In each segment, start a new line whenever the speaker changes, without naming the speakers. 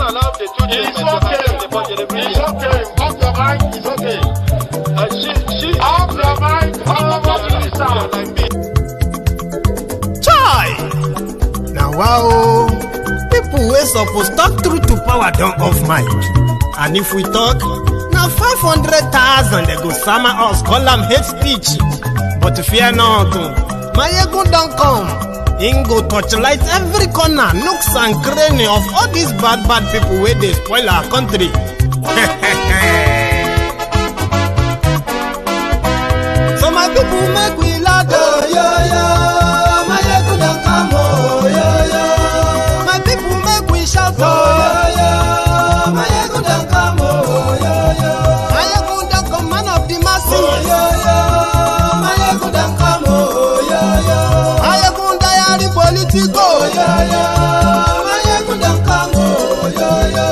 allowed the two children to have the budget.
It's okay. Off your mic. It's okay.
She
off your mic. Like me.
Chai! Now wow, people wey suppose talk truth to power don't off mic. And if we talk, now 500,000 they go summer us, call them hate speech. But fear not, my ego don't come. Him go torchlight every corner, nooks and cranny of all these bad people where they spoil our country. So my people make we laugh, oh, yo, yo. My ego don't come, oh, yo, yo. My people make we shout, oh, yo, yo. My ego don't come, oh, yo, yo. My ego don't come, man of the masses, oh, yo, yo. My ego don't come, oh, yo, yo. My ego diary politico, yo, yo. My ego don't come, oh, yo, yo.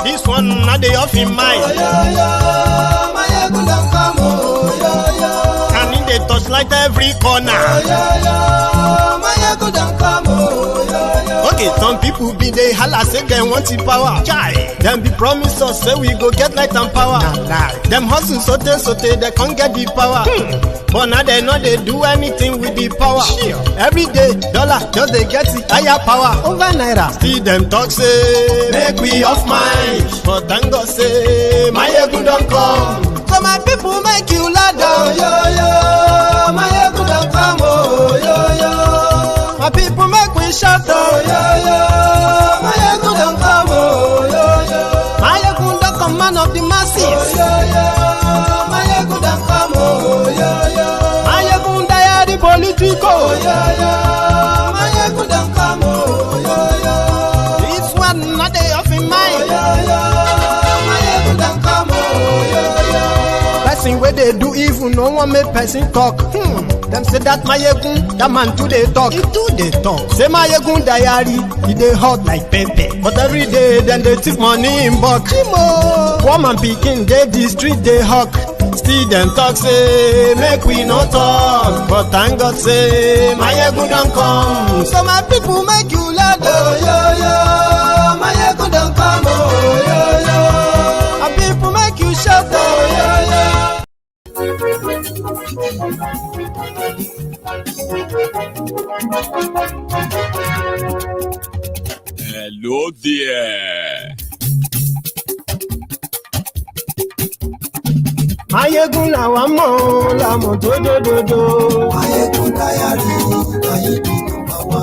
This one not the off in mind, oh, yo, yo. My ego don't come, oh, yo, yo. And in the touchlight every corner, oh, yo, yo. My ego don't come, oh, yo, yo. Okay, some people be they holla say they want the power. Chai. Them be promise us say we go get light and power. Nah. Them hustle sote they can't get the power. But now they know they do anything with the power. Sure. Every day, dollar just they get the higher power over naira. See them talk say make we off mind. But thank God say my ego don't come. So my people make you laugh, oh, yo yo. My ego don't come, oh, yo yo. My people make we shout, oh, yo yo. My ego don't come, oh, yo yo. My ego don't come, man of the masses, oh, yo yo. My ego don't come, oh, yo yo. My ego diary politico, oh, yo yo. My ego don't come, oh, yo yo. This one not the off in mind, oh, yo yo. My ego don't come, oh, yo yo. Person where they do evil, no one make person talk. Them say that my yegun, that man too they talk. He too they talk. Say my yegun diary, he they hot like pepper. But every day then they take money in bulk. Woman picking, they the street they hawk. Still them talk say make we no talk. But thank God say my yegun don't come. So my people make you laugh, oh yo yo. My yegun don't come, oh yo yo. My people make you shout, oh yo yo.
Hello there.
Mayegun la wa mo la mo do.
Mayegun diary, Mayegun number 1.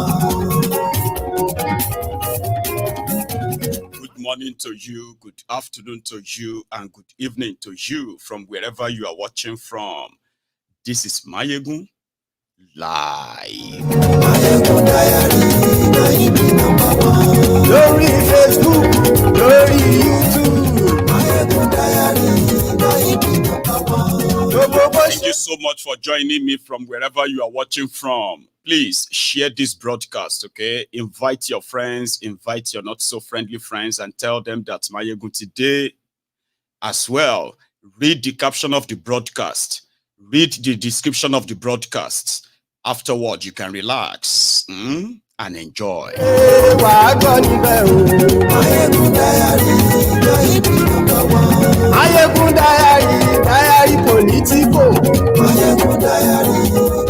Good morning to you, good afternoon to you, and good evening to you from wherever you are watching from. This is Mayegun Live.
Mayegun diary, Mayegun number 1.
Lórí Facebook, lórí YouTube.
Mayegun diary, Mayegun number 1.
Thank you so much for joining me from wherever you are watching from. Please share this broadcast, okay? Invite your friends, invite your not so friendly friends, and tell them that Mayegun today as well. Read the caption of the broadcast. Read the description of the broadcast. Afterward, you can relax and enjoy.
Mayegun diary, Mayegun number 1.
Mayegun diary politico.
Mayegun diary,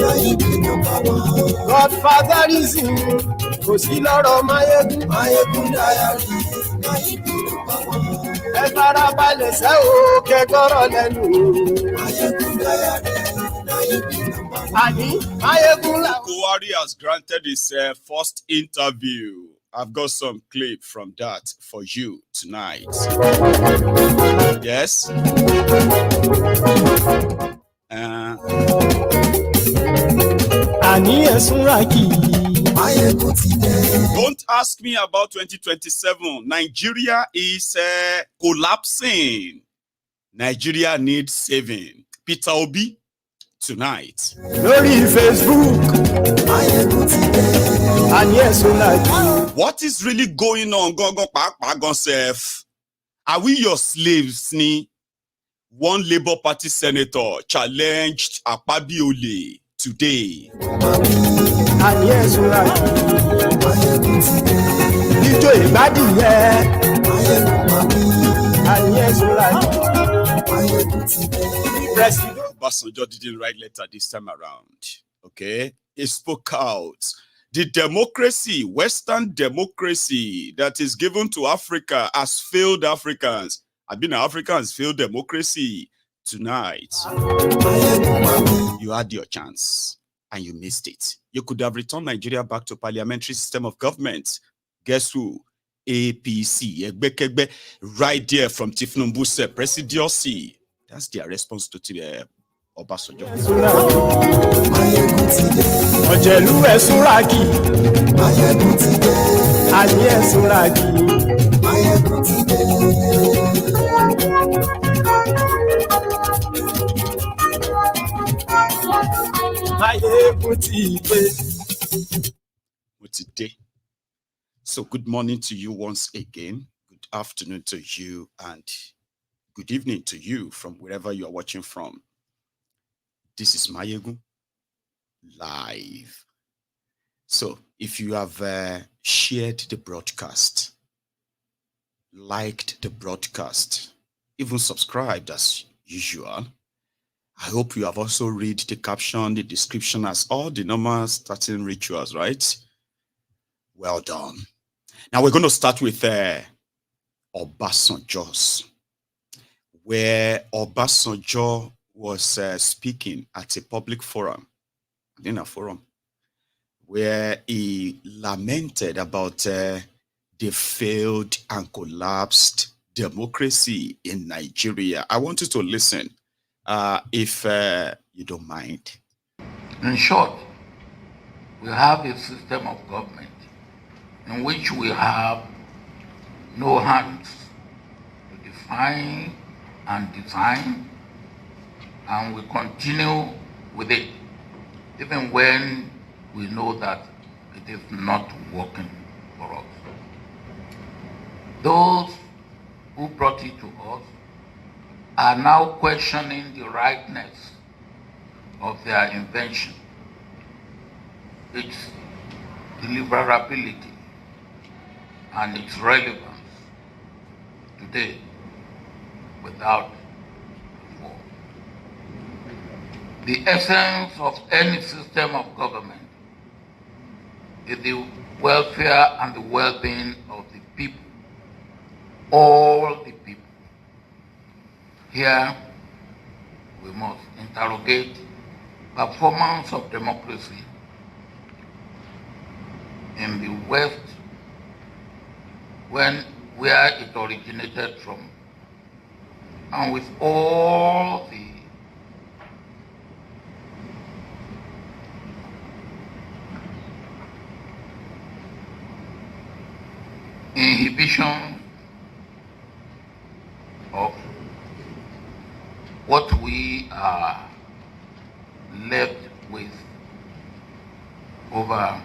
Mayegun number 1.
Godfatherism, kò sí lọ́rọ̀ Mayegun.
Mayegun diary, Mayegun number 1.
Ẹ farabalẹ̀ sẹ́ o, kẹ́kọ̀rọ̀ lẹ́nu.
Mayegun diary, Mayegun number 1.
Àní Mayegun la.
Buhari has granted his first interview. I've got some clip from that for you tonight. Yes.
Àní ẹ̀sùn Raki.
Mayegun ti dé.
Don't ask me about 2027. Nigeria is collapsing. Nigeria needs saving. Peter Obi tonight.
Lórí Facebook.
Mayegun ti dé.
Àní ẹ̀sùn Raki.
What is really going on? Go self. Are we your slaves? Ni? One Labour Party senator challenged Akpabiole today.
Àní ẹ̀sùn Raki.
Mayegun ti dé.
Ijó ìgbádìí yẹ.
Obasanjo didn't write letter this time around. Okay, he spoke out. The democracy, Western democracy that is given to Africa has failed Africans. I've been Africans failed democracy. Tonight, you had your chance and you missed it. You could have returned Nigeria back to parliamentary system of government. Guess who? APC, right there from Tinubu presidency. That's their response to Obasanjo. So good morning to you once again. Good afternoon to you and good evening to you from wherever you are watching from. This is Mayegun live. So if you have shared the broadcast, liked the broadcast, even subscribed as usual, I hope you have also read the caption, the description as all the normal starting rituals, right? Well done. Now we're going to start with Obasanjo's, where Obasanjo was speaking at a public forum, in a forum, where he lamented about the failed and collapsed democracy in Nigeria. I want you to listen, if you don't mind.
In short, we have a system of government in which we have no hands to define and design, and we continue with it, even when we know that it is not working for us. Those who brought it to us are now questioning the rightness of their invention, its deliverability, and its relevance today without before. The essence of any system of government is the welfare and the well-being of the people, all the people. Here, we must interrogate performance of democracy in the West, where it originated from, and with all the inhibition of what we are left with over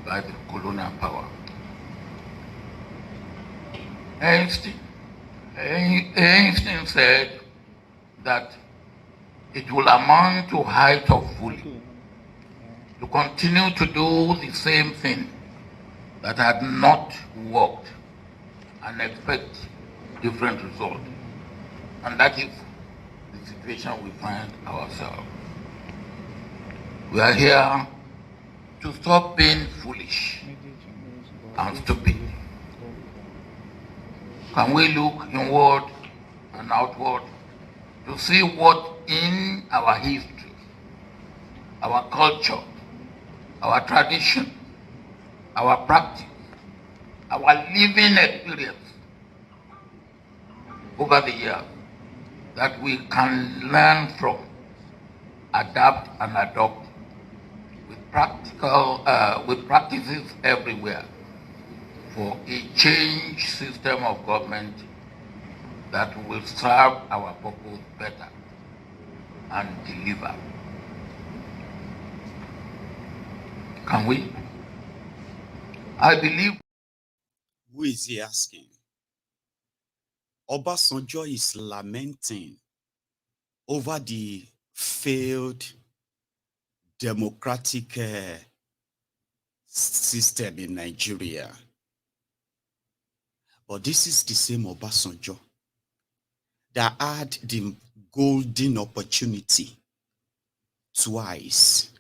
by the colonial power. Einstein said that it will amount to height of folly to continue to do the same thing that had not worked and expect different results. And that is the situation we find ourselves. We are here to stop being foolish and stupid. Can we look inward and outward to see what in our history, our culture, our tradition, our practice, our living experience over the years that we can learn from, adapt and adopt with practices everywhere for a changed system of government that will serve our purpose better and deliver. Can we? I believe.
Who is he asking? Obasanjo is lamenting over the failed democratic system in Nigeria. But this is the same Obasanjo that had the golden opportunity twice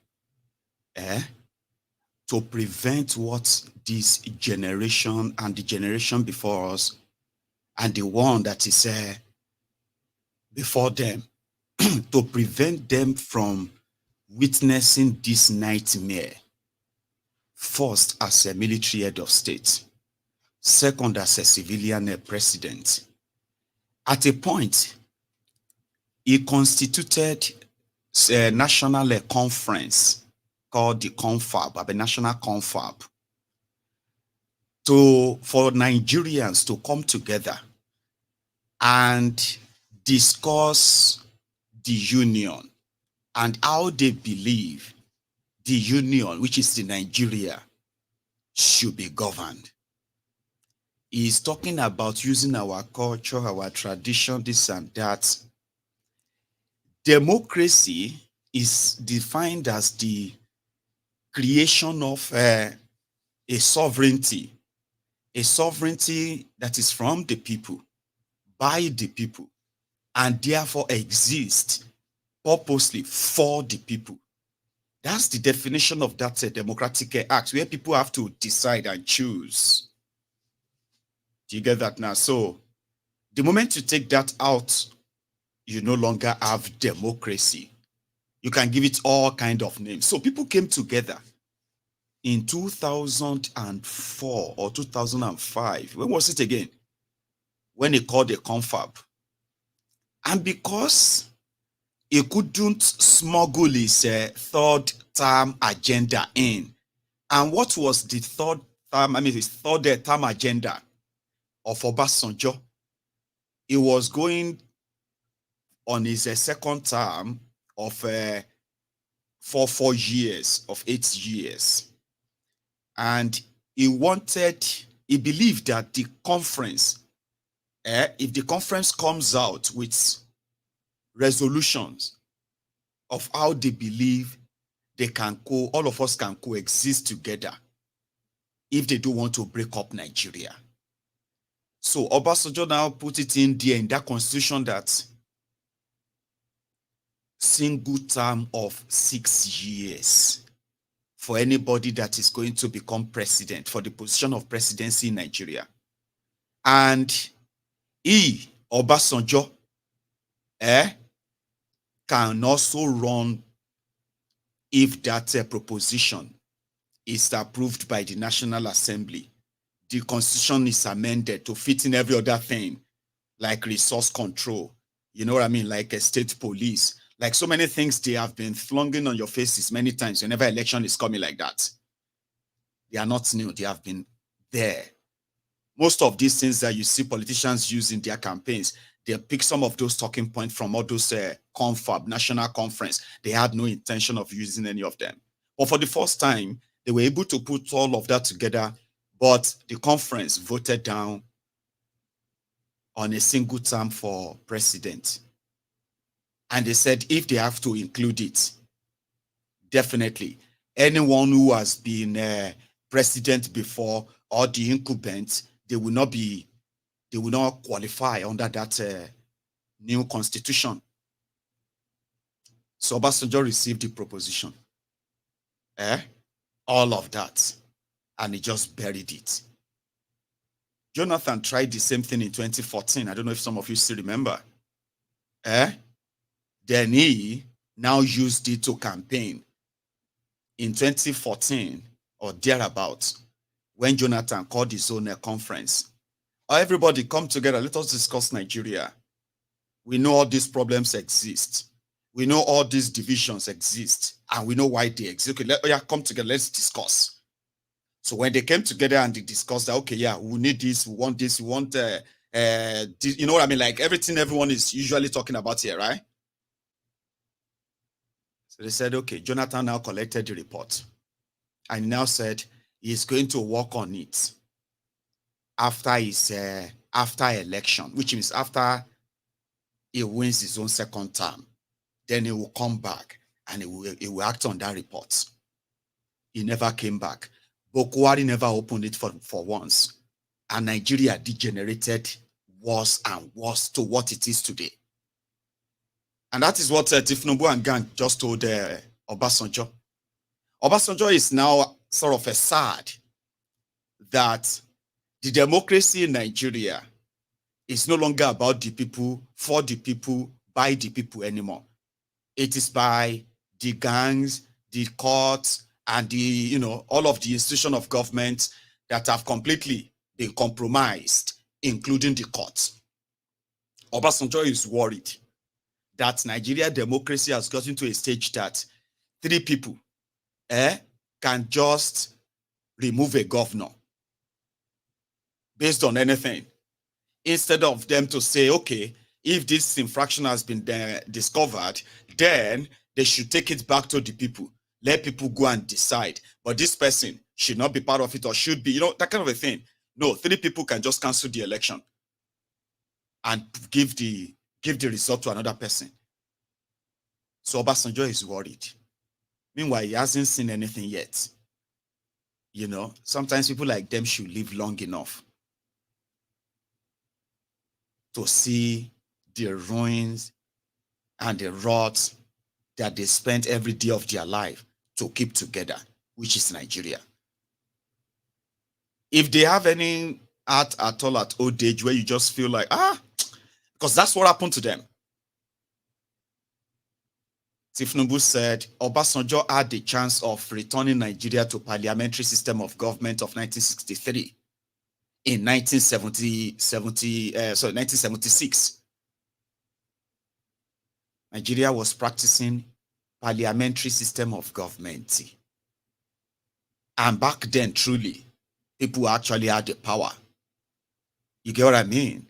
to prevent what this generation and the generation before us and the one that is before them, to prevent them from witnessing this nightmare. First, as a military head of state. Second, as a civilian president. At a point, he constituted a national conference called the Confab, a national Confab, for Nigerians to come together and discuss the union and how they believe the union, which is the Nigeria, should be governed. He is talking about using our culture, our tradition, this and that. Democracy is defined as the creation of a sovereignty that is from the people, by the people, and therefore exists purposely for the people. That's the definition of that democratic act, where people have to decide and choose. Do you get that now? So the moment you take that out, you no longer have democracy. You can give it all kind of names. So people came together in 2004 or 2005. When was it again? When they called a confab. And because he couldn't smuggle his third term agenda in. And what was the third term, his third term agenda of Obasanjo? He was going on his second term of 4 years, of 8 years. And he believed that the conference, if the conference comes out with resolutions of how they believe they can all of us can coexist together if they don't want to break up Nigeria. So Obasanjo now put it in there in that constitution that single term of 6 years for anybody that is going to become president, for the position of presidency in Nigeria. And he, Obasanjo, can also run if that proposition is approved by the National Assembly. The constitution is amended to fit in every other thing, like resource control, you know what I mean, like a state police, like so many things they have been flunging on your faces many times whenever election is coming like that. They are not new, they have been there. Most of these things that you see politicians use in their campaigns, they pick some of those talking points from all those confab, national conference. They had no intention of using any of them. But for the first time, they were able to put all of that together, but the conference voted down on a single term for president. And they said if they have to include it, definitely anyone who has been president before or the incumbent, they will not qualify under that new constitution. So Obasanjo received the proposition, all of that, and he just buried it. Jonathan tried the same thing in 2014. I don't know if some of you still remember. Then he now used it to campaign in 2014 or thereabouts, when Jonathan called his own conference. Everybody come together, let us discuss Nigeria. We know all these problems exist. We know all these divisions exist, and we know why they exist. Okay, come together, let's discuss. So when they came together and they discussed that, okay, yeah, we need this, we want this, we want, this, you know what I mean? Like everything everyone is usually talking about here, right? So they said, okay, Jonathan now collected the report and now said he's going to work on it after his after election, which means after he wins his own second term. Then he will come back and he will act on that report. He never came back. Buhari never opened it for once. and Nigeria degenerated worse and worse to what it is today. And that is what Tinubu and gang just told Obasanjo. Obasanjo is now sort of sad that the democracy in Nigeria is no longer about the people, for the people, by the people anymore. It is by the gangs, the courts, and the, all of the institutions of government that have completely been compromised, including the courts. Obasanjo is worried that Nigeria democracy has gotten to a stage that 3 people can just remove a governor based on anything, instead of them to say, okay, if this infraction has been discovered, then they should take it back to the people. Let people go and decide. But this person should not be part of it, or should be, that kind of a thing. No, 3 people can just cancel the election and give the result to another person. So Obasanjo is worried. Meanwhile, he hasn't seen anything yet. Sometimes people like them should live long enough to see the ruins and the rot that they spent every day of their life to keep together, which is Nigeria. If they have any art at all at old age where you just feel like, because that's what happened to them. Tinubu said Obasanjo had the chance of returning Nigeria to parliamentary system of government of 1963 in 1976. Nigeria was practicing parliamentary system of government. And back then, truly, people actually had the power. You get what I mean?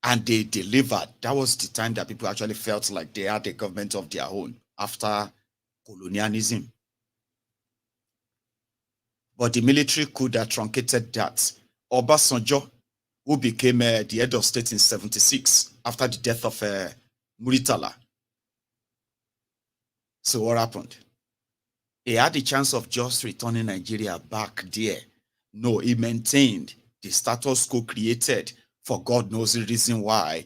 And they delivered. That was the time that people actually felt like they had a government of their own after colonialism. But the military coup that truncated that. Obasanjo, who became the head of state in 76 after the death of Muritala. So what happened? He had the chance of just returning Nigeria back there. No, he maintained the status quo created for God knows the reason why.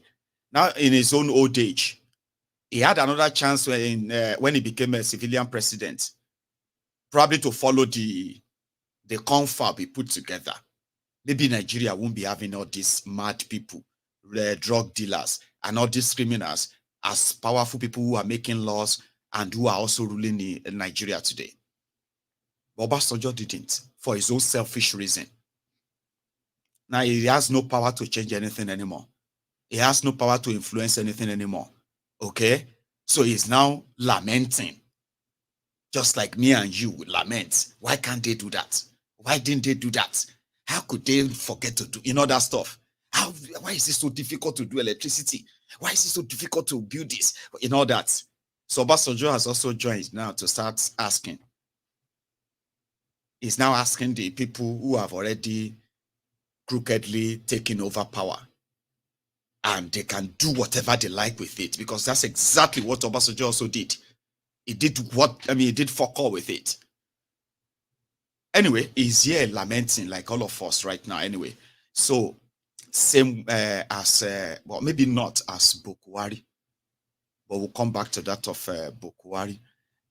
Now, in his own old age, he had another chance when he became a civilian president, probably to follow the confab he put together. Maybe Nigeria won't be having all these mad people, drug dealers, and all these criminals as powerful people who are making laws and who are also ruling in Nigeria today. But Obasanjo didn't, for his own selfish reason. Now he has no power to change anything anymore. He has no power to influence anything anymore. Okay? So he's now lamenting. Just like me and you would lament. Why can't they do that? Why didn't they do that? How could they forget to do, that stuff? Why is it so difficult to do electricity? Why is it so difficult to build this? That. So Obasanjo has also joined now to start asking. He's now asking the people who have already crookedly taken over power, and they can do whatever they like with it, because that's exactly what Obasanjo also did. He did fuck all with it. Anyway, he's here lamenting like all of us right now anyway. So same as, well, maybe not as Buhari, but we'll come back to that of Buhari.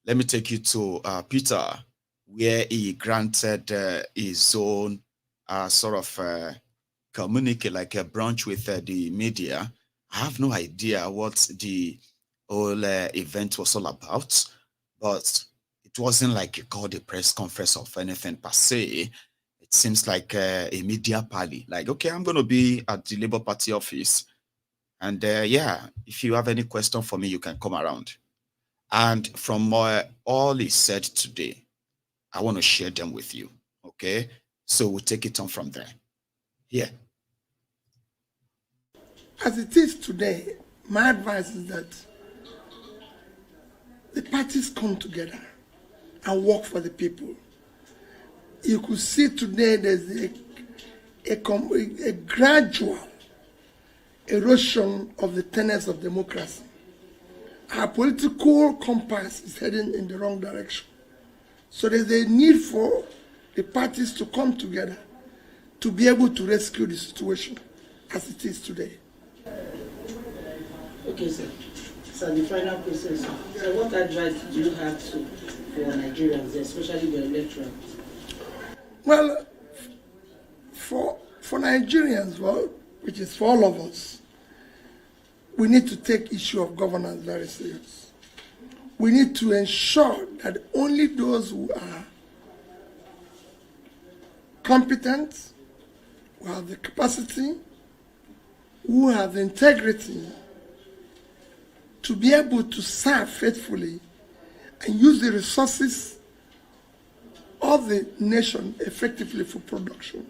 Let me take you to Peter, where he granted his own sort of communicate, like a brunch with the media. I have no idea what the whole event was all about, but it wasn't like you called a press conference of anything per se. It seems like a media party. Like, okay, I'm going to be at the Labour Party office. And yeah, if you have any question for me, you can come around. And from all he said today, I want to share them with you. Okay? So we'll take it on from there. Yeah.
As it is today, my advice is that the parties come together and work for the people. You could see today there's a gradual erosion of the tenets of democracy. Our political compass is heading in the wrong direction. So there's a need for the parties to come together to be able to rescue the situation as it is today.
Okay, sir. So the final question, sir. So what advice do you have for Nigerians, especially the electorate?
Well, for Nigerians, well, which is for all of us, we need to take issue of governance very serious. We need to ensure that only those who are competent, who have the capacity, who have the integrity to be able to serve faithfully and use the resources of the nation effectively for production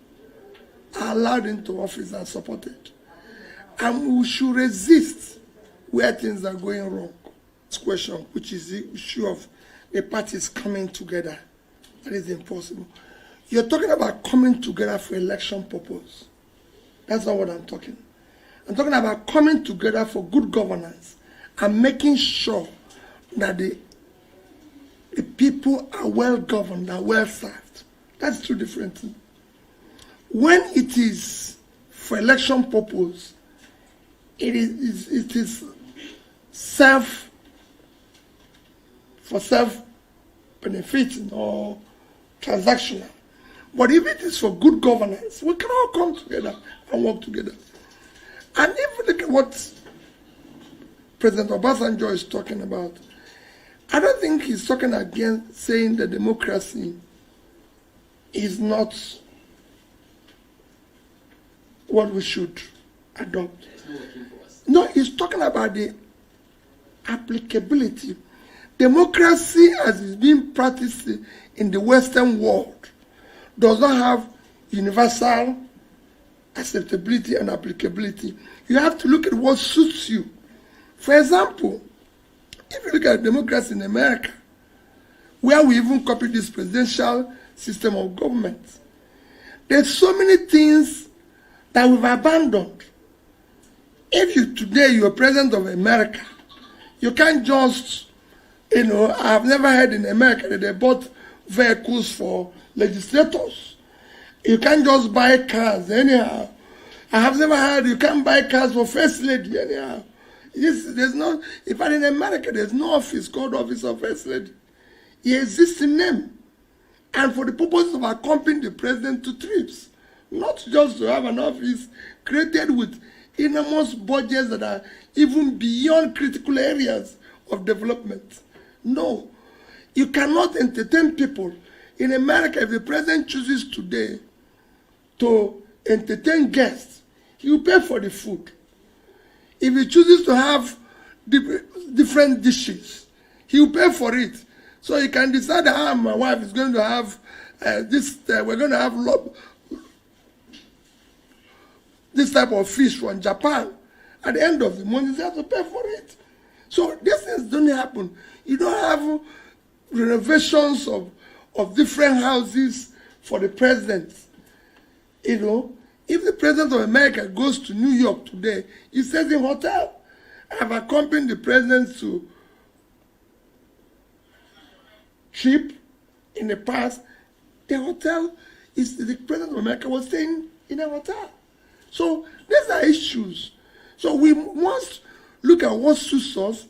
are allowed into office and supported. And we should resist where things are going wrong. This question, which is the issue of the parties coming together, that is impossible. You're talking about coming together for election purpose. That's not what I'm talking. I'm talking about coming together for good governance and making sure that the people are well governed and well served. That's two different things. When it is for election purpose, it is self-benefiting or transactional. But if it is for good governance, we can all come together and work together. And if you look at what President Obasanjo is talking about, I don't think he's talking against saying that democracy is not what we should adopt. No, he's talking about the applicability. Democracy, as is being practiced in the Western world, does not have universal acceptability and applicability. You have to look at what suits you. For example, if you look at democracy in America, where we even copied this presidential system of government, there's so many things that we've abandoned. If you're president of America, you can't just, I've never heard in America that they bought vehicles for legislators. You can't just buy cars anyhow. I have never heard you can't buy cars for first lady anyhow. There's no, in fact in America, there's no office called Office of First Lady. It exists in name. And for the purpose of accompanying the president to trips. Not just to have an office created with enormous budgets that are even beyond critical areas of development. No. You cannot entertain people. In America, if the president chooses today to entertain guests, he will pay for the food. If he chooses to have different dishes, he will pay for it. So he can decide how my wife is going to have we're going to have this type of fish from Japan. At the end of the month, he has to pay for it. So these things don't happen. You don't have renovations of different houses for the president. If the president of America goes to New York today, he stays in a hotel. I've accompanied the president to trip in the past. The hotel is the president of America was staying in a hotel. So these are issues. So we must look at what suits us.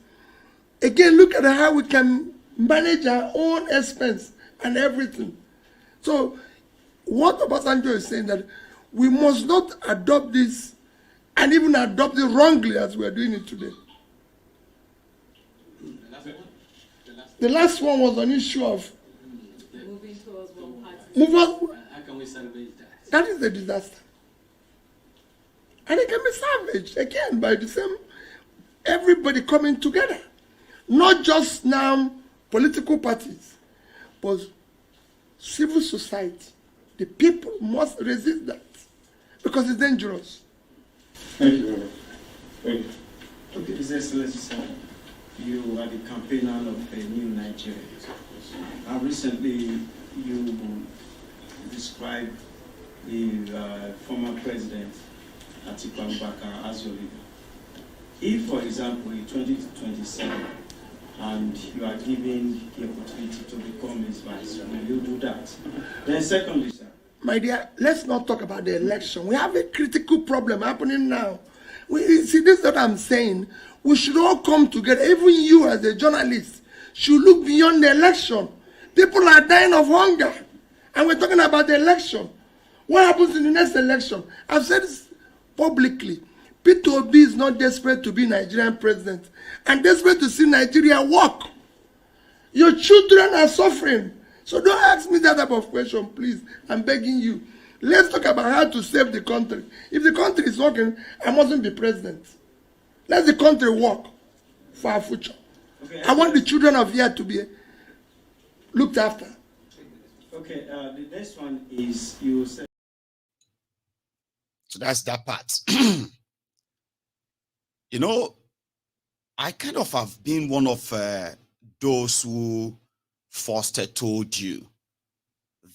Again, look at how we can manage our own expense and everything. So what Obasanjo is saying that we must not adopt this and even adopt it wrongly as we are doing it today. The last one was an issue of
moving towards one party.
How can we salvage that?
That is a disaster. And it can be salvaged again by the same everybody coming together. Not just now political parties, but civil society. The people must resist that because it's dangerous.
Thank you very much. Thank you. Okay, His Excellency, you are the campaigner of a new Nigeria. Recently, you described the former president, Atiku Abubakar, as your leader. If, for example, in 2027, and you are given the opportunity to become his vice, will you do that? Then secondly, sir,
My dear, let's not talk about the election. We have a critical problem happening now. See, this is what I'm saying. We should all come together. Even you as a journalist should look beyond the election. People are dying of hunger. And we're talking about the election. What happens in the next election? I've said this publicly. Peter Obi is not desperate to be Nigerian president and desperate to see Nigeria work. Your children are suffering. So don't ask me that type of question, please. I'm begging you. Let's talk about how to save the country. If the country is working, I mustn't be president. Let the country work for our future. Okay, I want the children of here to be looked after.
Okay, the next one is you said.
So that's that part. You know, I kind of have been one of those who first told you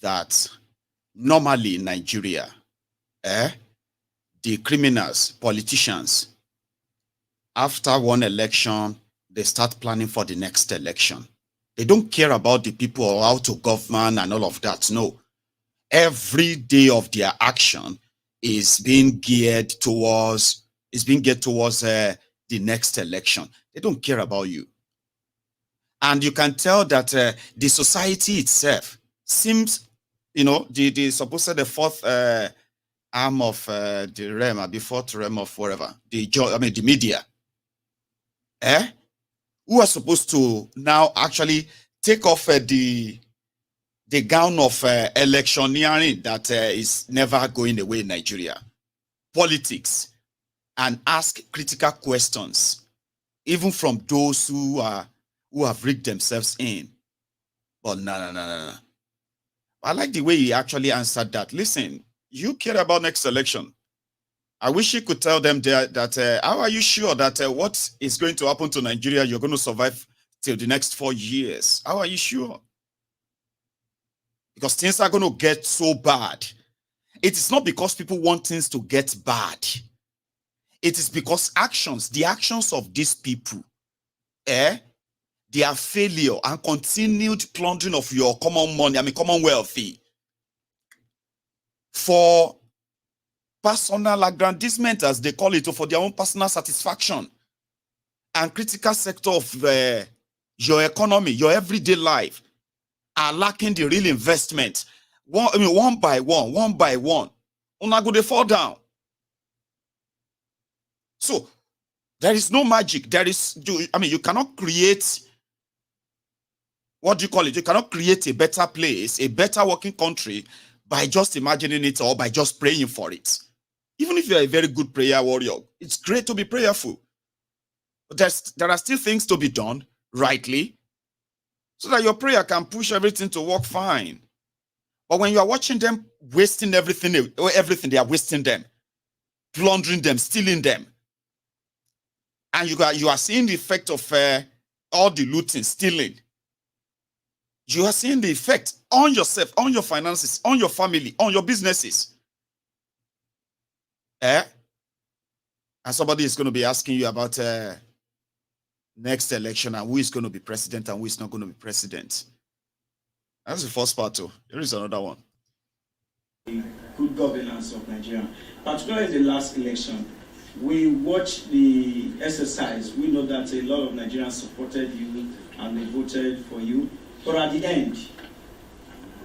that normally in Nigeria, the criminals, politicians, after one election, they start planning for the next election. They don't care about the people or how to govern and all of that. No. Every day of their action is being geared towards the next election. They don't care about you. And you can tell that the society itself seems, you know, the supposed the fourth arm of the realm, the fourth realm of whatever, the media, who are supposed to now actually take off the gown of electioneering that is never going away in Nigeria, politics, and ask critical questions, even from those who have rigged themselves in. But no. I like the way he actually answered that. Listen, you care about next election. I wish you could tell them that how are you sure that what is going to happen to Nigeria, you're going to survive till the next 4 years? How are you sure? Because things are going to get so bad. It is not because people want things to get bad. It is because the actions of these people, their failure and continued plundering of your common money, common wealth, for personal aggrandizement, as they call it, or for their own personal satisfaction, and critical sector of your economy, your everyday life, are lacking the real investment. One by one, una go dey fall down. So there is no magic. You cannot create, what do you call it? You cannot create a better place, a better working country by just imagining it or by just praying for it. Even if you're a very good prayer warrior, it's great to be prayerful. But there are still things to be done rightly so that your prayer can push everything to work fine. But when you are watching them wasting everything they are wasting them, plundering them, stealing them, and you are seeing the effect of all the looting, stealing. You are seeing the effect on yourself, on your finances, on your family, on your businesses. And somebody is going to be asking you about next election and who is going to be president and who is not going to be president. That's the first part too. There is another one.
Good governance of Nigeria. Particularly the last election, we watched the exercise. We know that a lot of Nigerians supported you and they voted for you. But at the end,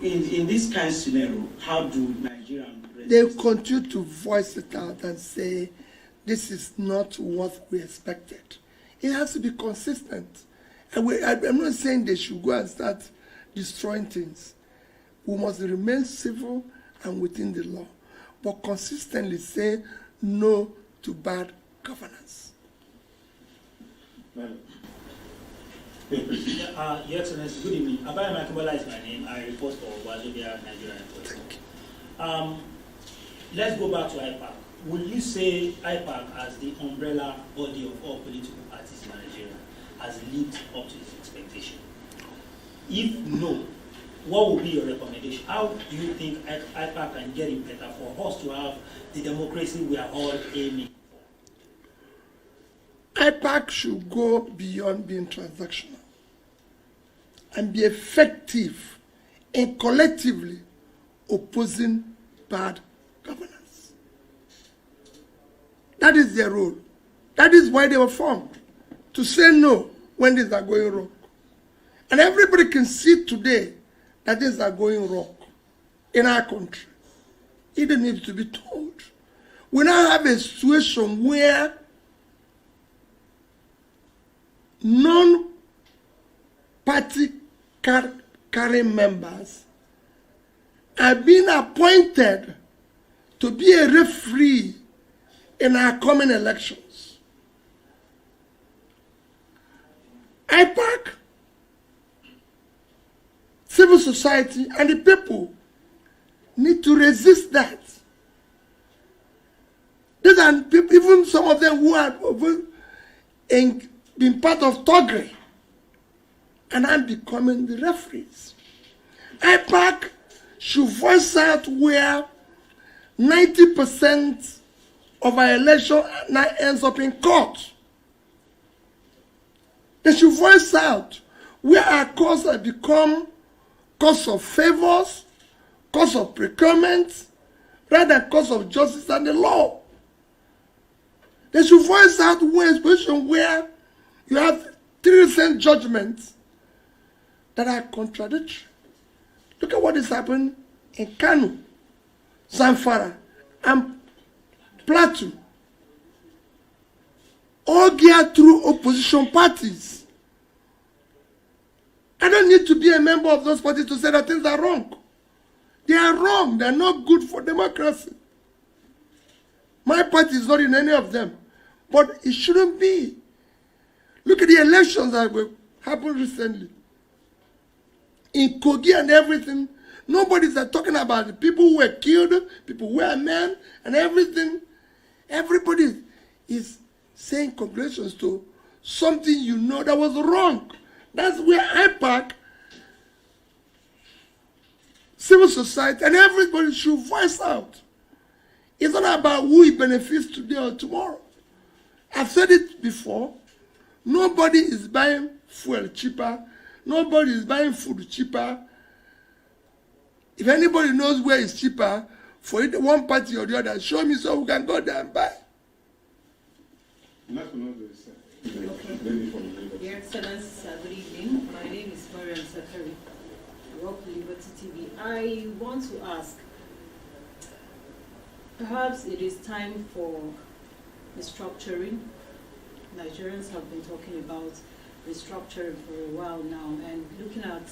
in this kind of scenario, how do Nigerians...
They continue to voice it out and say, this is not what we expected. It has to be consistent. And I'm not saying they should go and start destroying things. We must remain civil and within the law, but consistently say no to bad governance.
Well, Your Excellency, good evening. Anambra and Akpabiole is my name. I report for Wazobia, Nigeria. Let's go back to IPAC. Will you say IPAC as the umbrella body of all political parties in Nigeria has lived up to its expectation? If no, what will be your recommendation? How do you think IPAC can get it better for us to have the democracy we are all aiming for?
IPAC should go beyond being transactional and be effective in collectively opposing bad governance. That is their role. That is why they were formed, to say no when things are going wrong. And everybody can see today that things are going wrong in our country. It needs to be told. We now have a situation where non-party carrying members are being appointed to be a referee in our coming elections. IPAC, civil society, and the people need to resist that. These are people, even some of them who have been part of Togri and are becoming the referees. IPAC should voice out where 90% of our election now ends up in court. They should voice out where our courts have become courts of favors, courts of procurement, rather than courts of justice and the law. They should voice out where a position where you have 3 recent judgments that are contradictory. Look at what is happening in Kano, Zamfara, and Plateau. All geared through opposition parties. I don't need to be a member of those parties to say that things are wrong. They are wrong. They are not good for democracy. My party is not in any of them. But it shouldn't be. Look at the elections that happened recently. In Kogi and everything, nobody's talking about the people who were killed, people who were men, and everything. Everybody is saying congratulations to something you know that was wrong. That's where IPAC, civil society, and everybody should voice out. It's not about who it benefits today or tomorrow. I've said it before. Nobody is buying fuel cheaper. Nobody is buying food cheaper. If anybody knows where it's cheaper, for it, one party or the other, show me so we can go there and buy.
Your Excellency, good evening. My name is Mariam Zakari. I work for Liberty TV. I want to ask, perhaps it is time for restructuring. Nigerians have been talking about restructuring for a while now, and looking at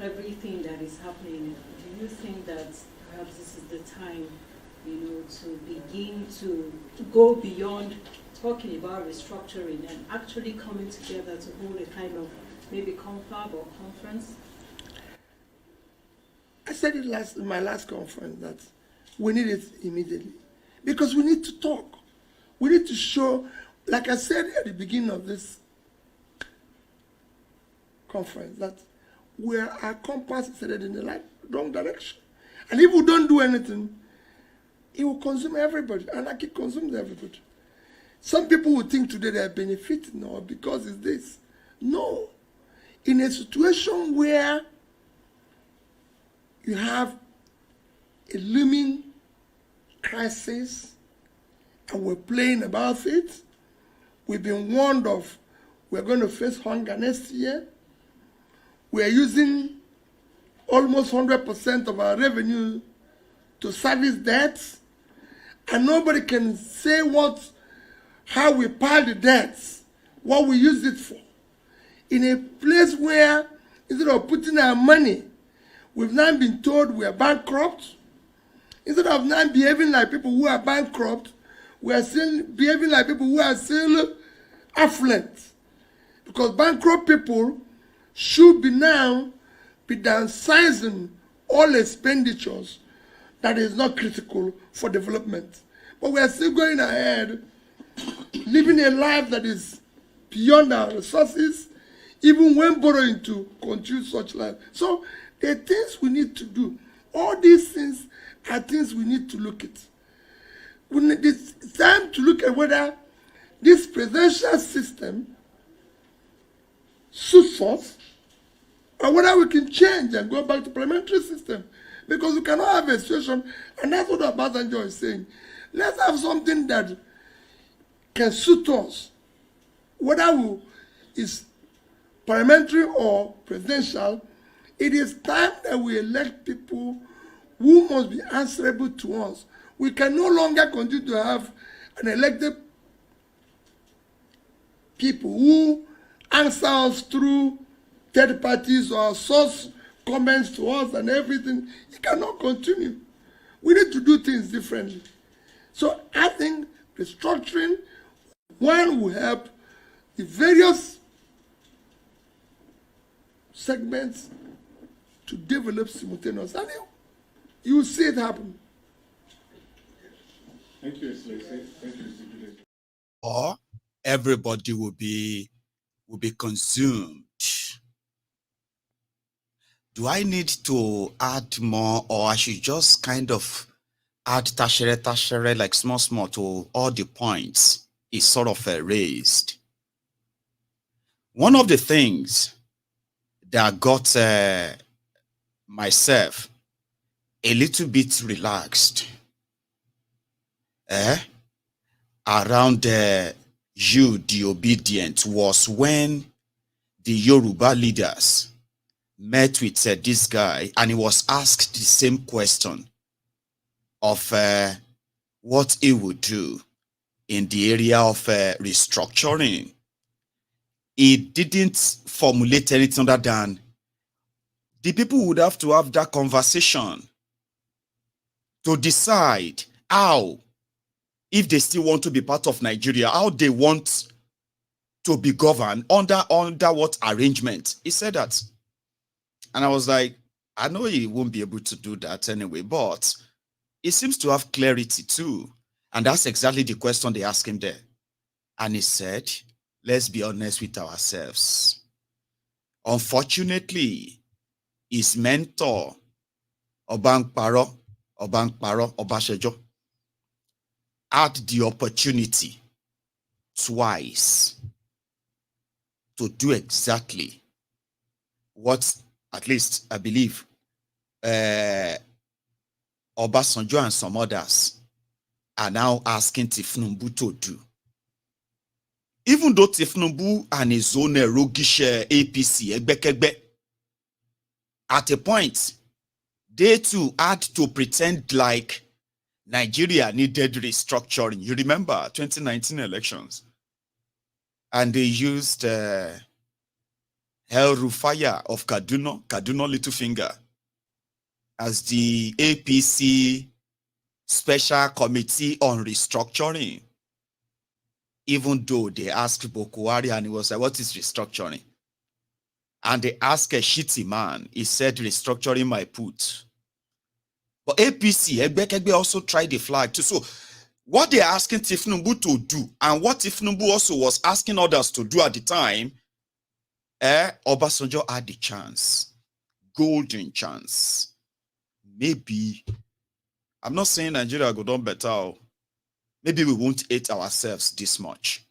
everything that is happening, do you think that perhaps this is the time, to begin to go beyond talking about restructuring and actually coming together to hold a kind of maybe confab or conference?
I said it in my last conference that we need it immediately because we need to talk. We need to show, like I said at the beginning of this conference, that our compass is headed in the wrong direction. And if we don't do anything, it will consume everybody. Anarchy consumes everybody. Some people will think today they are benefiting or because it's this. No. In a situation where you have a looming crisis and we're playing about it, we've been warned of we're going to face hunger next year. We're using almost 100% of our revenue to service debts, and nobody can say how we pile the debts, what we use it for. In a place where, instead of putting our money, we've now been told we are bankrupt. Instead of now behaving like people who are bankrupt, we are still behaving like people who are still affluent. Because bankrupt people should be now be downsizing all expenditures that is not critical for development. But we are still going ahead, living a life that is beyond our resources, even when borrowing to continue such life. So there are things we need to do. All these things are things we need to look at. It's time to look at whether this presidential system suits us, or whether we can change and go back to parliamentary system. Because you cannot have a situation, and that's what Obasanjo is saying. Let's have something that can suit us, whether it's parliamentary or presidential. It is time that we elect people who must be answerable to us. We can no longer continue to have an elected people who answer us through third parties or source comments to us and everything. It cannot continue. We need to do things differently. So I think restructuring, one, will help the various segments to develop simultaneously. And you will see it happen.
Thank you, Excellency. Thank you, Mr. Julius.
Or everybody will be consumed. Do I need to add more, or I should just kind of add tashere like small to all the points is sort of raised? One of the things that got myself a little bit relaxed around you, the obedient, was when the Yoruba leaders met with this guy, and he was asked the same question of what he would do in the area of restructuring. He didn't formulate anything other than the people would have to have that conversation to decide how, if they still want to be part of Nigeria, how they want to be governed, under what arrangement. He said that. And I was like, I know he won't be able to do that anyway, but he seems to have clarity too. And that's exactly the question they asked him there. And he said, let's be honest with ourselves. Unfortunately, his mentor, Obashejo, had the opportunity twice to do exactly what, at least I believe, Obasanjo and some others are now asking Tinubu to do. Even though Tinubu and his own roguish APC, at a point, they too had to pretend like Nigeria needed restructuring. You remember 2019 elections? And they used El Rufaya of Kaduna Littlefinger, as the APC Special Committee on Restructuring. Even though they asked Buhari, and he was like, what is restructuring? And they asked a shitty man, he said, restructuring my put. But APC, Egbe also tried the flag too. So what they're asking Tinubu to do, and what Tinubu also was asking others to do at the time, Obasanjo had the chance, golden chance. Maybe, I'm not saying Nigeria go down better. Maybe we won't hate ourselves this much.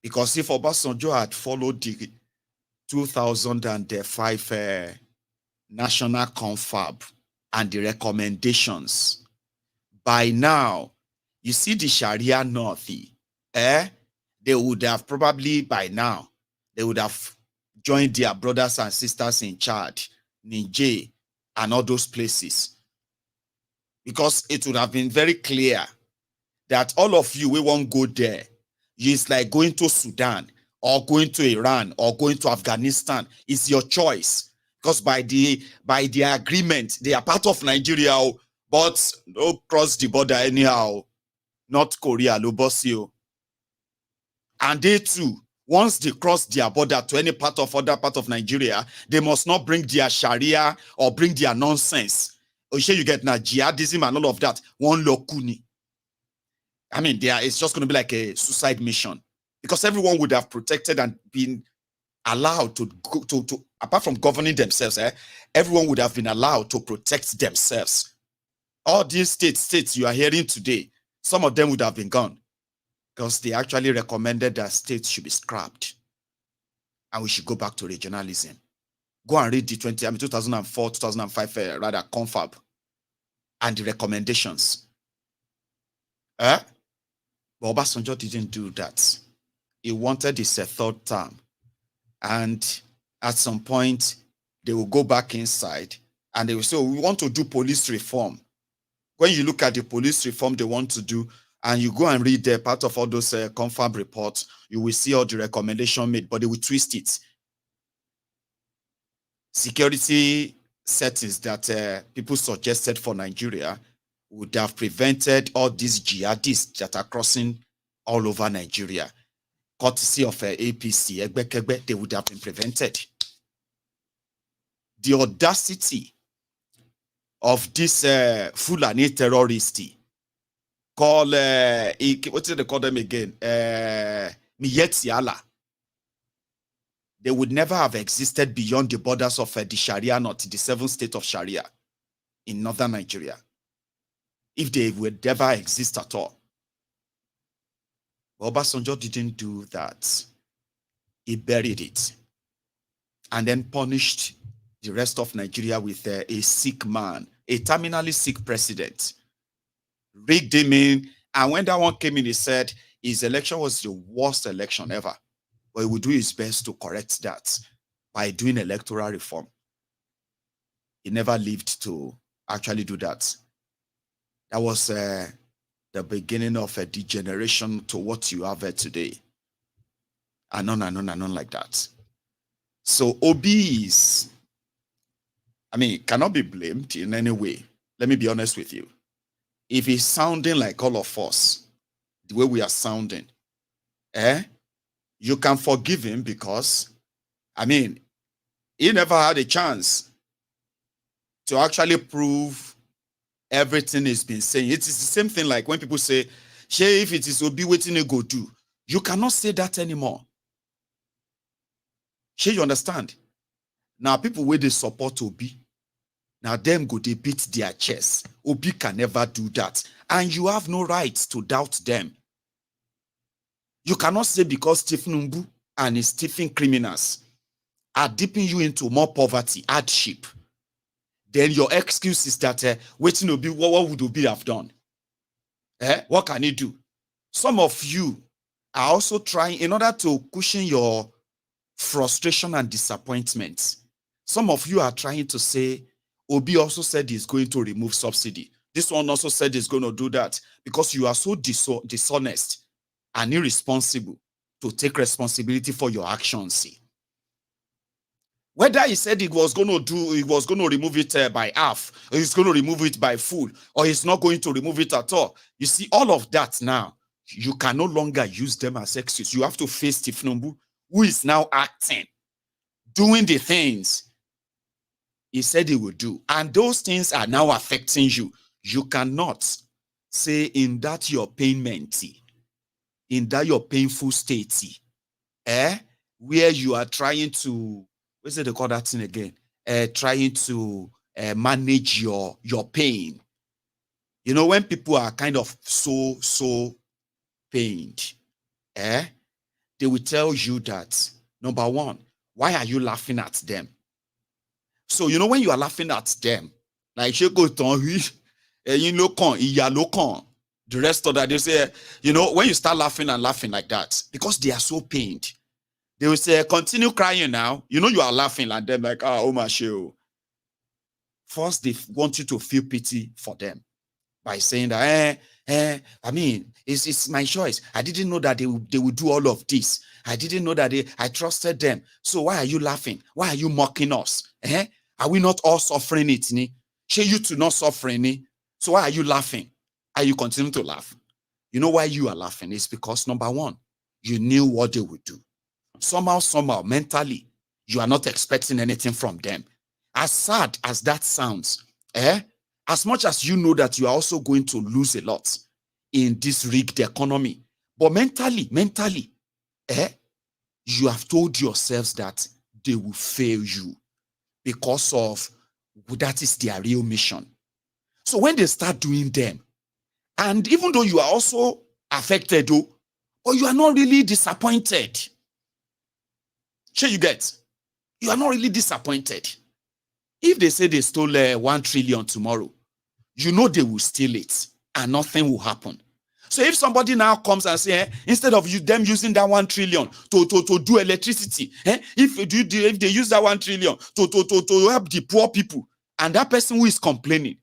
Because if Obasanjo had followed the 2005 National Confab and the recommendations, by now, you see the Sharia North, they would have probably, by now, they would have joined their brothers and sisters in Chad, Niger, and all those places. Because it would have been very clear that all of you, we won't go there. It's like going to Sudan, or going to Iran, or going to Afghanistan. It's your choice. Because by the agreement, they are part of Nigeria, but don't cross the border anyhow. North Korea, Lobosio. And they too, once they cross their border to any other part of Nigeria, they must not bring their Sharia or bring their nonsense. Oshe, you get now jihadism and all of that. One lokuni. I mean, it's just going to be like a suicide mission, because everyone would have protected and been allowed to go to apart from governing themselves, everyone would have been allowed to protect themselves. All these states you are hearing today, some of them would have been gone, because they actually recommended that states should be scrapped and we should go back to regionalism. Go and read the 2004, 2005, rather, confab and the recommendations. But Obasanjo didn't do that. He wanted his third term. And at some point, they will go back inside and they will say, oh, we want to do police reform. When you look at the police reform they want to do, and you go and read part of all those confab reports, you will see all the recommendation made, but they will twist it. Security settings that people suggested for Nigeria would have prevented all these jihadists that are crossing all over Nigeria. Courtesy of APC, they would have been prevented. The audacity of this Fulani terrorist called, what do they call them again? Miyetiala. They would never have existed beyond the borders of the Sharia, not the 7th state of Sharia in northern Nigeria, if they would ever exist at all. But Obasanjo didn't do that. He buried it and then punished the rest of Nigeria with a sick man, a terminally sick president. Rigged him in, and when that one came in, he said his election was the worst election ever. But he would do his best to correct that by doing electoral reform. He never lived to actually do that. That was the beginning of a degeneration to what you have today. And on and on and on like that. So Obi is, cannot be blamed in any way. Let me be honest with you. If he's sounding like all of us, the way we are sounding, you can forgive him because, he never had a chance to actually prove everything he's been saying. It is the same thing like when people say, "Hey, if it is Obi, waiting to go do." You cannot say that anymore. Hey, you understand? Now people where they support Obi, now them go they beat their chest. Obi can never do that, and you have no right to doubt them. You cannot say because Tinubu and his thieving criminals are dipping you into more poverty, hardship, then your excuse is that waiting Obi, what would Obi have done? What can he do? Some of you are also trying, in order to cushion your frustration and disappointment, some of you are trying to say, Obi also said he's going to remove subsidy. This one also said he's going to do that, because you are so dishonest and irresponsible to take responsibility for your actions. See, whether he said he was going to remove it by half, or he's going to remove it by full, or he's not going to remove it at all. You see, all of that now, you can no longer use them as excuse. You have to face Tinubu, who is now acting, doing the things he said he would do. And those things are now affecting you. You cannot say in that your painment, in that your painful state, where you are trying to, what's it they call that thing again? Trying to manage your pain. You know, when people are kind of so pained, they will tell you that, number one, why are you laughing at them? So, you know, when you are laughing at them, like, the rest of that, they say, you know, when you start laughing and laughing like that, because they are so pained, they will say, continue crying now. You know, you are laughing like them, like, oh my show. First, they want you to feel pity for them by saying that, it's my choice. I didn't know that they would do all of this. I didn't know that I trusted them. So why are you laughing? Why are you mocking us? Are we not all suffering it? Share you to not suffering. So why are you laughing? Are you continuing to laugh? You know why you are laughing? It's because, number one, you knew what they would do. Somehow, mentally, you are not expecting anything from them. As sad as that sounds, as much as you know that you are also going to lose a lot in this rigged economy, but mentally, you have told yourselves that they will fail you because of that is their real mission. So when they start doing them, and even though you are also affected, but you are not really disappointed. Sure, you get. You are not really disappointed. If they say they stole 1 trillion tomorrow, you know they will steal it and nothing will happen. So if somebody now comes and say, instead of them using that 1 trillion to do electricity, if they use that 1 trillion to help the poor people, and that person who is complaining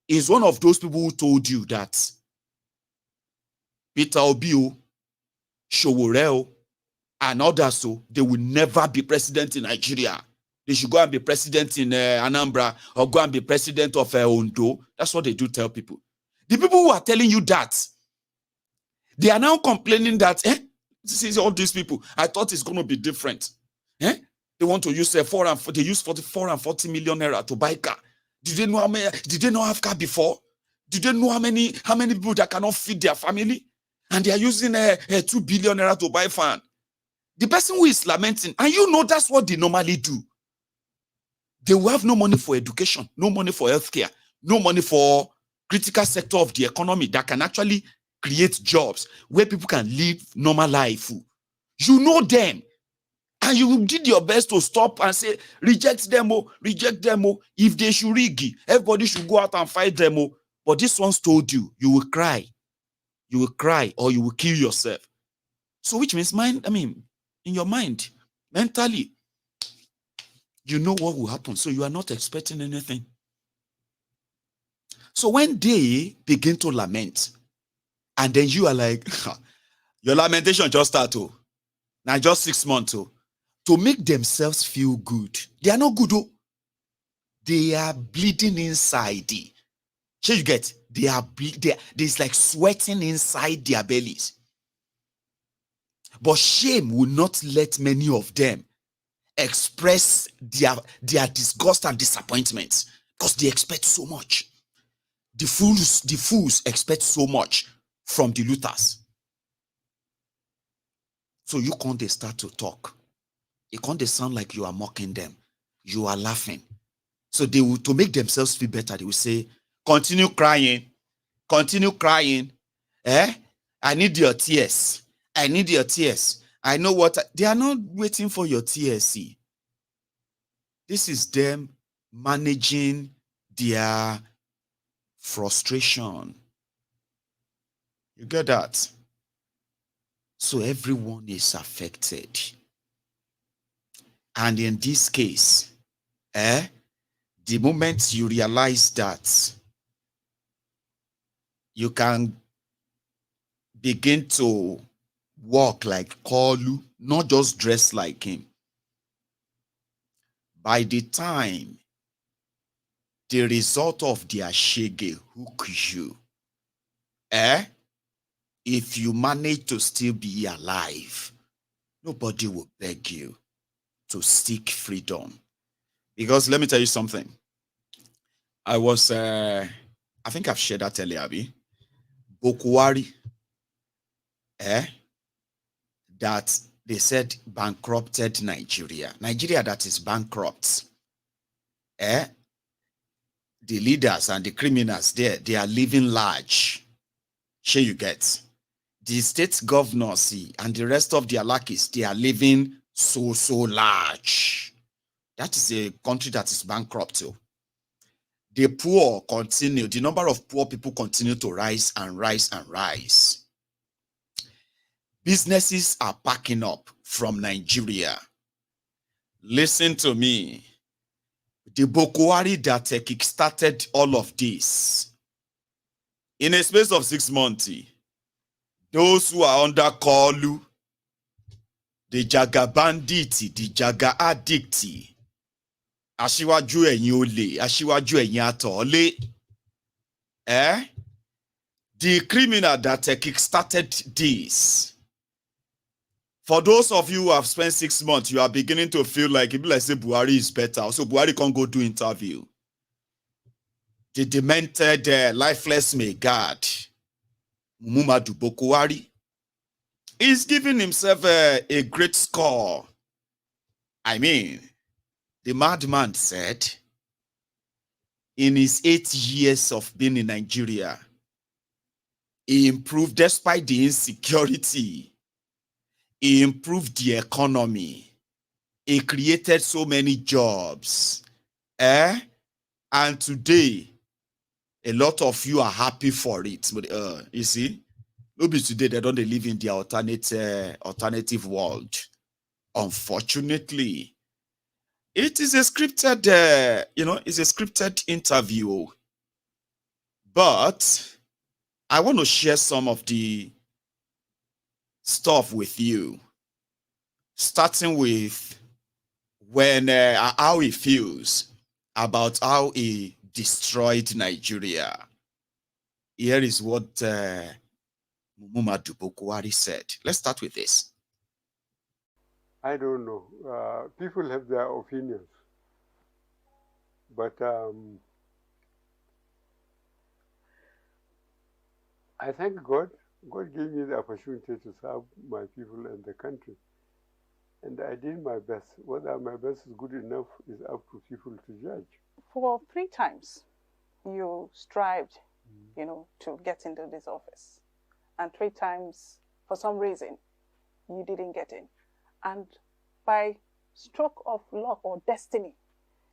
is one of those people who told you that Peter Obi, Showore, and others, so they will never be president in Nigeria. They should go and be president in Anambra or go and be president of Ondo. That's what they do tell people. The people who are telling you that, they are now complaining that, this is all these people. I thought it's going to be different. They want to use they use 44 and 40 million naira to buy car. Did they know how many? Did they not have car before? Did they know how many people that cannot feed their family? And they are using 2 billion naira to buy fan. The person who is lamenting, and you know that's what they normally do. They will have no money for education, no money for healthcare, no money for critical sector of the economy that can actually create jobs where people can live normal life. You know them. And you did your best to stop and say, reject them, reject them. If they should rig, everybody should go out and fight them. But this one's told you, you will cry. You will cry or you will kill yourself. So which means in your mind, mentally, you know what will happen. So you are not expecting anything. So when they begin to lament, and then you are like, your lamentation just started. Now just 6 months. To make themselves feel good. They are not good. They are bleeding inside. So you get, there's like sweating inside their bellies. But shame will not let many of them express their disgust and disappointment because they expect so much. The fools expect so much from the looters. So you can't start to talk. It can't sound like you are mocking them. You are laughing. So they will, to make themselves feel better, they will say, continue crying. Continue crying. I need your tears. I need your tears. I know what... They are not waiting for your tears, see. This is them managing their frustration. You get that? So everyone is affected. And in this case, the moment you realize that you can begin to walk like Kalu, not just dress like him. By the time the result of their shege hook you, if you manage to still be alive, nobody will beg you to seek freedom. Because let me tell you something. I was, I think I've shared that earlier, Buhari, that they said bankrupted Nigeria. Nigeria that is bankrupt. The leaders and the criminals there, they are living large. Sure you get. The state governors and the rest of their lackeys, they are living so large. That is a country that is bankrupt too. The poor continue, the number of poor people continue to rise and rise and rise. Businesses are packing up from Nigeria. Listen to me. The Buhari that kickstarted all of this, in a space of 6 months, those who are under Kalu, the Jaga bandit, the Jaga addict, Ashiwaju ẹ̀yin olè, Ashiwaju ẹ̀yin atọ̀ọ́lé, the criminal that kickstarted this. For those of you who have spent 6 months, you are beginning to feel like, if let's say Buhari is better, so Buhari can't go do interview. The demented, lifeless God, Muhammadu Buhari, is giving himself a great score. I mean, the madman said, in his 8 years of being in Nigeria, he improved despite the insecurity. He improved the economy. It created so many jobs. And today, a lot of you are happy for it. But you see, maybe today they don't live in the alternative world. Unfortunately, it is a scripted, it's a scripted interview. But I want to share some of the stuff with you, starting with when how he feels about how he destroyed Nigeria. Here is what Muhammadu Buhari said. Let's start with this.
I don't know. People have their opinions. But I thank God. God gave me the opportunity to serve my people and the country. And I did my best. Whether my best is good enough is up to people to judge.
For 3 times, you strived, to get into this office. And 3 times, for some reason, you didn't get in. And by stroke of luck or destiny,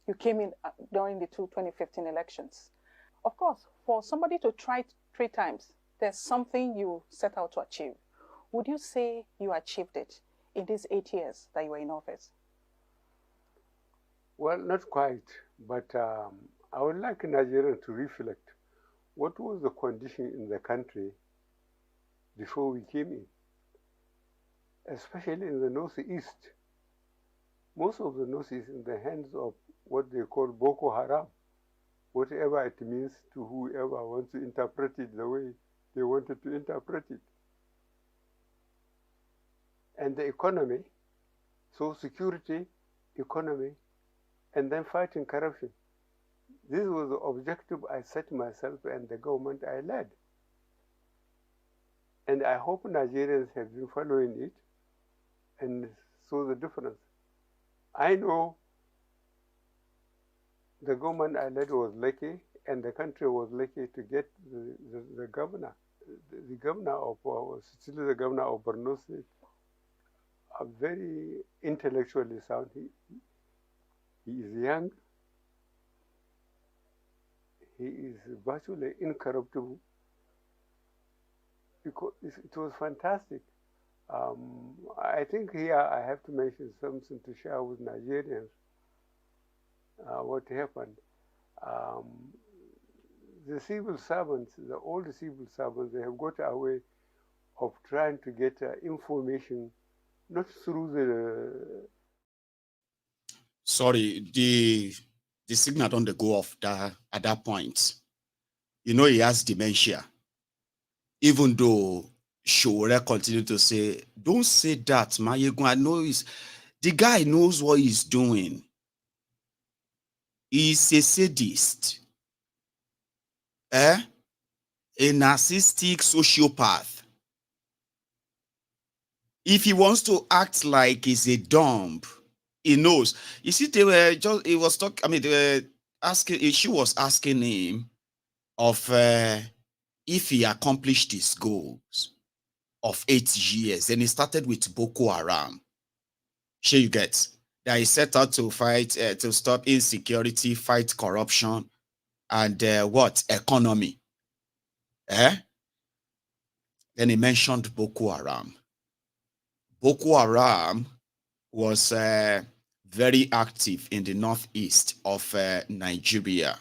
you came in during the 2015 elections. Of course, for somebody to try 3 times, there's something you set out to achieve. Would you say you achieved it in these 8 years that you were in office?
Well, not quite, but I would like Nigerians to reflect. What was the condition in the country before we came in? Especially in the Northeast. Most of the Northeast in the hands of what they call Boko Haram, whatever it means to whoever wants to interpret it the way they wanted to interpret it. And the economy, so security, economy, and then fighting corruption. This was the objective I set myself and the government I led. And I hope Nigerians have been following it and saw the difference. I know the government I led was lucky, and the country was lucky to get the governor. The governor of, still the governor of Borno State, are very intellectually sound. He is young. He is virtually incorruptible. Because it was fantastic. I think here I have to mention something to share with Nigerians. What happened? The civil servants, the old civil servants, they have got a way of trying to get information, not through the...
Sorry, the signal don't go off at that point. He has dementia. Even though Shore continued to say, don't say that, Mayego. I know the guy knows what he's doing. He's a sadist. A narcissistic sociopath. If he wants to act like he's a dumb, he knows. You see, they were just, he was talking, I mean, they were asking, she was asking him of if he accomplished his goals of 8 years. Then he started with Boko Haram. Sure, you get that he set out to fight, to stop insecurity, fight corruption, and economy. Then he mentioned Boko Haram. Boko Haram was very active in the northeast of Nigeria.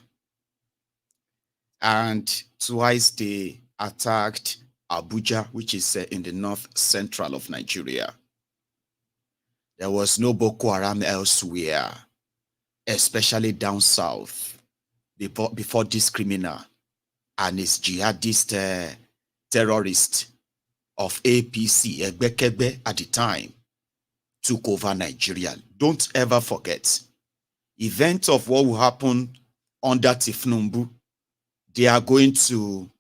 And twice they attacked Abuja, which is in the north central of Nigeria. There was no Boko Haram elsewhere, especially down south, before this criminal and his jihadist terrorist of APC, Egbekebe, at the time, took over Nigeria. Don't ever forget, event of what will happen under Tinubu, they are going to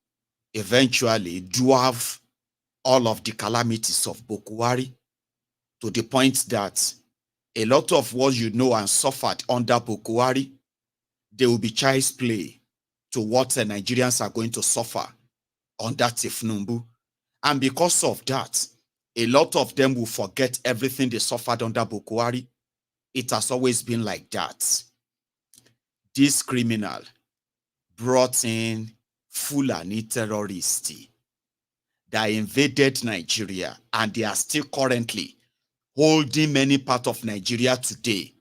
eventually dwarf all of the calamities of Boko Haram, to the point that a lot of what you know and suffered under Boko Haram, they will be child's play to what the Nigerians are going to suffer under Tinubu. And because of that, a lot of them will forget everything they suffered under Boko Haram. it has always been like that. This criminal brought in Fulani terrorists that invaded Nigeria, and they are still currently holding many parts of Nigeria today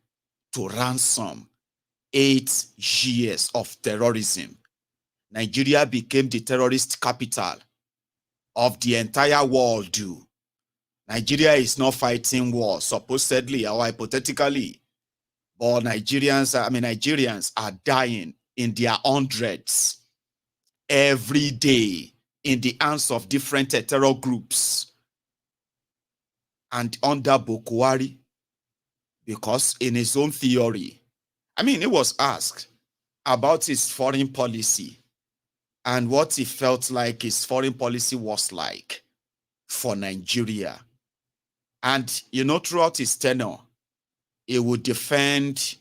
to ransom 8 years of terrorism. Nigeria became the terrorist capital of the entire world. Nigeria is not fighting war, supposedly or hypothetically, but Nigerians are dying in their hundreds every day in the hands of different terror groups and under Buhari, because in his own theory, he was asked about his foreign policy and what he felt like his foreign policy was like for Nigeria. And, throughout his tenure, he would defend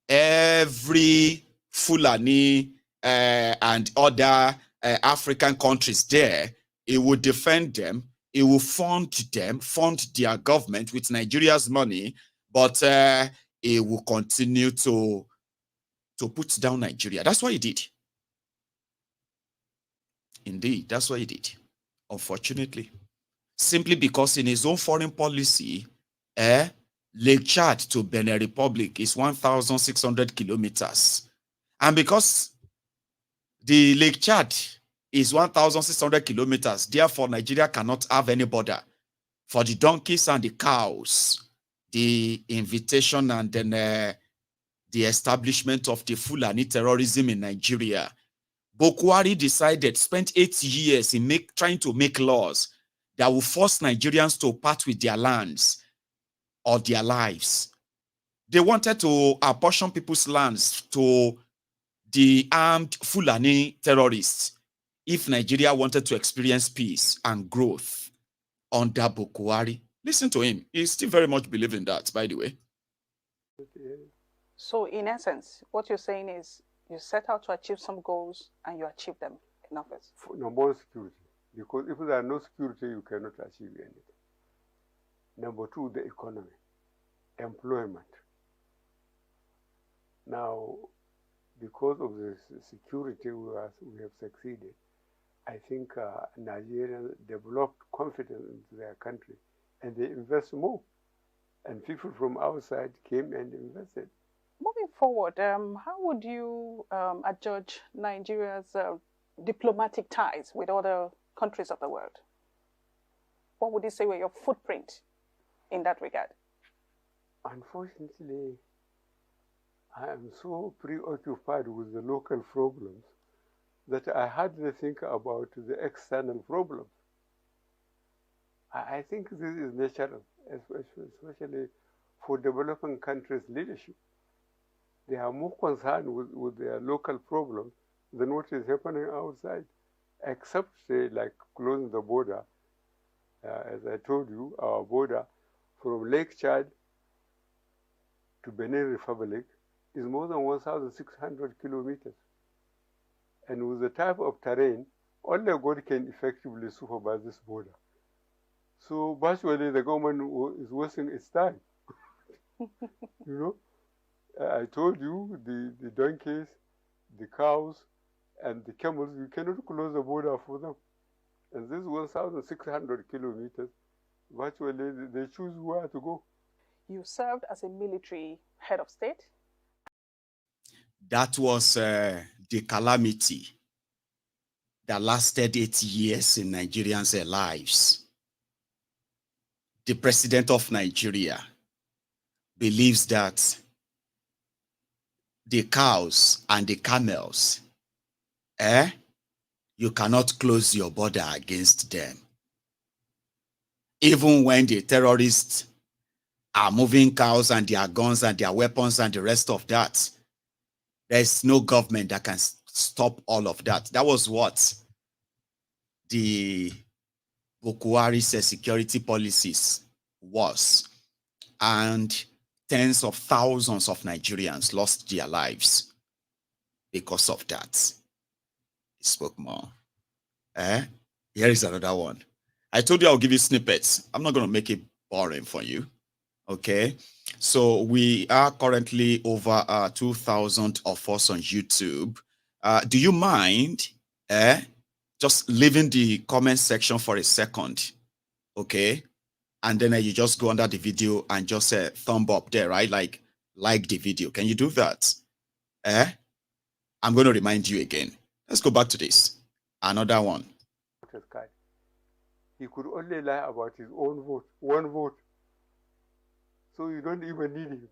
every Fulani and other African countries there. He would defend them. He will fund their government with Nigeria's money, but he will continue to put down Nigeria. That's what he did. Indeed, that's what he did, unfortunately. Simply because in his own foreign policy, Lake Chad to Benin Republic is 1,600 kilometers. And because the Lake Chad is 1,600 kilometers, therefore Nigeria cannot have any border. For the donkeys and the cows, the invitation and then the establishment of the Fulani terrorism in Nigeria, Buhari spent 8 years in trying to make laws that will force Nigerians to part with their lands or their lives. They wanted to apportion people's lands to the armed Fulani terrorists if Nigeria wanted to experience peace and growth under Buhari. Listen to him. He still very much believes in that, by the way.
So in essence, what you're saying is you set out to achieve some goals and you achieve them in office.
Number 1, security. Because if there are no security, you cannot achieve anything. Number 2, the economy, employment. Now, because of the security we have succeeded, I think Nigerians developed confidence into their country and they invest more. And people from outside came and invested.
Moving forward, how would you adjudge Nigeria's diplomatic ties with other countries of the world? What would you say were your footprint in that regard?
Unfortunately, I am so preoccupied with the local problems that I hardly think about the external problems. I think this is natural, especially for developing countries' leadership. They are more concerned with their local problems than what is happening outside, except, say, like closing the border. As I told you, our border from Lake Chad to Benin Republic is more than 1,600 kilometers. And with the type of terrain, only God can effectively supervise this border. So virtually the government is wasting its time. I told you, the donkeys, the cows, and the camels, you cannot close the border for them. And this 1,600 kilometers, virtually they choose where to go.
You served as a military head of state?
That was the calamity that lasted 8 years in Nigerians' lives. The president of Nigeria believes that the cows and the camels, you cannot close your border against them. Even when the terrorists are moving cows and their guns and their weapons and the rest of that, there's no government that can stop all of that. That was what the Buhari's security policies was. And tens of thousands of Nigerians lost their lives because of that. He spoke more. Here is another one. I told you I'll give you snippets. I'm not going to make it boring for you. Okay, so we are currently over 2,000 of us on YouTube. Do you mind just leaving the comment section for a second? Okay, and then you just go under the video and just say thumb up there, right? Like the video. Can you do that? I'm going to remind you again. Let's go back to this. Another one.
He could only lie about his own vote, one vote. So you don't even need him.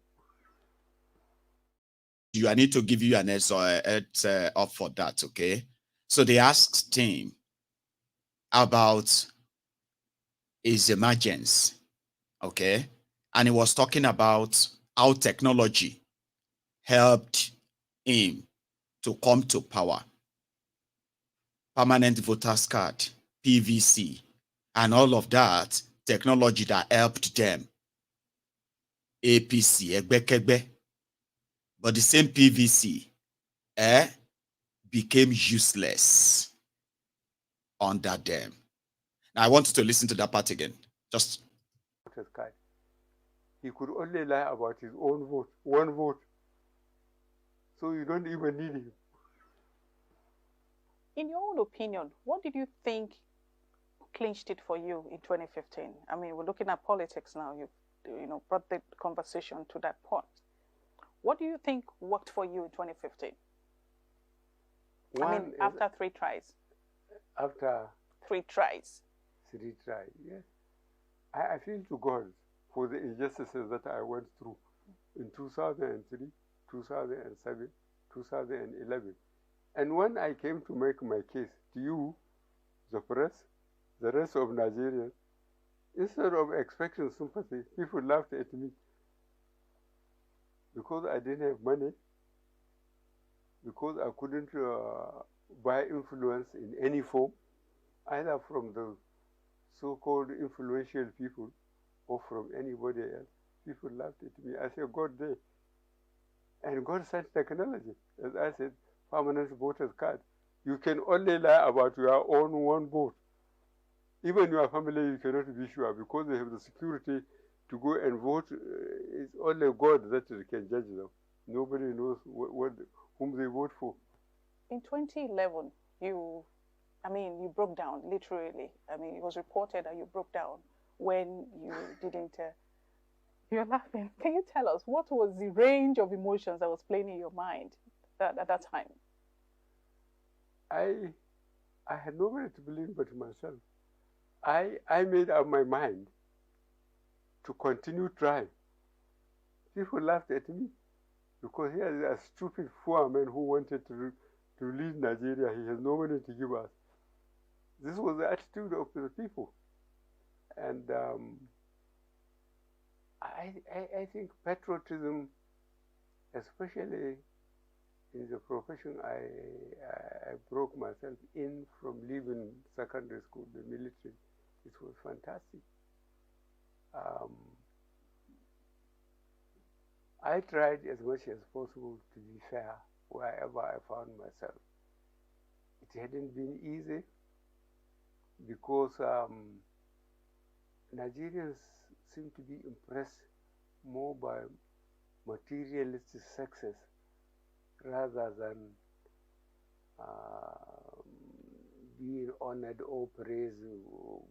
I need to give you an heads up for that, okay? So they asked him about his emergence, okay? And he was talking about how technology helped him to come to power. Permanent voters card, PVC, and all of that technology that helped them. APC, Egbekegbe. But the same PVC became useless under them. Now I want you to listen to that part again. Just.
He could only lie about his own vote, one vote. So you don't even need him.
In your own opinion, what did you think clinched it for you in 2015? I mean, we're looking at politics now. You know, brought the conversation to that point. What do you think worked for you in 2015? I mean, after 3 tries.
After
3 tries.
3 tries, yes. I feel to God for the injustices that I went through in 2003, 2007, 2011. And when I came to make my case to you, the press, the rest of Nigerians, instead of expecting sympathy, people laughed at me. Because I didn't have money, because I couldn't buy influence in any form, either from the so-called influential people or from anybody else. People laughed at me. I said, God there. And God sent technology. As I said, permanent voters card. You can only lie about your own one vote. Even your family, you cannot be sure because they have the security to go and vote. It's only God that can judge them. Nobody knows whom they vote for.
In 2011, you broke down, literally. I mean, it was reported that you broke down when you didn't... You're laughing. Can you tell us what was the range of emotions that was playing in your mind at that time?
I had nobody to blame but myself. I made up my mind to continue trying. People laughed at me because here is a stupid poor man who wanted to lead Nigeria. He has no money to give us. This was the attitude of the people. And I think patriotism, especially in the profession I broke myself in from leaving secondary school, the military, it was fantastic. I tried as much as possible to be fair wherever I found myself. It hadn't been easy because Nigerians seem to be impressed more by materialistic success rather than being honored or praised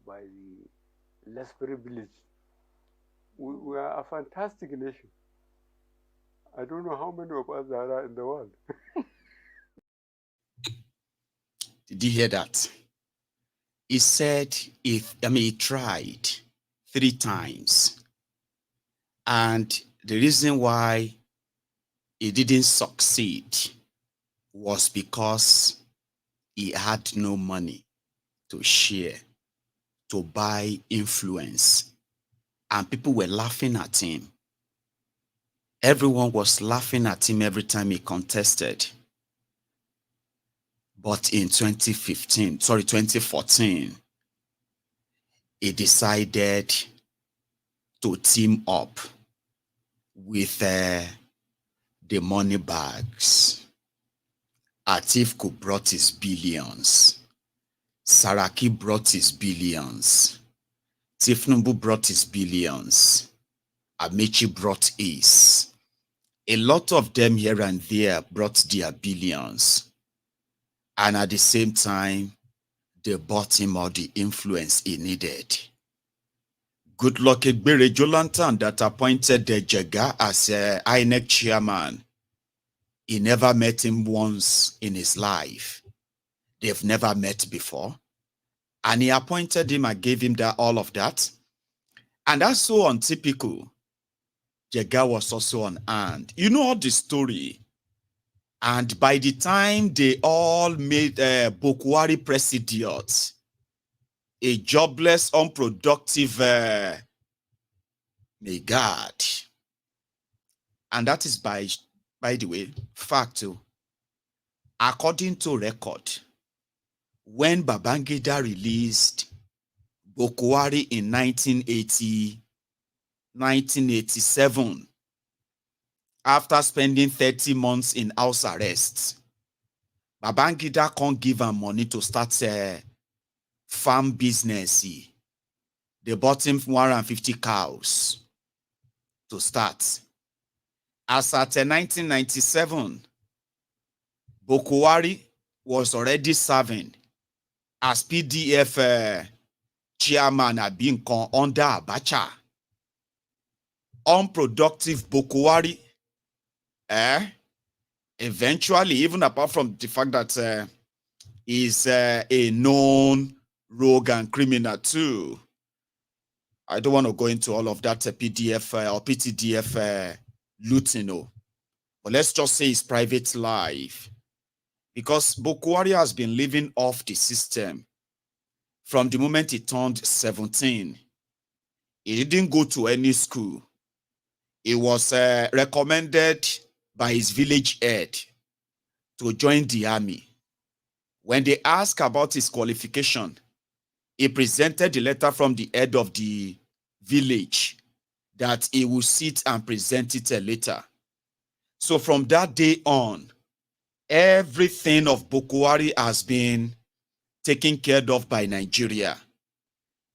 by the less privileged. We are a fantastic nation. I don't know how many of us there are in the world.
Did you hear that? He said, he tried 3 times. And the reason why he didn't succeed was because he had no money to share, to buy influence. And people were laughing at him. Everyone was laughing at him every time he contested. But in 2014, he decided to team up with the money bags. Atiku brought his billions. Saraki brought his billions. Tinubu brought his billions. Amici brought ease. A lot of them here and there brought their billions. And at the same time, they bought him all the influence he needed. Good luck Egbere Jolantan that appointed the Jega as a INEC chairman. He never met him once in his life. They've never met before. And he appointed him and gave him all of that. And that's so untypical. Jega was also on hand. You know all the story. And by the time they all made Buhari president, a jobless, unproductive God. And that is by the way, fact too. According to record, when Babangida released Buhari in 1987, after spending 30 months in house arrest, Babangida can't give him money to start a farm business. They bought him 150 cows to start. As at 1997, Buhari was already serving as PDF chairman at being under Abacha. Unproductive Buhari, eventually, even apart from the fact that he's a known rogue and criminal too. I don't want to go into all of that PDF or PTDF looting, but let's just say his private life. Because Buhari has been living off the system from the moment he turned 17. He didn't go to any school. He was recommended by his village head to join the army. When they asked about his qualification, he presented the letter from the head of the village that he will sit and present it later. So from that day on, everything of Buhari has been taken care of by Nigeria,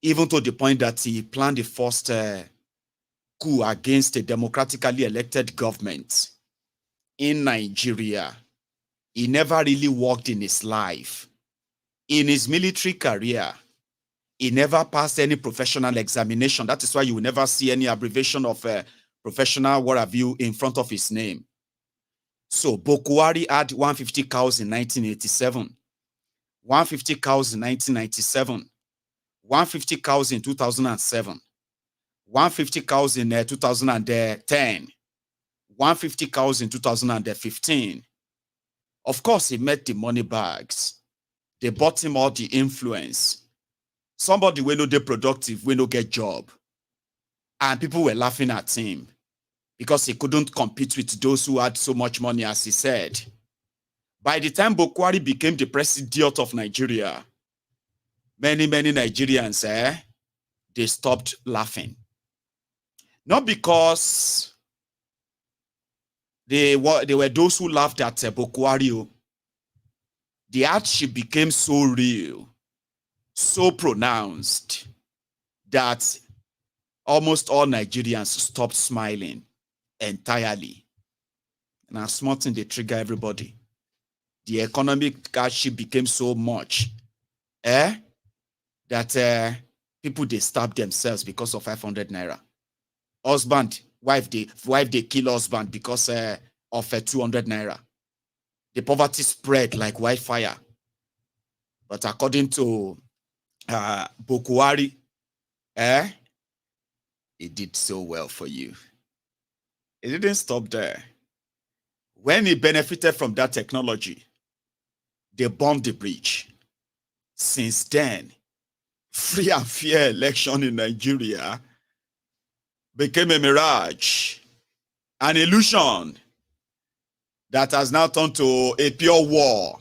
even to the point that he planned the first coup against a democratically elected government in Nigeria. He never really worked in his life. In his military career, he never passed any professional examination. That is why you will never see any abbreviation of professional what have you in front of his name. So Buhari had 150 cows in 1987, 150 cows in 1997, 150 cows in 2007, 150 cows in 2010, 150 cows in 2015. Of course, he met the money bags. They bought him all the influence. Somebody will know they're productive, will not get job. And people were laughing at him because he couldn't compete with those who had so much money, as he said. By the time Buhari became the president of Nigeria, many Nigerians, they stopped laughing. Not because they were those who laughed at Buhari. The hardship became so real, so pronounced, that almost all Nigerians stopped smiling entirely. And I'm smarting they trigger everybody. The economic hardship became so much that people, they stab themselves because of 500 naira. Husband, wife, they kill husband because of 200 naira. The poverty spread like wildfire. But according to Buhari, it did so well for you. It didn't stop there. When he benefited from that technology, they bombed the bridge. Since then, free and fair election in Nigeria became a mirage, an illusion that has now turned to a pure war.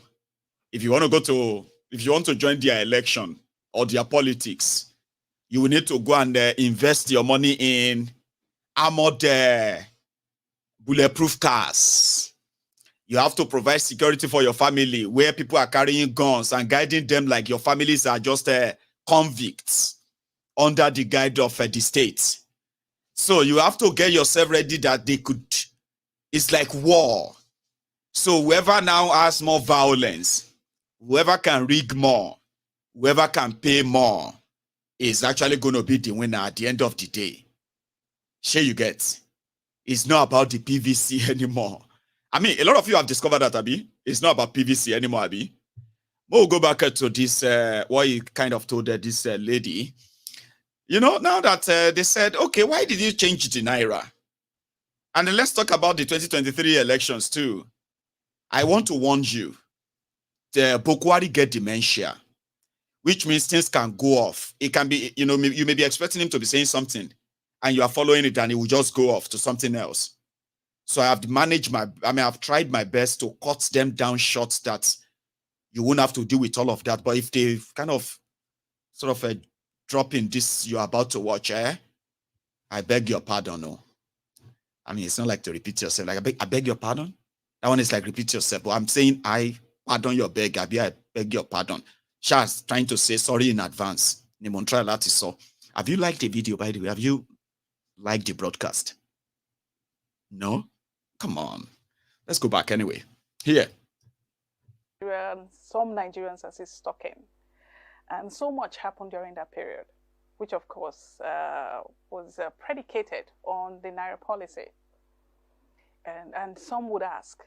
If you want to join their election or their politics, you will need to go and invest your money in armored bulletproof cars. You have to provide security for your family where people are carrying guns and guiding them like your families are just convicts under the guide of the state. So you have to get yourself ready that they could, it's like war. So whoever now has more violence, whoever can rig more, whoever can pay more is actually going to be the winner at the end of the day. Sure you get. It's not about the PVC anymore. I mean, a lot of you have discovered that, Abi. It's not about PVC anymore, Abi. We'll go back to this, what you kind of told this lady. You know, now that they said, okay, why did you change the Naira? And then let's talk about the 2023 elections too. I want to warn you, the Buhari get dementia, which means things can go off. It can be, you know, you may be expecting him to be saying something and you are following it and it will just go off to something else. So I have managed I've tried my best to cut them down short that you won't have to deal with all of that. But if they kind of sort of drop in this you're about to watch, I beg your pardon. No. I mean, it's not like to repeat yourself. Like, I beg your pardon. That one is like repeat yourself. But I'm saying I pardon your beg. I beg your pardon. Shah's trying to say sorry in advance. So, have you liked the video, by the way? Have you liked the broadcast? No? Come on. Let's go back anyway. Here.
Some Nigerians are still stuck in. And so much happened during that period, which of course was predicated on the Naira policy. And some would ask,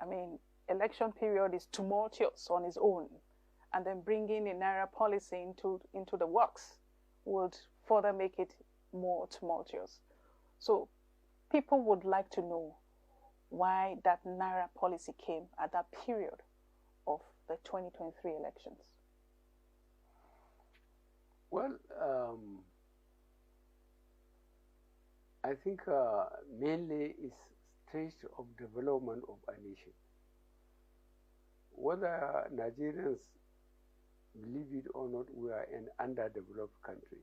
I mean, election period is tumultuous on its own, and then bringing a Naira policy into the works would further make it more tumultuous. So people would like to know why that Naira policy came at that period of the 2023 elections.
Well, I think mainly it's stage of development of a nation. Whether Nigerians believe it or not, we are an underdeveloped country.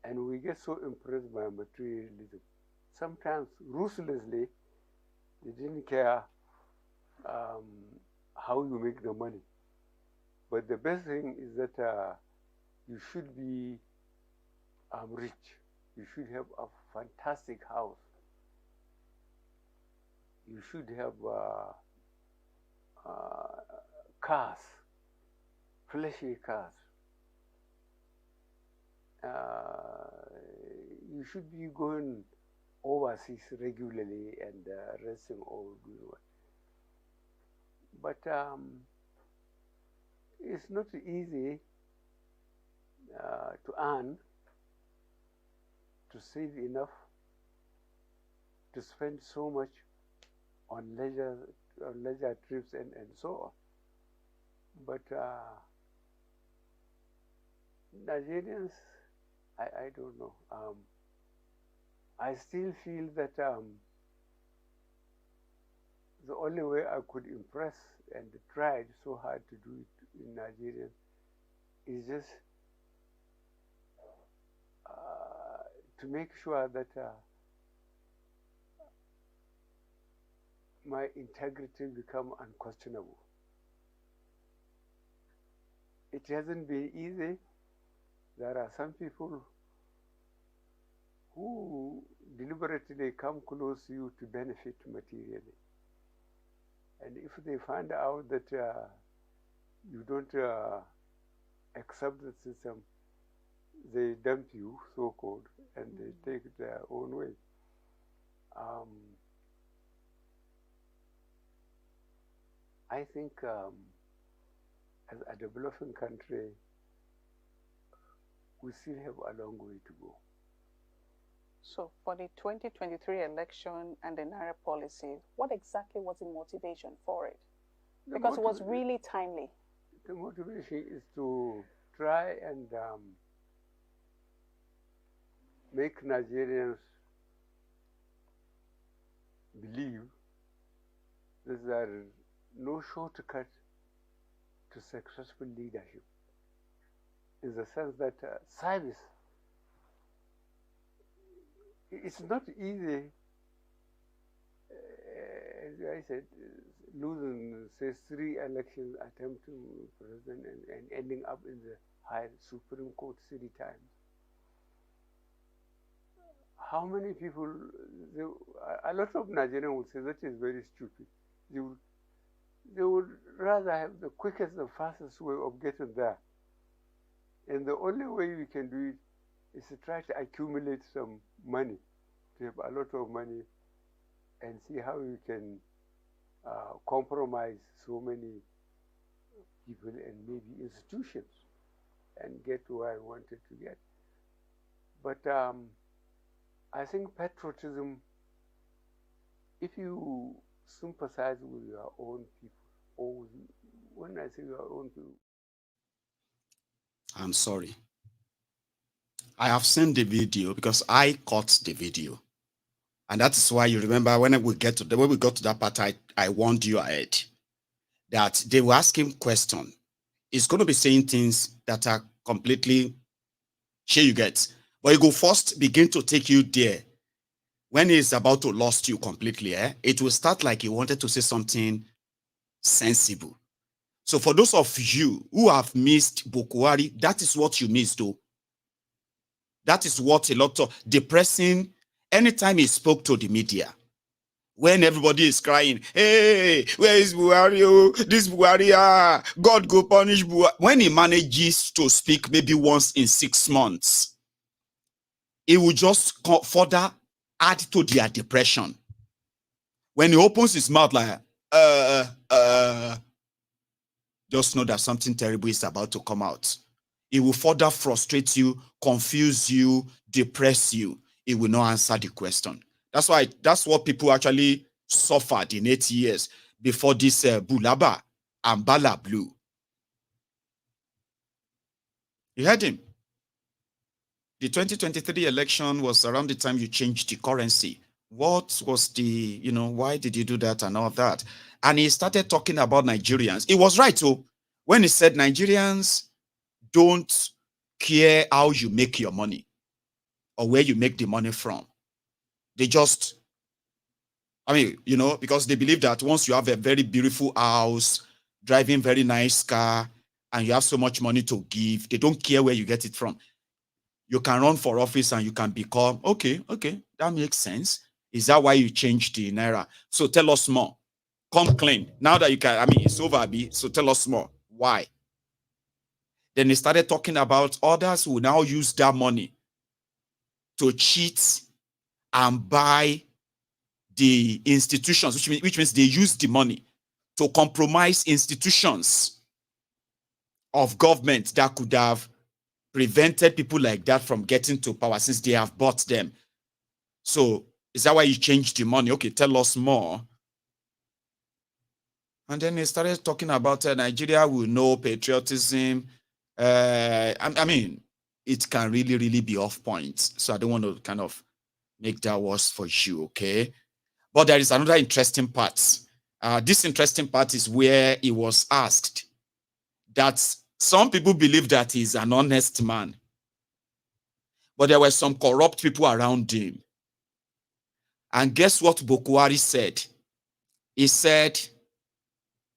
And we get so impressed by materialism. Sometimes ruthlessly, they didn't care how you make the money. But the best thing is that you should be rich. You should have a fantastic house. You should have cars, flashy cars. You should be going overseas regularly and resting or doing what. But it's not easy to earn, to save enough, to spend so much on leisure trips and so on. But Nigerians, I don't know. I still feel that the only way I could impress and tried so hard to do it in Nigeria is just to make sure that my integrity become unquestionable. It hasn't been easy. There are some people who deliberately come close to you to benefit materially. And if they find out that you don't accept the system, they dump you, so-called, and they take it their own way. I think as a developing country, we still have a long way to go.
So for the 2023 election and the Naira policy, what exactly was the motivation for it? Because it was really timely.
The motivation is to try and make Nigerians believe that there is no shortcut to successful leadership, in the sense that service, it's not easy, as I said, losing, say, 3 elections, attempting president and ending up in the high Supreme Court 3 times. how many people, a lot of Nigerians would say that is very stupid. They would rather have the quickest and fastest way of getting there. And the only way we can do it is to try to accumulate some money, to have a lot of money, and see how we can compromise so many people and maybe institutions and get where I wanted to get. But I think patriotism, if you sympathize with your own people, or when I say your own people.
I'm sorry. I have seen the video because I caught the video. And that is why you remember when we got to that part, I warned you ahead that they were asking questions. It's going to be saying things that are completely sure you get. But it will first begin to take you there. When he's about to lost you completely, it will start like he wanted to say something sensible. So for those of you who have missed Buhari, that is what you missed though. That is what a lot of depressing, anytime he spoke to the media, when everybody is crying, hey, where is Buhari? Oh, this Buhari, God go punish Buhari. When he manages to speak maybe once in 6 months, it will just further add to their depression. When he opens his mouth like, just know that something terrible is about to come out. It will further frustrate you, confuse you, depress you. It will not answer the question. That's what people actually suffered in 8 years before this Bulaba and Bala blew. You heard him. The 2023 election was around the time you changed the currency. What was the, why did you do that and all that? And he started talking about Nigerians. It was right, too, when he said Nigerians don't care how you make your money or where you make the money from. They just, because they believe that once you have a very beautiful house, driving very nice car, and you have so much money to give, they don't care where you get it from. You can run for office and you can become, okay, that makes sense. Is that why you changed the Naira? So tell us more. Come clean. Now that you can, it's over, Abi, so tell us more. Why? Then he started talking about others who now use that money to cheat and buy the institutions, which means they use the money to compromise institutions of government that could have prevented people like that from getting to power since they have bought them. So is that why you changed the money? Okay, tell us more. And then he started talking about Nigeria will know patriotism. It can really, really be off point. So I don't want to kind of make that worse for you, okay? But there is another interesting part. This interesting part is where he was asked that some people believe that he's an honest man. But there were some corrupt people around him. And guess what Buhari said? He said,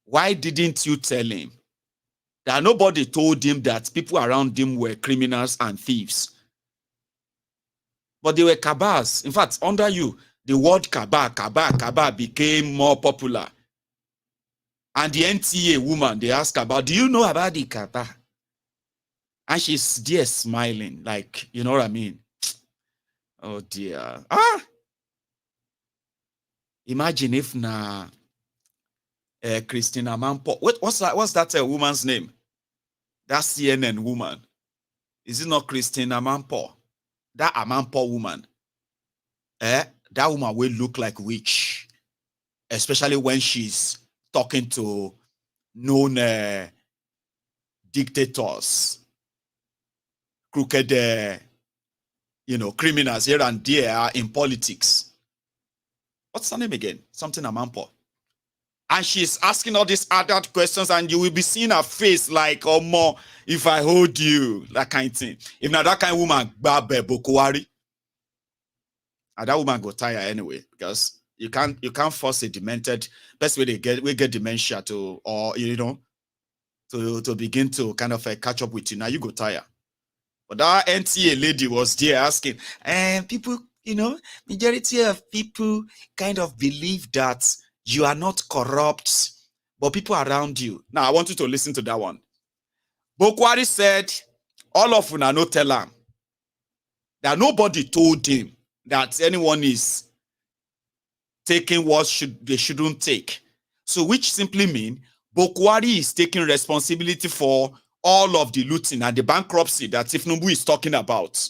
why didn't you tell him that nobody told him that people around him were criminals and thieves? But they were cabals. In fact, under you, the word cabal became more popular. And the NTA woman, they asked about, do you know about the cabal? And she's there smiling, like, you know what I mean? Oh dear. Imagine if Christina Amanpour. What's that woman's name? That CNN woman. Is it not Christina Amanpour? That Amanpour woman. That woman will look like witch. Especially when she's talking to known dictators. Crooked, criminals here and there in politics. What's her name again? Something Amanpour. And she's asking all these adult questions, and you will be seeing her face like, oh, more, if I hold you, that kind of thing. If not that kind of woman, Buhari, and that woman go tire anyway, because you can't force a demented. Best way we get dementia to begin to kind of catch up with you. Now you go tire. But that NTA lady was there asking, and people,
you know, majority of people kind of believe that you are not corrupt, but people around you.
Now, I want you to listen to that one. Buhari said, all of una no tell him that nobody told him that anyone is taking what they shouldn't take. So which simply means Buhari is taking responsibility for all of the looting and the bankruptcy that Tinubu is talking about.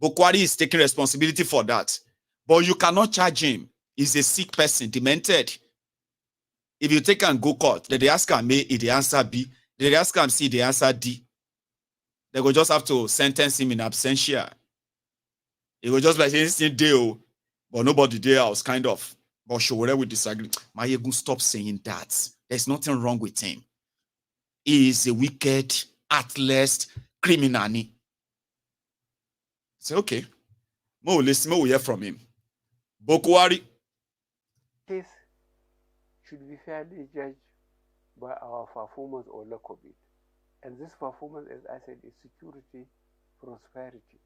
Buhari is taking responsibility for that. But you cannot charge him. He's a sick person, demented. If you take and go court, they ask him A, the answer B. They ask him C, the answer D. They will just have to sentence him in absentia. It will just like saying deal, but nobody there else, kind of. But Showore will disagree. Mayegun, stop saying that. There's nothing wrong with him. He is a wicked, heartless criminal. Say, okay. More listen, more we hear from him. Buhari.
This should be fairly judged by our performance or lack of it. And this performance, as I said, is security, prosperity.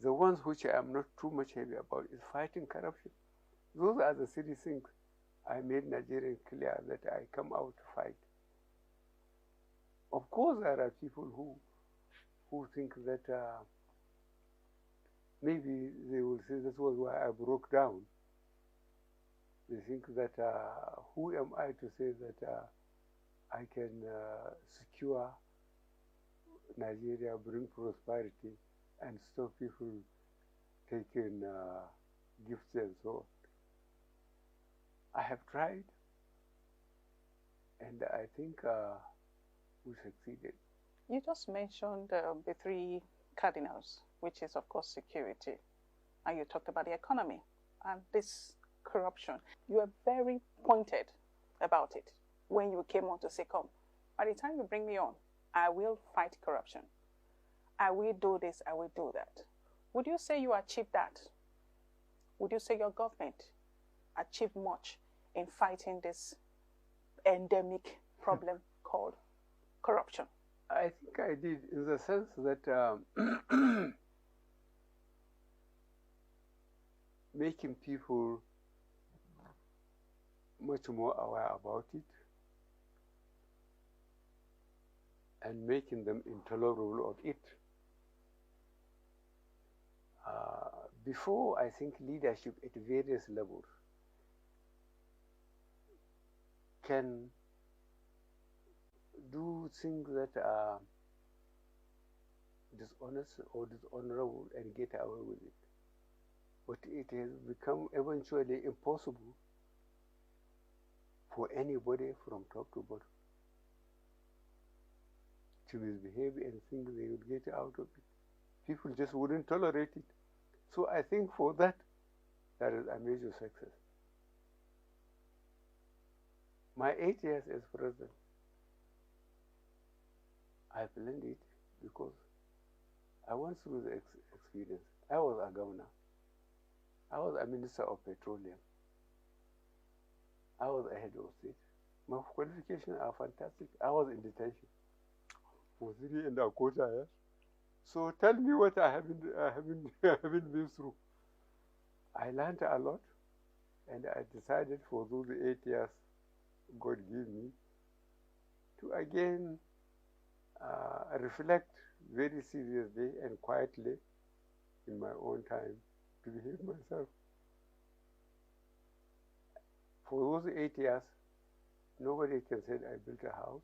The ones which I am not too much heavy about is fighting corruption. Those are the silly things I made Nigerians clear that I come out to fight. Of course, there are people who think that maybe they will say that was why I broke down. They think that who am I to say that I can secure Nigeria, bring prosperity, and stop people taking gifts and so on. I have tried, and I think we succeeded.
You just mentioned the three cardinals, which is, of course, security, and you talked about the economy and this corruption. You were very pointed about it when you came on to say, come, by the time you bring me on, I will fight corruption. I will do this, I will do that. Would you say you achieved that? Would you say your government achieved much in fighting this endemic problem called corruption?
I think I did, in the sense that making people much more aware about it and making them intolerable of it. Before, I think leadership at various levels can do things that are dishonest or dishonorable and get away with it. But it has become eventually impossible for anybody from top to bottom to misbehave and think they would get out of it. People just wouldn't tolerate it. So I think for that is a major success. My 8 years as president, I planned it because I went through the experience. I was a governor. I was a minister of petroleum. I was a head of state. My qualifications are fantastic. I was in detention for 3.25 years. So tell me what I haven't been through. I learned a lot, and I decided for those 8 years God gave me to again reflect very seriously and quietly in my own time to behave myself. For those 8 years, nobody can say I built a house.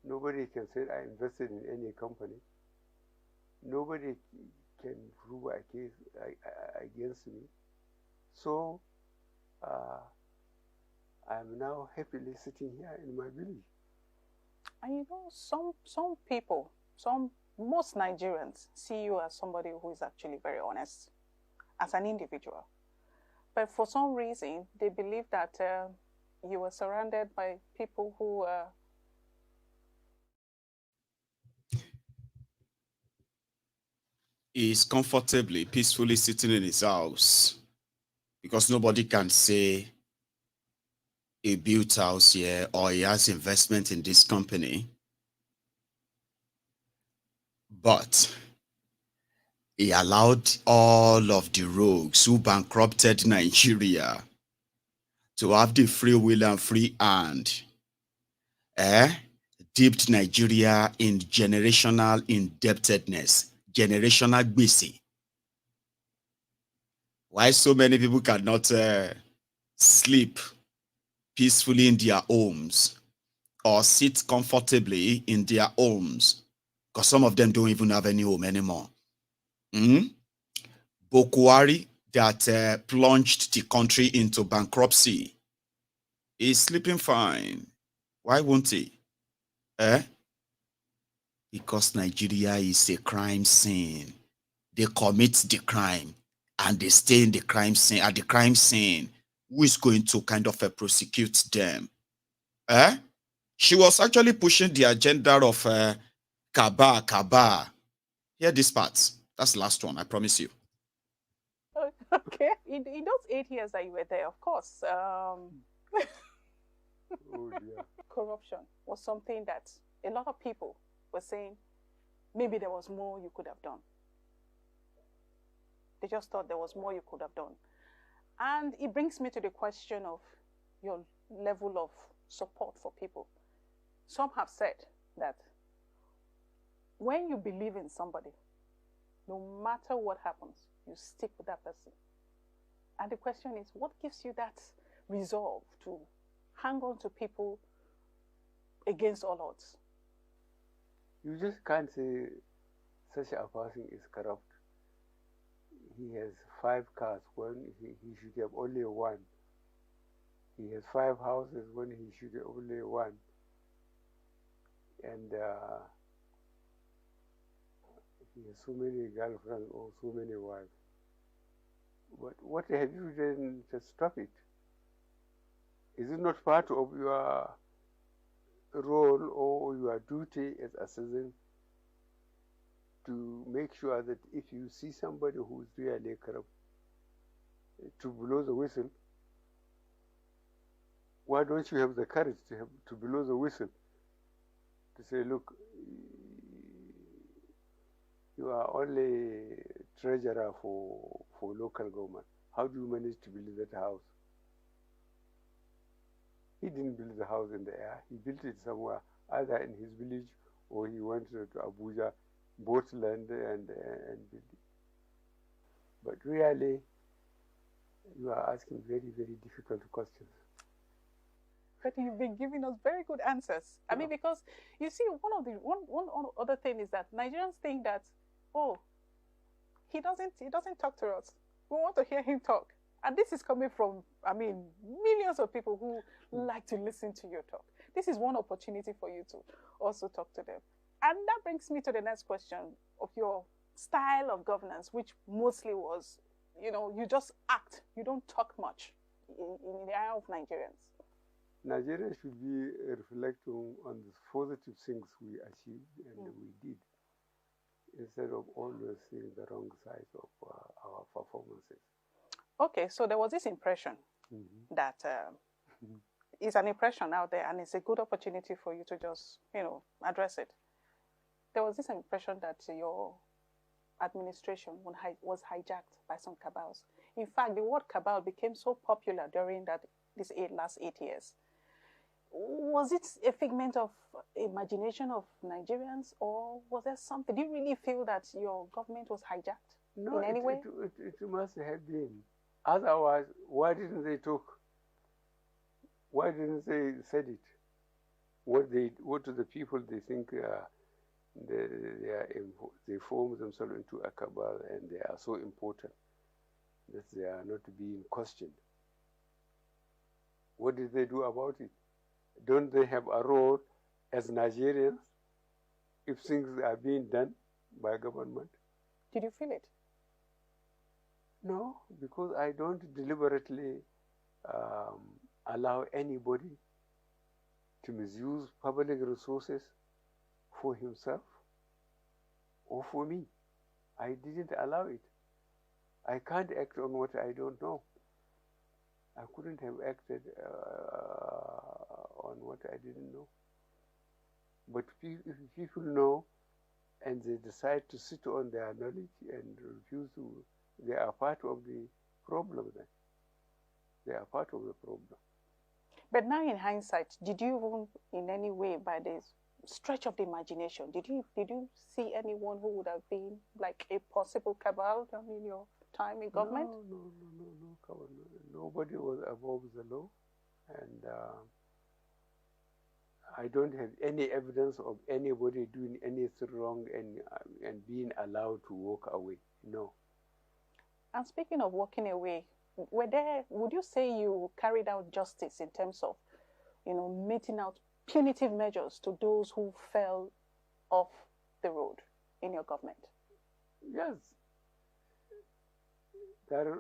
Nobody can say I invested in any company. Nobody can prove a case against me. So I'm now happily sitting here in my village.
And you know, some people, most Nigerians see you as somebody who is actually very honest as an individual. But for some reason, they believe that you were surrounded by people who
is comfortably, peacefully sitting in his house because nobody can say he built house here or he has investment in this company. But
He allowed all of the rogues who bankrupted Nigeria to have the free will and free hand. Dipped Nigeria in generational indebtedness, generational gbese. Why so many people cannot sleep peacefully in their homes or sit comfortably in their homes? Because some of them don't even have any home anymore. Buhari that plunged the country into bankruptcy is sleeping fine. Why won't he? Because Nigeria is a crime scene. They commit the crime and they stay in the crime scene, at the crime scene. Who is going to kind of prosecute them? She was actually pushing the agenda of Kaba. Hear this part. That's the last one, I promise you.
Okay. In those 8 years that you were there, of course, corruption was something that a lot of people were saying maybe there was more you could have done. They just thought there was more you could have done. And it brings me to the question of your level of support for people. Some have said that when you believe in somebody, no matter what happens, you stick with that person. And the question is, what gives you that resolve to hang on to people against all odds?
You just can't say such a person is corrupt. He has 5 cars when he should have only 1. He has 5 houses when he should have only 1. And he has so many girlfriends or so many wives. But what have you done to stop it? Is it not part of your role or your duty as a citizen to make sure that if you see somebody who is really corrupt, to blow the whistle? Why don't you have the courage to blow the whistle? To say, look, you are only treasurer for local government. How do you manage to build that house? He didn't build the house in the air. He built it somewhere, either in his village or he went to Abuja, bought land and built it. But really, you are asking very, very difficult questions.
But you've been giving us very good answers. I mean, because you see, one other thing is that Nigerians think that, oh, he doesn't talk to us. We want to hear him talk. And this is coming from, I mean, millions of people who like to listen to your talk. This is one opportunity for you to also talk to them. And that brings me to the next question of your style of governance, which mostly was, you know, you just act. You don't talk much in the eye of Nigerians.
Nigeria should be reflecting on the positive things we achieved and we did, instead of always seeing the wrong side of our performances.
Okay, so there was this impression that is an impression out there, and it's a good opportunity for you to just, you know, address it. There was this impression that your administration was hijacked by some cabals. In fact, the word cabal became so popular during these last 8 years. Was it a figment of imagination of Nigerians, or was there something? Do you really feel that your government was hijacked in any way?
It must have been. Otherwise, why didn't they talk? Why didn't they said it? What to the people they think they form themselves into a cabal and they are so important that they are not being questioned. What did they do about it? Don't they have a role as Nigerians if things are being done by government?
Did you feel it?
No, because I don't deliberately allow anybody to misuse public resources for himself or for me. I didn't allow it. I can't act on what I don't know. I couldn't have acted on what I didn't know. But if people know and they decide to sit on their knowledge and refuse to. They are part of the problem then. They are part of the problem.
But now in hindsight, did you even in any way, by the stretch of the imagination, did you see anyone who would have been like a possible cabal in your time in government?
No. Nobody was above the law, and I don't have any evidence of anybody doing anything wrong and being allowed to walk away. No.
And speaking of walking away, would you say you carried out justice in terms of, meting out punitive measures to those who fell off the road in your government?
Yes.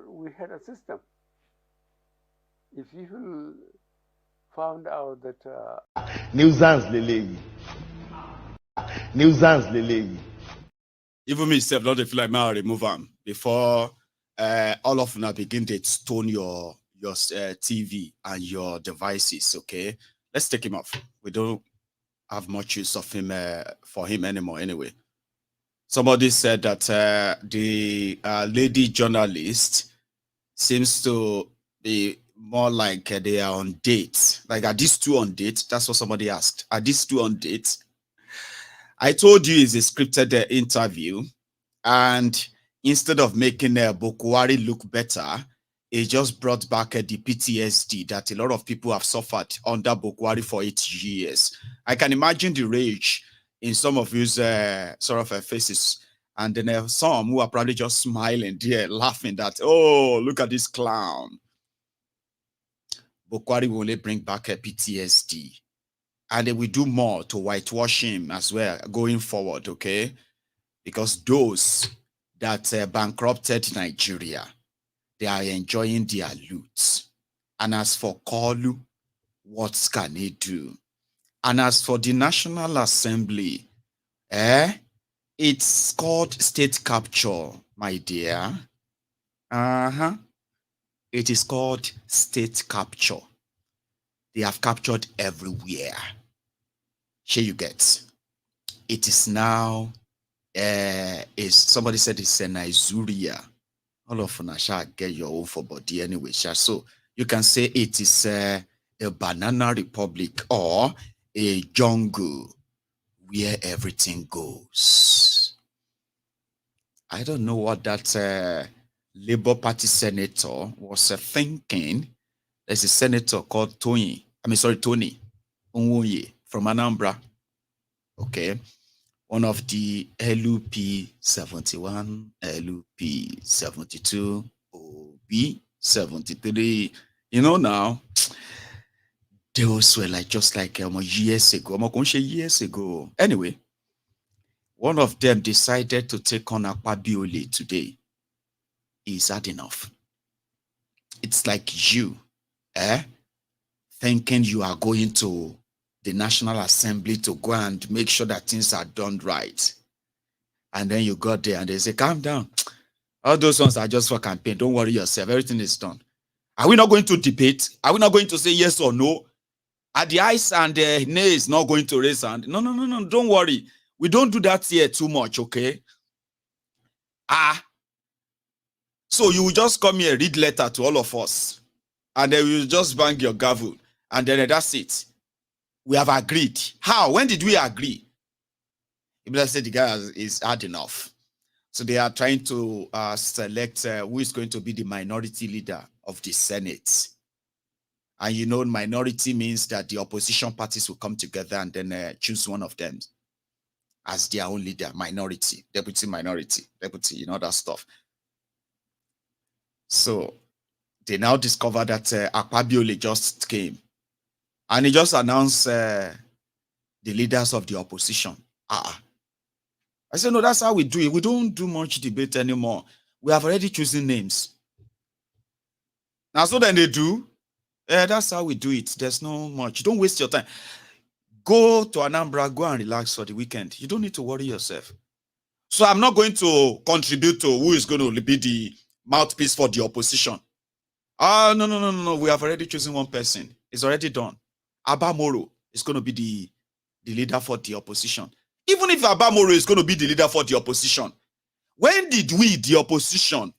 We had a system. If people found out that
even me self, not feel like I remove them before all of them begin to stone your TV and your devices. Okay, let's take him off. We don't have much use of him for him anymore. Anyway, somebody said that the lady journalist seems to be more like they are on dates. Like, are these two on date? That's what somebody asked. Are these two on date? I told you it's a scripted interview, and instead of making Buhari look better, it just brought back the PTSD that a lot of people have suffered under Buhari for 8 years. I can imagine the rage in some of his faces, and then some who are probably just smiling there, laughing that, oh, look at this clown. Buhari will only bring back a PTSD. And they will do more to whitewash him as well going forward, okay? Because those that bankrupted Nigeria, they are enjoying their loot. And as for Kolu, what can he do? And as for the National Assembly, it's called state capture, my dear. It is called state capture. They have captured everywhere. Here you get. It is now, somebody said it's a Nigeria. All of them shall get your own for body anyway. So you can say it is a banana republic or a jungle where everything goes. I don't know what that Labour Party senator was thinking. There's a senator called Tony Nwoye from Anambra. Okay. One of the LP 71, LP 72, OB 73. Now, those were just like years ago. Anyway, one of them decided to take on Akpabiole today. Is that enough? It's like you, thinking you are going to the National Assembly to go and make sure that things are done right. And then you got there and they say, calm down. All those ones are just for campaign. Don't worry yourself. Everything is done. Are we not going to debate? Are we not going to say yes or no? Are the ayes and the nays not going to raise hand? No. Don't worry. We don't do that here too much, okay? So you will just come here, read letter to all of us. And then we will just bang your gavel. And then that's it. We have agreed. How? When did we agree? If said the guy is hard enough. So they are trying to select who is going to be the minority leader of the Senate. And minority means that the opposition parties will come together and then choose one of them as their own leader. Minority, deputy, that stuff. So they now discover that Akpabiole just came. And he just announced the leaders of the opposition. I said, no, that's how we do it. We don't do much debate anymore. We have already chosen names. Now, so then they do. That's how we do it. There's no much. Don't waste your time. Go to Anambra, go and relax for the weekend. You don't need to worry yourself. So I'm not going to contribute to who is going to be the mouthpiece for the opposition. No. We have already chosen one person. It's already done. Abba Moro is going to be the leader for the opposition.
Even if Abamoro is going to be the leader for the opposition, when did we, the opposition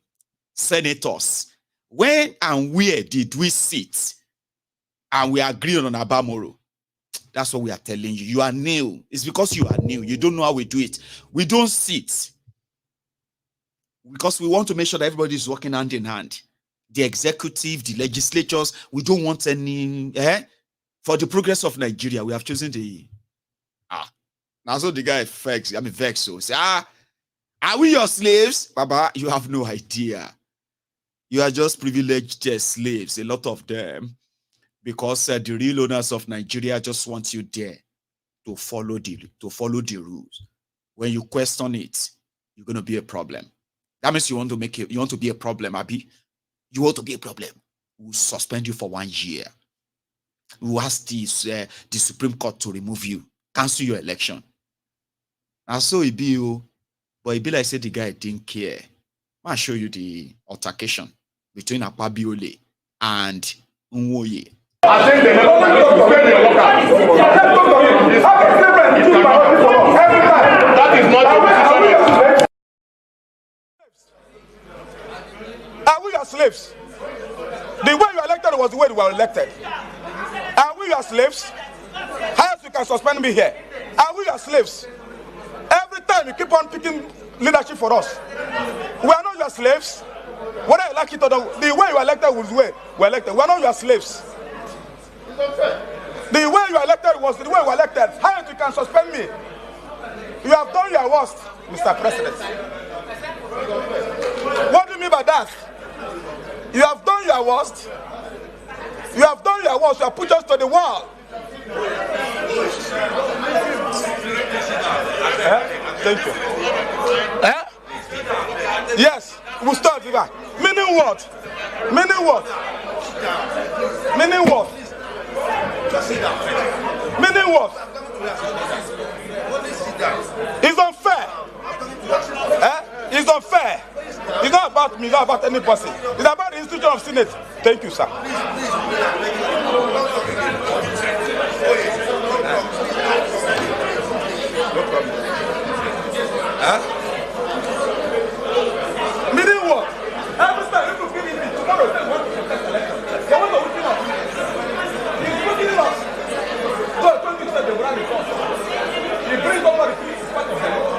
senators, when and where did we sit and we agreed on Abamoro? That's what we are telling you. You are new. It's because you are new. You don't know how we do it. We don't sit because we want to make sure that everybody is working hand in hand. The executive, the legislatures, we don't want any, for the progress of Nigeria, we have chosen the, now so the guy vexed, so say, are we your slaves? Baba, you have no idea. You are just privileged slaves, a lot of them, because the real owners of Nigeria just want you there to follow the rules. When you question it, you're going to be a problem. That means you want to be a problem, Abi. You want to be a problem. We'll suspend you for 1 year. We'll ask the Supreme Court to remove you, cancel your election. And so it be you, but it be like say the guy didn't care. I'll show you the altercation between Akpabiole and Nwoye.
I think they never that is not the position. Are we your slaves? The way you elected was the way you were elected. Are we your slaves? How else you can suspend me here? Are we your slaves? Every time you keep on picking leadership for us. We are not your slaves. Whether you like it or not, the way you elected was the way we elected. We are not your slaves. The way you elected was the way we elected. How else you can suspend me? You have done your worst, Mr. President. What do you mean by that? You have done your worst. You have done your worst. You have put us to the wall. Thank you. Yes, we'll start with that. Meaning what? Meaning what? Meaning what? Meaning what? It's unfair. It's unfair. It's not about me, not about any person. It's about the institution of Senate. Thank you, sir. No problem. Meaning what? Every time you give me tomorrow, they want to contest election. They want to win us. He's looking us. So I told you that they will run the court. He brings over the police part of the law.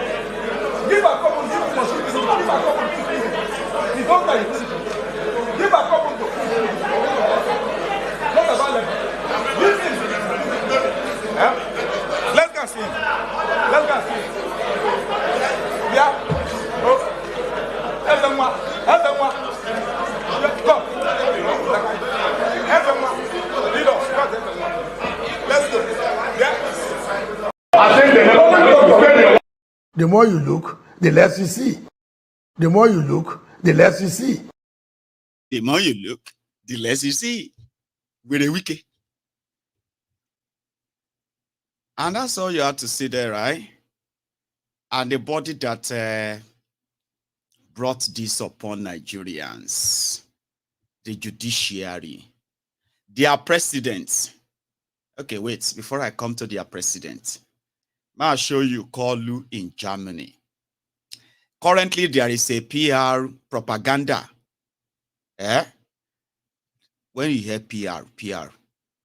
Give a couple, give a couple. Give a couple. He don't like it. Give a couple. Not about them. Give him. Let's go see him. Let's go see him. Yeah. Oh. Aide-moi. Aide-moi. Come. Aide-moi. Lead us. Let's go. Yeah. I think the more you look, the less you see. The more you look, the less you see.
The more you look, the less you see. We're a wiki. And that's all you have to see there, right? And the body that brought this upon Nigerians, the judiciary, their president. Okay, wait, before I come to their president, I'll show you Kolu in Germany. Currently, there is a PR propaganda. When you hear PR,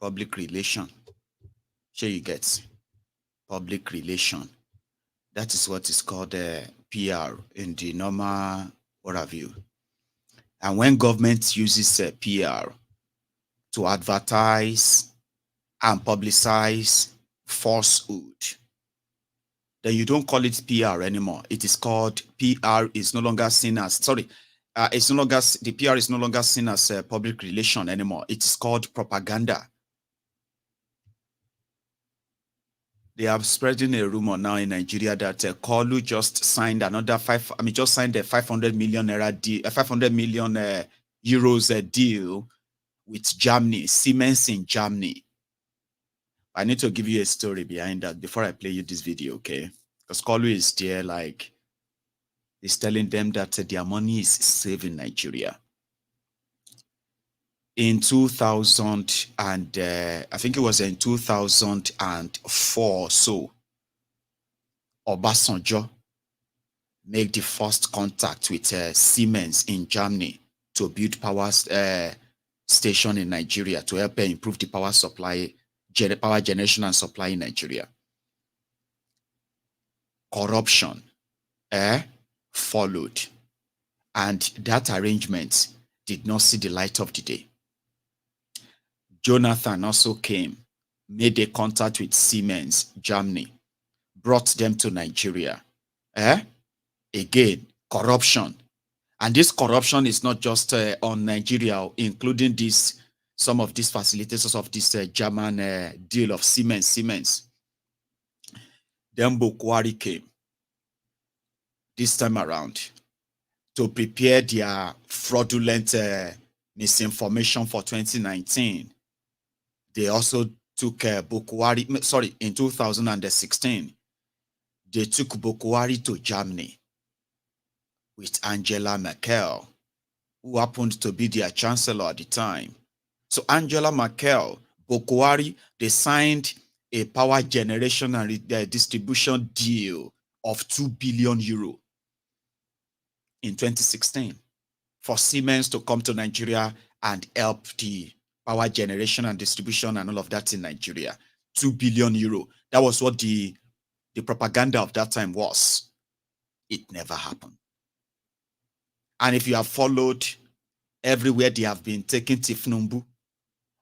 public relation, sure you get public relation. That is what is called PR in the normal overview. And when government uses PR to advertise and publicize falsehood, then you don't call it PR anymore. It is called PR is no longer seen as, it's no longer, the PR is no longer seen as public relation anymore. It is called propaganda. They are spreading a rumor now in Nigeria that Kolu just signed another just signed a 500 million deal, 500 million euros deal with Germany, Siemens in Germany. I need to give you a story behind that before I play you this video, okay? Because Kolu is there, like, he's telling them that their money is safe in Nigeria. In 2000 and I think it was in 2004 or so, Obasanjo make the first contact with Siemens in Germany to build power station in Nigeria to help improve the power supply, power generation and supply in Nigeria. Corruption followed, and that arrangement did not see the light of the day. Jonathan also came, made a contact with Siemens, Germany, brought them to Nigeria. Again, corruption. And this corruption is not just on Nigeria, including some of these facilitators of this German deal of Siemens. Then Buhari came this time around to prepare their fraudulent misinformation for 2019. They also took Buhari, in 2016, they took Buhari to Germany with Angela Merkel, who happened to be their chancellor at the time. So Angela Merkel, Buhari, they signed a power generation and distribution deal of 2 billion euro in 2016 for Siemens to come to Nigeria and help the power generation and distribution and all of that in Nigeria. 2 billion euro. That was what the propaganda of that time was. It never happened. And if you have followed everywhere they have been taking Tinubu,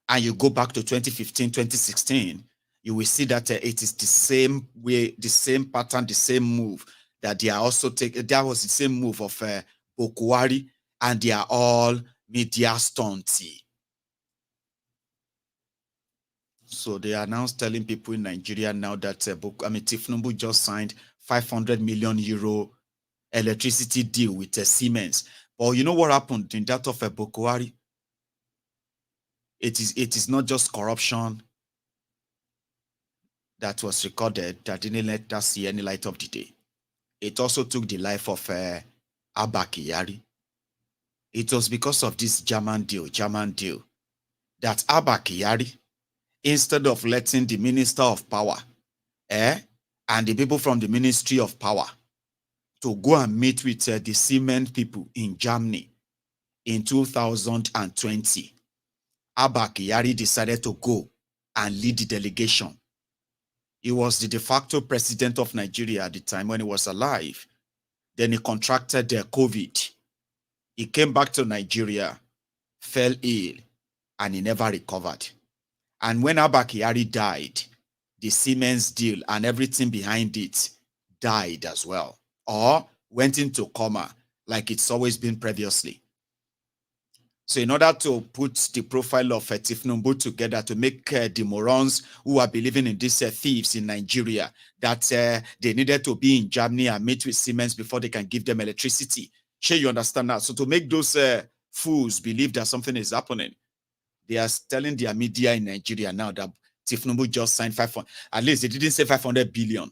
and you go back to 2015, 2016, you will see that it is the same way, the same pattern, the same move that they are also taking. That was the same move of Buhari, and they are all media stunty. So they are now telling people in Nigeria now that Tinubu just signed 500 million euro electricity deal with Siemens. But you know what happened in that of Buhari? It is not just corruption that was recorded that didn't let us see any light of the day. It also took the life of Abba Kyari. It was because of this German deal, that Abba Kyari, instead of letting the Minister of Power and the people from the Ministry of Power to go and meet with the Siemens people in Germany in 2020, Abba Kyari decided to go and lead the delegation. He was the de facto president of Nigeria at the time when he was alive. Then he contracted COVID. He came back to Nigeria, fell ill, and he never recovered. And when Abba Kyari died, the Siemens deal and everything behind it died as well, or went into coma like it's always been previously. So in order to put the profile of Tinubu together to make the morons who are believing in these thieves in Nigeria that they needed to be in Germany and meet with Siemens before they can give them electricity. Sure, you understand that? So to make those fools believe that something is happening, they are telling their media in Nigeria now that Tinubu just signed 500. At least they didn't say 500 billion.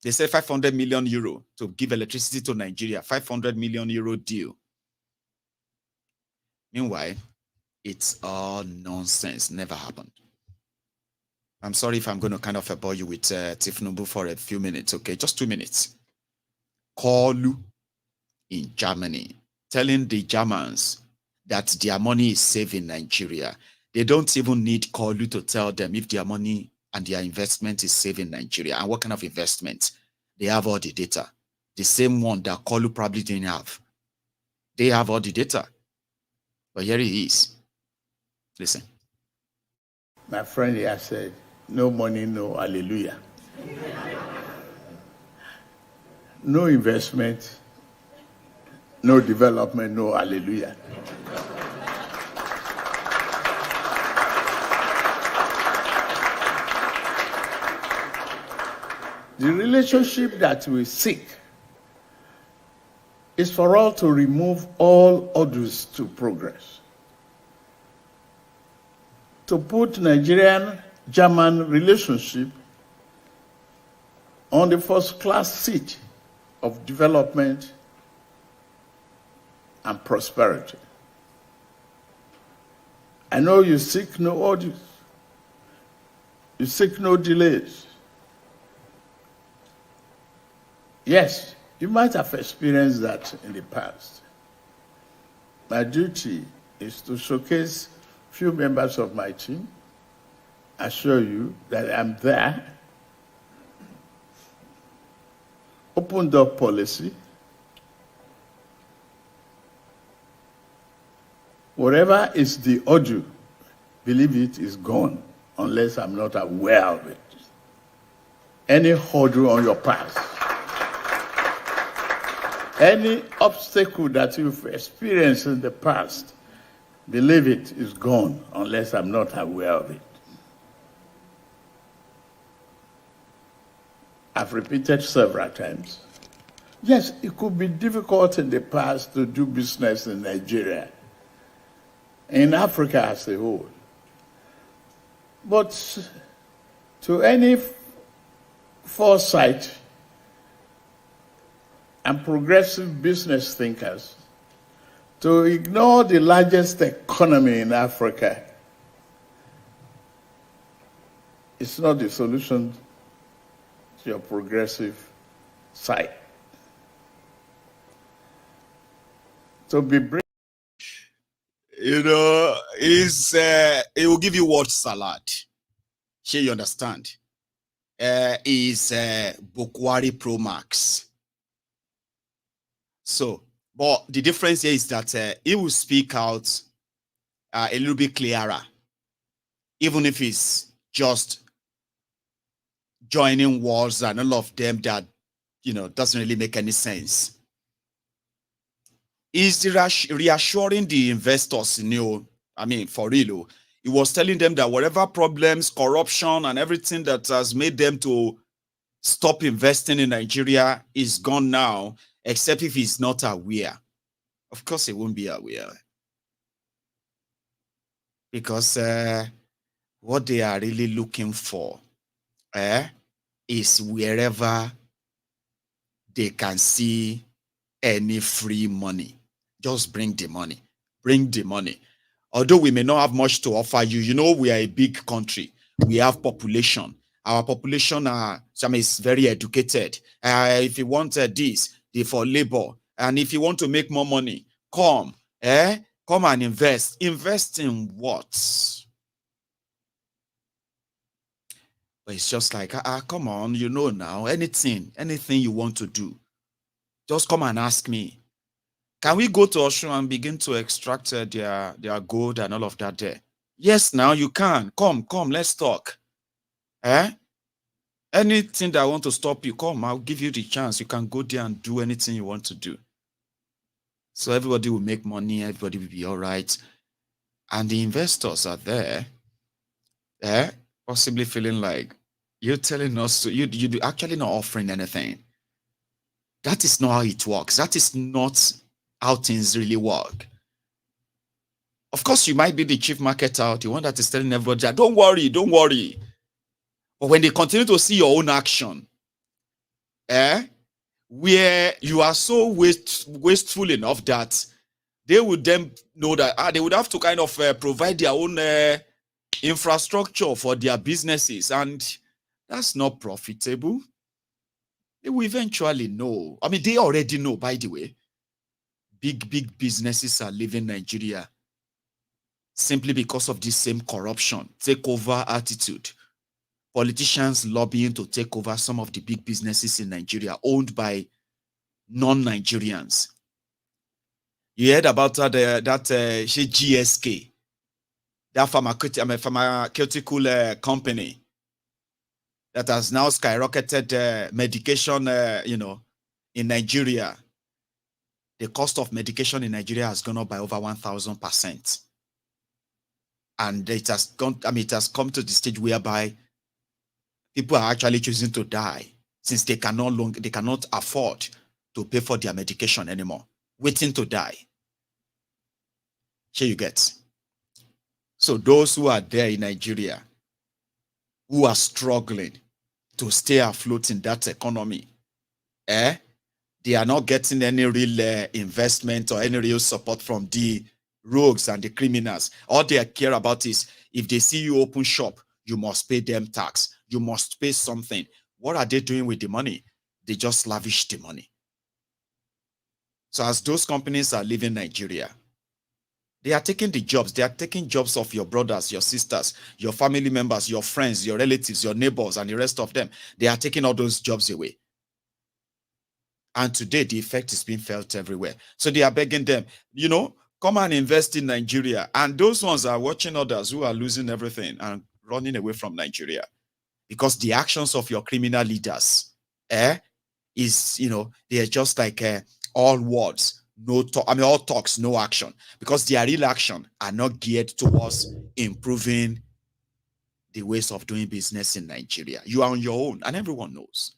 They said 500 million euro to give electricity to Nigeria. 500 million euro deal. Meanwhile, it's all nonsense. Never happened. I'm sorry if I'm going to kind of bore you with Tinubu for a few minutes, okay? Just 2 minutes. Kolu in Germany, telling the Germans that their money is safe in Nigeria. They don't even need Kolu to tell them if their money and their investment is safe in Nigeria. And what kind of investment? They have all the data. The same one that Kolu probably didn't have. They have all the data. But here he is. Listen.
My friend here said, no money, no hallelujah. No investment, no development, no hallelujah. The relationship that we seek is for all to remove all hurdles to progress. To put Nigerian-German relationship on the first-class seat of development and prosperity. I know you seek no hurdles. You seek no delays. Yes, you might have experienced that in the past. My duty is to showcase few members of my team, assure you that I'm there, open door policy, whatever is the audio, believe it is gone unless I'm not aware of it. Any hurdle on your path, any obstacle that you've experienced in the past, believe it is gone unless I'm not aware of it. I've repeated several times. Yes, it could be difficult in the past to do business in Nigeria, in Africa as a whole. But to any foresight and progressive business thinkers, to ignore the largest economy in Africa is not the solution to your progressive side. To be brave,
you know, it will give you word salad. Sure, you understand? Is Buhari Pro Max. So, but the difference here is that it will speak out a little bit clearer, even if it's just joining words and all of them that, you know, doesn't really make any sense. Is reassuring the investors, you know, I mean, for real, he was telling them that whatever problems, corruption, and everything that has made them to stop investing in Nigeria is gone now, except if he's not aware. Of course, he won't be aware. Because what they are really looking for is wherever they can see any free money. Just bring the money. Bring the money. Although we may not have much to offer you, you know, we are a big country. We have population. Our population is very educated. If you want this, they for labor. And if you want to make more money, come. Come and invest. Invest in what? But it's just like, come on, you know now, anything you want to do, just come and ask me. Can we go to Osun and begin to extract their gold and all of that there? Yes, now you can. Come, let's talk. Anything that I want to stop you, come, I'll give you the chance. You can go there and do anything you want to do. So everybody will make money, everybody will be all right. And the investors are there, possibly feeling like you're telling us to, you're actually not offering anything. That is not how it works. That is not how things really work. Of course, you might be the chief marketer, the one that is telling everybody that, don't worry. But when they continue to see your own action, where you are so wasteful enough that they would then know that they would have to kind of provide their own infrastructure for their businesses, and that's not profitable. They will eventually know. I mean, they already know, by the way. Big businesses are leaving Nigeria simply because of this same corruption, takeover attitude. Politicians lobbying to take over some of the big businesses in Nigeria owned by non-Nigerians. You heard about that GSK, that pharmaceutical company that has now skyrocketed medication, in Nigeria. The cost of medication in Nigeria has gone up by over 1,000%. And it has come to the stage whereby people are actually choosing to die since they cannot afford to pay for their medication anymore, waiting to die. Here you get. So those who are there in Nigeria, who are struggling to stay afloat in that economy, they are not getting any real investment or any real support from the rogues and the criminals. All they care about is if they see you open shop, you must pay them tax. You must pay something. What are they doing with the money? They just lavish the money. So as those companies are leaving Nigeria, they are taking the jobs. They are taking jobs of your brothers, your sisters, your family members, your friends, your relatives, your neighbors, and the rest of them. They are taking all those jobs away. And today, the effect is being felt everywhere. So they are begging them, you know, come and invest in Nigeria. And those ones are watching others who are losing everything and running away from Nigeria. Because the actions of your criminal leaders, is, you know, they are just like all words, no talk. I mean, all talks, no action. Because their real action are not geared towards improving the ways of doing business in Nigeria. You are on your own, and everyone knows.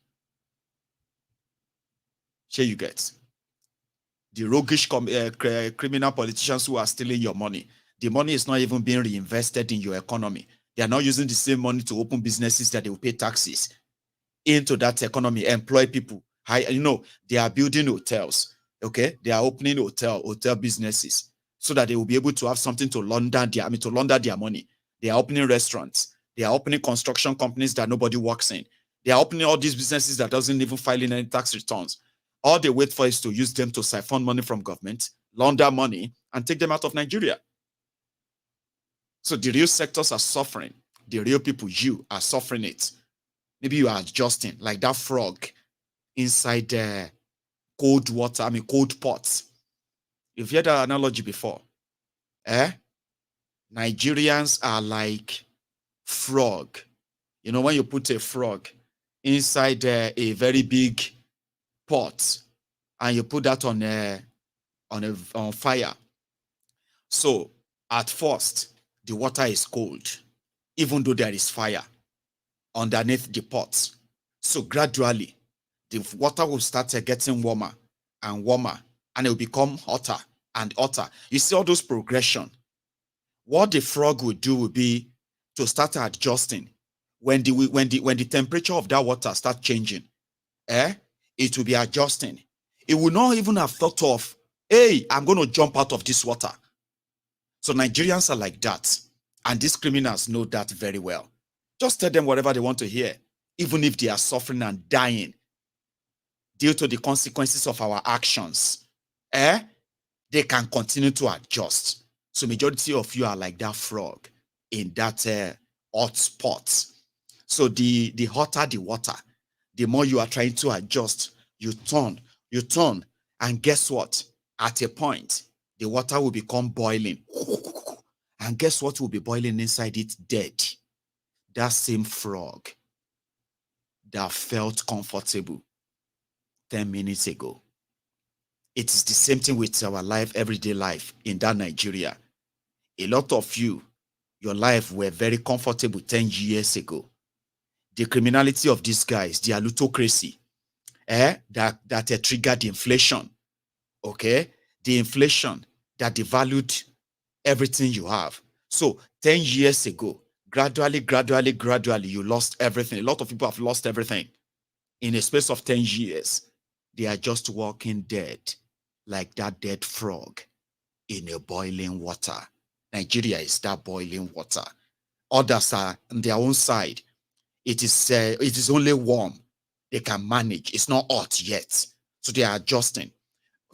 Here you get the roguish criminal politicians who are stealing your money. The money is not even being reinvested in your economy. They are not using the same money to open businesses that they will pay taxes into that economy, employ people. You know, they are building hotels. Okay, they are opening hotel businesses so that they will be able to have something to launder their money. They are opening restaurants. They are opening construction companies that nobody works in. They are opening all these businesses that doesn't even file in any tax returns. All they wait for is to use them to siphon money from government, launder money, and take them out of Nigeria. So the real sectors are suffering. The real people, you, are suffering it. Maybe you are adjusting like that frog inside cold water, cold pots. You've heard that analogy before. Nigerians are like frog. You know, when you put a frog inside a very big pot and you put that on fire. So at first, the water is cold, even though there is fire underneath the pot. So gradually, the water will start getting warmer and warmer, and it will become hotter and hotter. You see all those progression. What the frog will do will be to start adjusting. When the temperature of that water starts changing, it will be adjusting. It will not even have thought of, hey, I'm going to jump out of this water. So Nigerians are like that. And these criminals know that very well. Just tell them whatever they want to hear, even if they are suffering and dying due to the consequences of our actions. They can continue to adjust. So majority of you are like that frog in that hot spot. So the hotter the water, the more you are trying to adjust, you turn, and guess what? At a point, the water will become boiling. And guess what will be boiling inside it? Dead. That same frog that felt comfortable 10 minutes ago. It is the same thing with our life, everyday life in that Nigeria. A lot of you, your life were very comfortable 10 years ago. The criminality of these guys, the plutocracy, that triggered inflation. Okay? The inflation that devalued everything you have. So 10 years ago, gradually, you lost everything. A lot of people have lost everything. In a space of 10 years, they are just walking dead, like that dead frog in a boiling water. Nigeria is that boiling water. Others are on their own side. It is only warm. They can manage. It's not hot yet. So they are adjusting.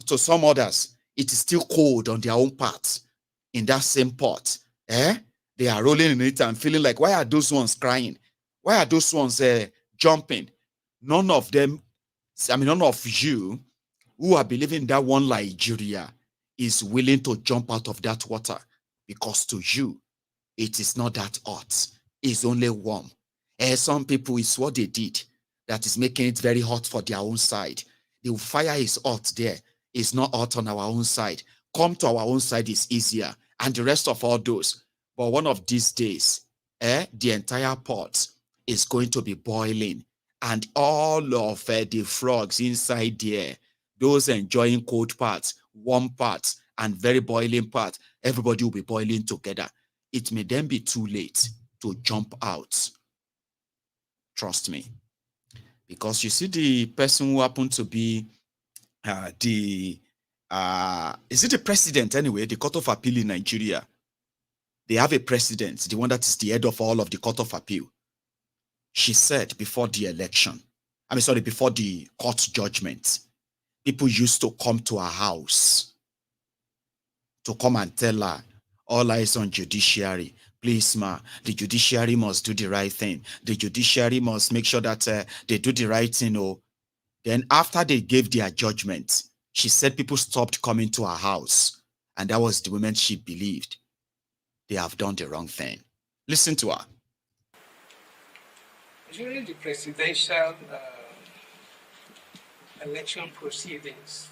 So some others, it is still cold on their own part. In that same pot, they are rolling in it and feeling like, why are those ones crying? Why are those ones jumping? None of them, none of you who are believing in that one Nigeria is willing to jump out of that water, because to you, it is not that hot. It's only warm. Some people, it's what they did that is making it very hot for their own side. The fire is hot there. It's not hot on our own side. Come to our own side is easier. And the rest of all those. But one of these days, the entire pot is going to be boiling. And all of the frogs inside there, those enjoying cold parts, warm parts, and very boiling parts, everybody will be boiling together. It may then be too late to jump out. Trust me. Because you see the person who happened to be is it the president anyway, the Court of Appeal in Nigeria? They have a president, the one that is the head of all of the Court of Appeal. She said before the election, before the court judgment, people used to come to her house to come and tell her, all eyes on judiciary. Please, ma, the judiciary must do the right thing. The judiciary must make sure that they do the right thing. Oh. Then after they gave their judgment, she said people stopped coming to her house. And that was the moment she believed they have done the wrong thing. Listen to her.
During the presidential election proceedings,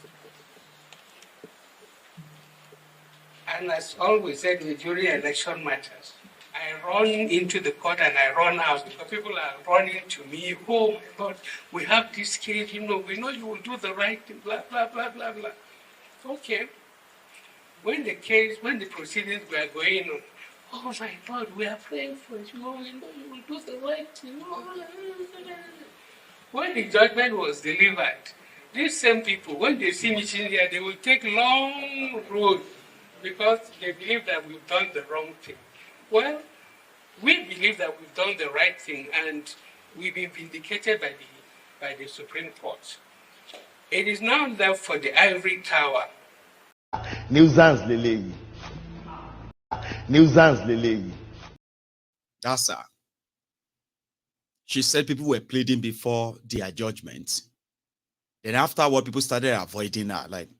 and as always said, during election matters, I run into the court and I run out because people are running to me. Oh my God, we have this case, we know you will do the right thing, blah, blah, blah, blah, blah. Okay. When the proceedings were going on, oh my God, we are praying for you, we know you will do the right thing. When the judgment was delivered, these same people, when they see me in here, they will take long road because they believe that we've done the wrong thing. Well, we believe that we've done the right thing and we've been vindicated by the Supreme Court. It is now left for the ivory tower.
Nuisance Lele.
That's her. She said people were pleading before their judgment. Then afterward, people started avoiding her, like,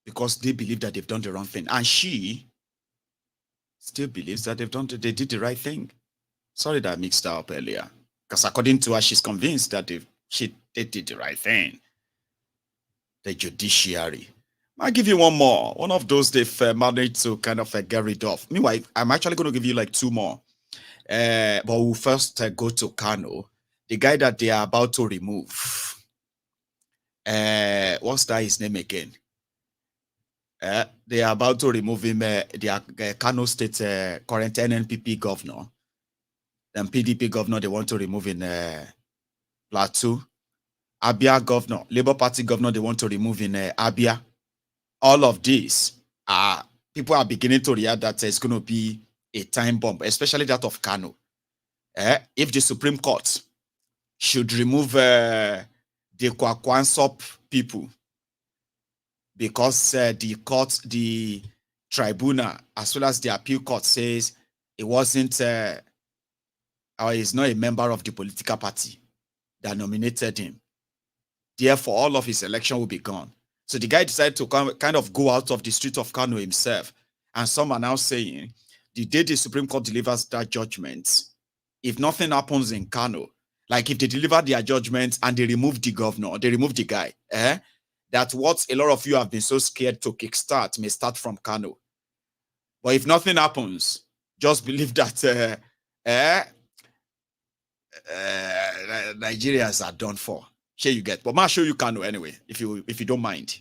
because they believe that they've done the wrong thing. And she still believes that they did the right thing. Sorry that I mixed her up earlier. Because according to her, she's convinced that they did the right thing. The judiciary. I'll give you one more. One of those they've managed to kind of get rid of. Meanwhile, I'm actually going to give you like two more. But we'll first go to Kano. The guy that they are about to remove. What's that his name again? They are about to remove him, the Kano State current NNPP governor. Then PDP governor, they want to remove in Plateau. Abia governor, Labour Party governor, they want to remove in Abia. All of this, people are beginning to react that it's going to be a time bomb, especially that of Kano. If the Supreme Court should remove the Kwakwansop people, because the tribunal, as well as the appeal court, says it wasn't, or is not a member of the political party that nominated him. Therefore, all of his election will be gone. So the guy decided to kind of go out of the street of Kano himself. And some are now saying, the day the Supreme Court delivers that judgment, if nothing happens in Kano, like if they deliver their judgment and they remove the governor, they remove the guy, that what a lot of you have been so scared to kickstart may start from Kano. But if nothing happens, just believe that Nigerians are done for. Here you get. But I'll show you Kano anyway, if you don't mind.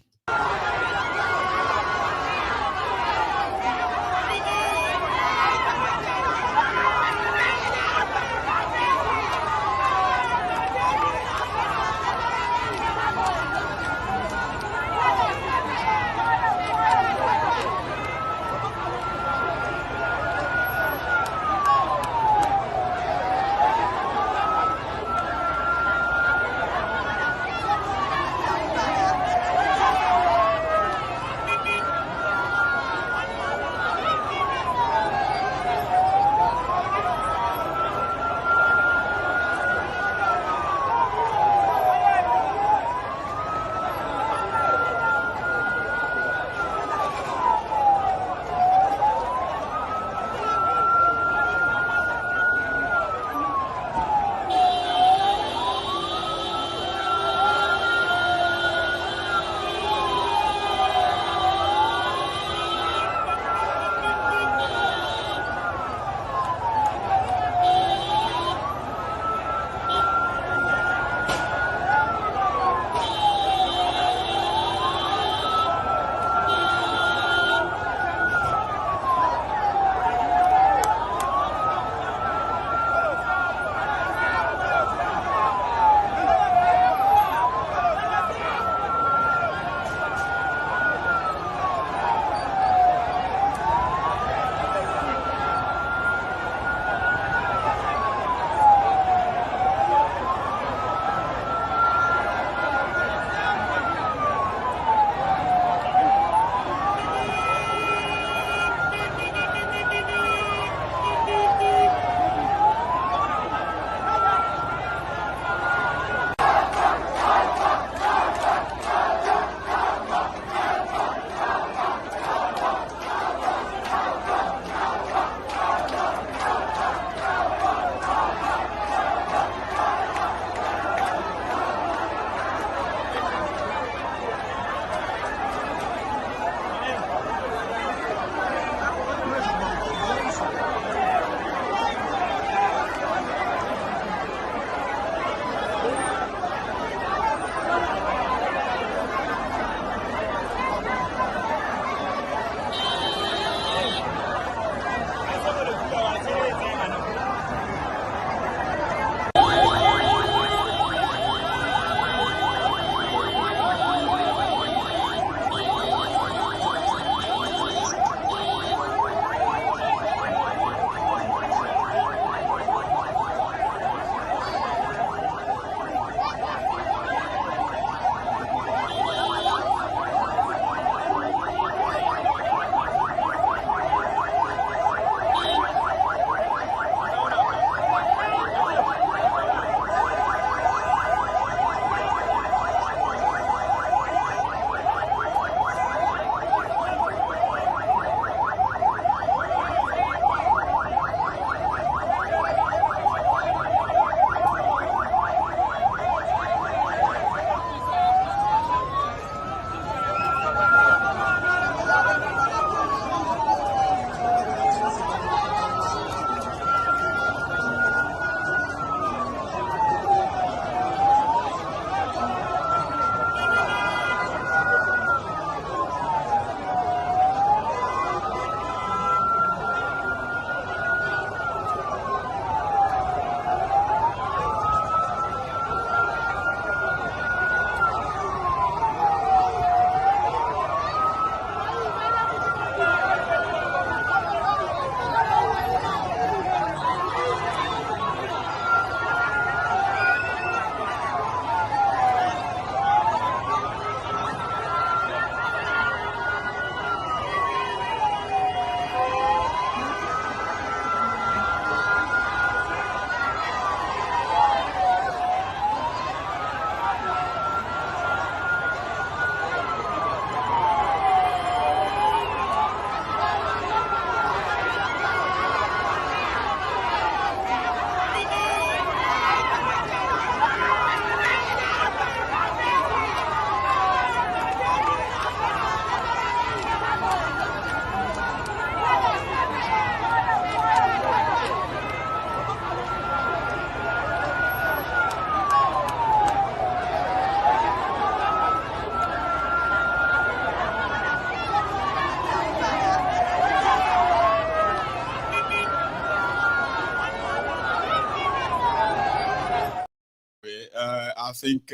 think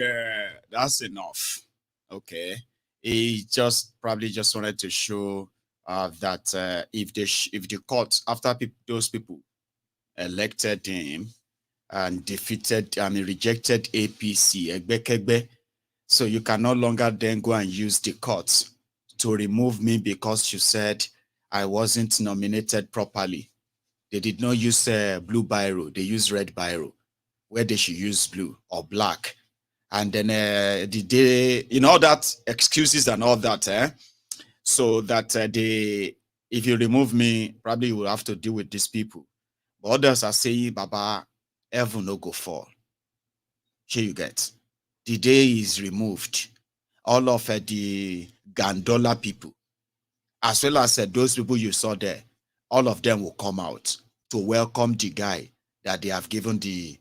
that's enough. Okay. He probably just wanted to show that if the court, after those people elected him and defeated, rejected APC, Egbekegbe, so you can no longer then go and use the courts to remove me because you said I wasn't nominated properly. They did not use blue biro, they used red biro, where they should use blue or black. And then all that excuses and all that, so that if you remove me, probably you will have to deal with these people. But others are saying, Baba, heaven no go fall. Here you get. The day is removed. All of the Gandola people, as well as those people you saw there, all of them will come out to welcome the guy that they have given the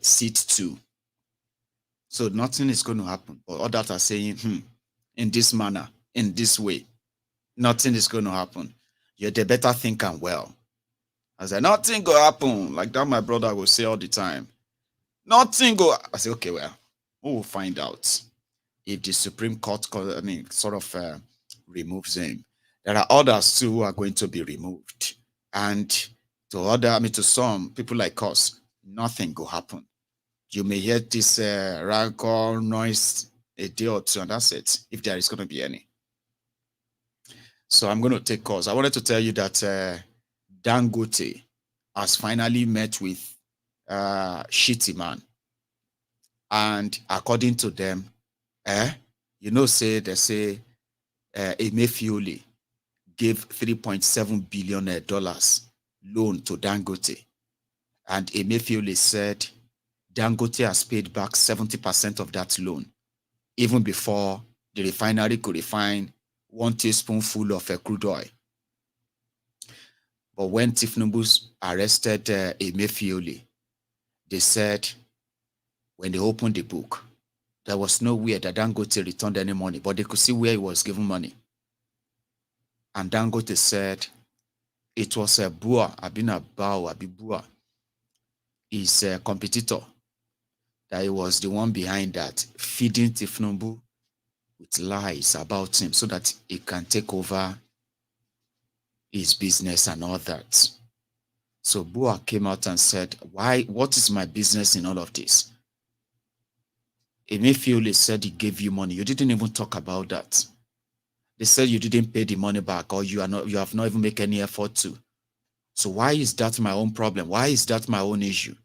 seat to. So nothing is going to happen. But others are saying, in this manner, in this way, nothing is going to happen. They better think and well. I said, nothing go happen. Like that my brother will say all the time. Nothing go. I say, okay, well, we will find out if the Supreme Court, removes him. There are others too who are going to be removed. And to some people like us, nothing will happen. You may hear this rancor noise a day or two, and that's it, if there is going to be any. So I'm going to take calls. I wanted to tell you that Dangote has finally met with Shitty Man. And according to them, they say Emefiole gave $3.7 billion loan to Dangote. And Emefiole said Dangote has paid back 70% of that loan, even before the refinery could refine 1 teaspoonful of crude oil. But when Tinubu arrested Emefiole, they said when they opened the book, there was nowhere that Dangote returned any money, but they could see where he was given money. And Dangote said it was a Bua, Abibua, his competitor, that he was the one behind that, feeding Tinubu with lies about him so that he can take over his business and all that. So Bua came out and said, what is my business in all of this? Emefiole said he gave you money. You didn't even talk about that. They said you didn't pay the money back, or you have not even made any effort to. So why is that my own problem? Why is that my own issue?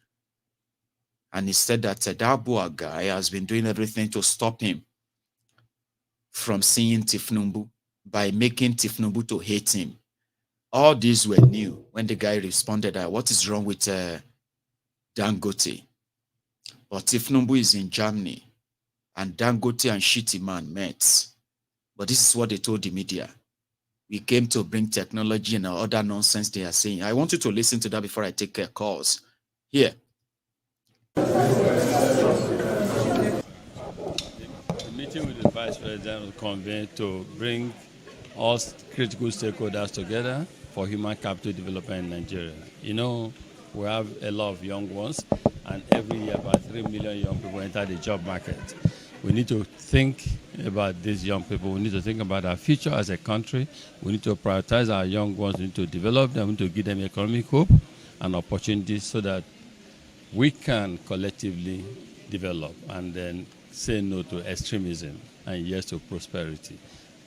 And he said that that Bua guy has been doing everything to stop him from seeing Tinubu by making Tinubu to hate him. All these were new when the guy responded that what is wrong with Dangote? But Tinubu is in Germany and Dangote and Shitty Man met. But this is what they told the media. We came to bring technology and other nonsense they are saying. I want you to listen to that before I take calls. Here.
The meeting with the Vice President was convened to bring all critical stakeholders together for human capital development in Nigeria. You know, we have a lot of young ones, and every year about 3 million young people enter the job market. We need to think about these young people. We need to think about our future as a country. We need to prioritize our young ones. We need to develop them. We need to give them economic hope and opportunities so that we can collectively develop and then say no to extremism and yes to prosperity.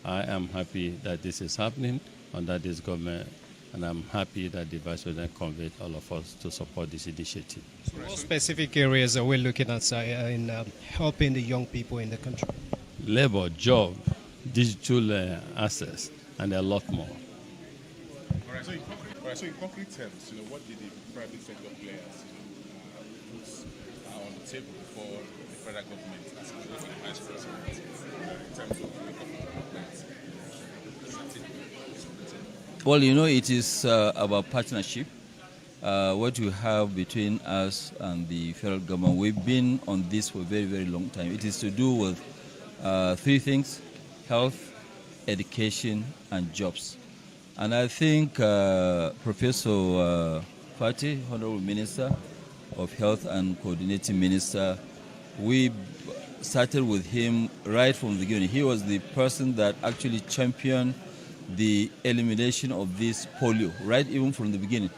I am happy that this is happening under this government, and I'm happy that the Vice President conveyed all of us to support this initiative.
What specific areas are we looking at in helping the young people in the country?
Labor, job, digital access, and a lot more.
All right, so in concrete terms, what did the private sector players put on the table for the federal government as well as the Vice President in terms of
Well, it is about partnership. What we have between us and the federal government, we've been on this for a very, very long time. It is to do with 3 things: health, education, and jobs. And I think Professor Fati, Honorable Minister, of Health and Coordinating Minister. We started with him right from the beginning. He was the person that actually championed the elimination of this polio, right even from the beginning.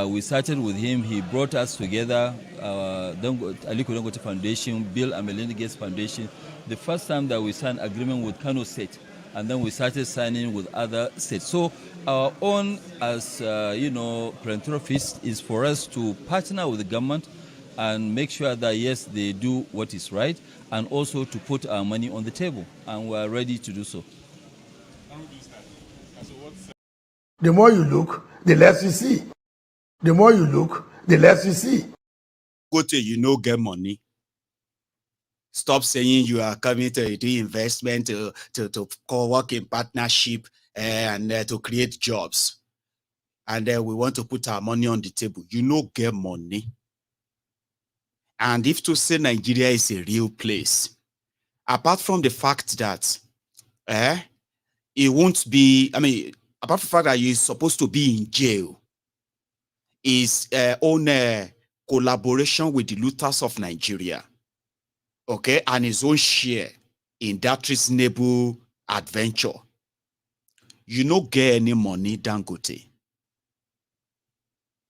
We started with him. He brought us together, Aliko Dangote Foundation, Bill and Melinda Gates Foundation. The first time that we signed agreement with Kano State, and then we started signing with other states. So our own, as philanthropist, is for us to partner with the government and make sure that, yes, they do what is right, and also to put our money on the table, and we are ready to do so.
The more you look, the less you see. The more you look, the less you see.
Go to get money. Stop saying you are coming to do investment, to co-work in partnership and to create jobs. And we want to put our money on the table. Get money. And if to say Nigeria is a real place, apart from the fact that it won't be, apart from the fact that you're supposed to be in jail, is on collaboration with the looters of Nigeria, okay, and his own share in that reasonable adventure. You no get any money, Dangote,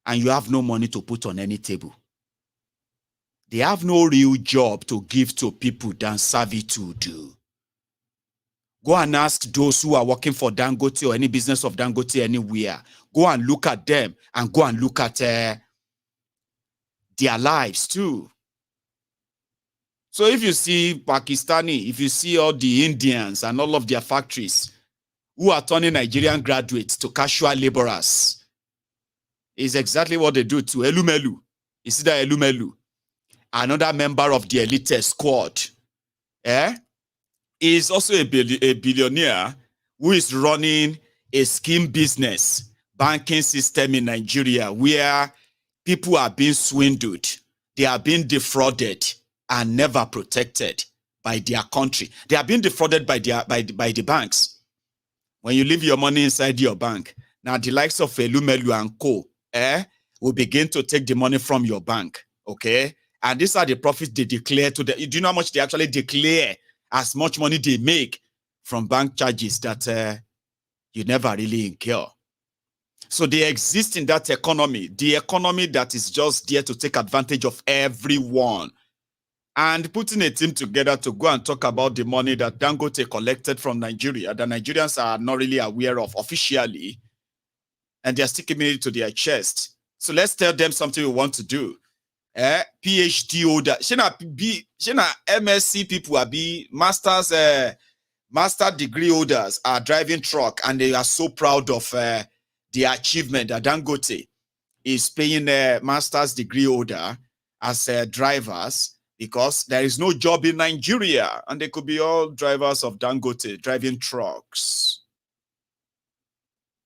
and you have no money to put on any table. They have no real job to give to people than servitude do. Go and ask those who are working for Dangote or any business of Dangote anywhere. Go and look at them and go and look at their lives too. So if you see Pakistani, if you see all the Indians and all of their factories who are turning Nigerian graduates to casual laborers, is exactly what they do to Elumelu. You see that Elumelu, another member of the elite squad, is also a billionaire who is running a scheme business banking system in Nigeria where people are being swindled, they are being defrauded and never protected by their country. They are being defrauded by the banks. When you leave your money inside your bank, now the likes of Elumelu and Co. will begin to take the money from your bank, okay? And these are the profits they declare to the. Do you know how much they actually declare as much money they make from bank charges that you never really incur? So they exist in that economy, the economy that is just there to take advantage of everyone. And putting a team together to go and talk about the money that Dangote collected from Nigeria, that Nigerians are not really aware of officially, and they're sticking it to their chest. So let's tell them something we want to do. PhD holder, Shina MSc people are be master degree holders are driving truck, and they are so proud of the achievement that Dangote is paying a master's degree holder as drivers, because there is no job in Nigeria, and they could be all drivers of Dangote driving trucks.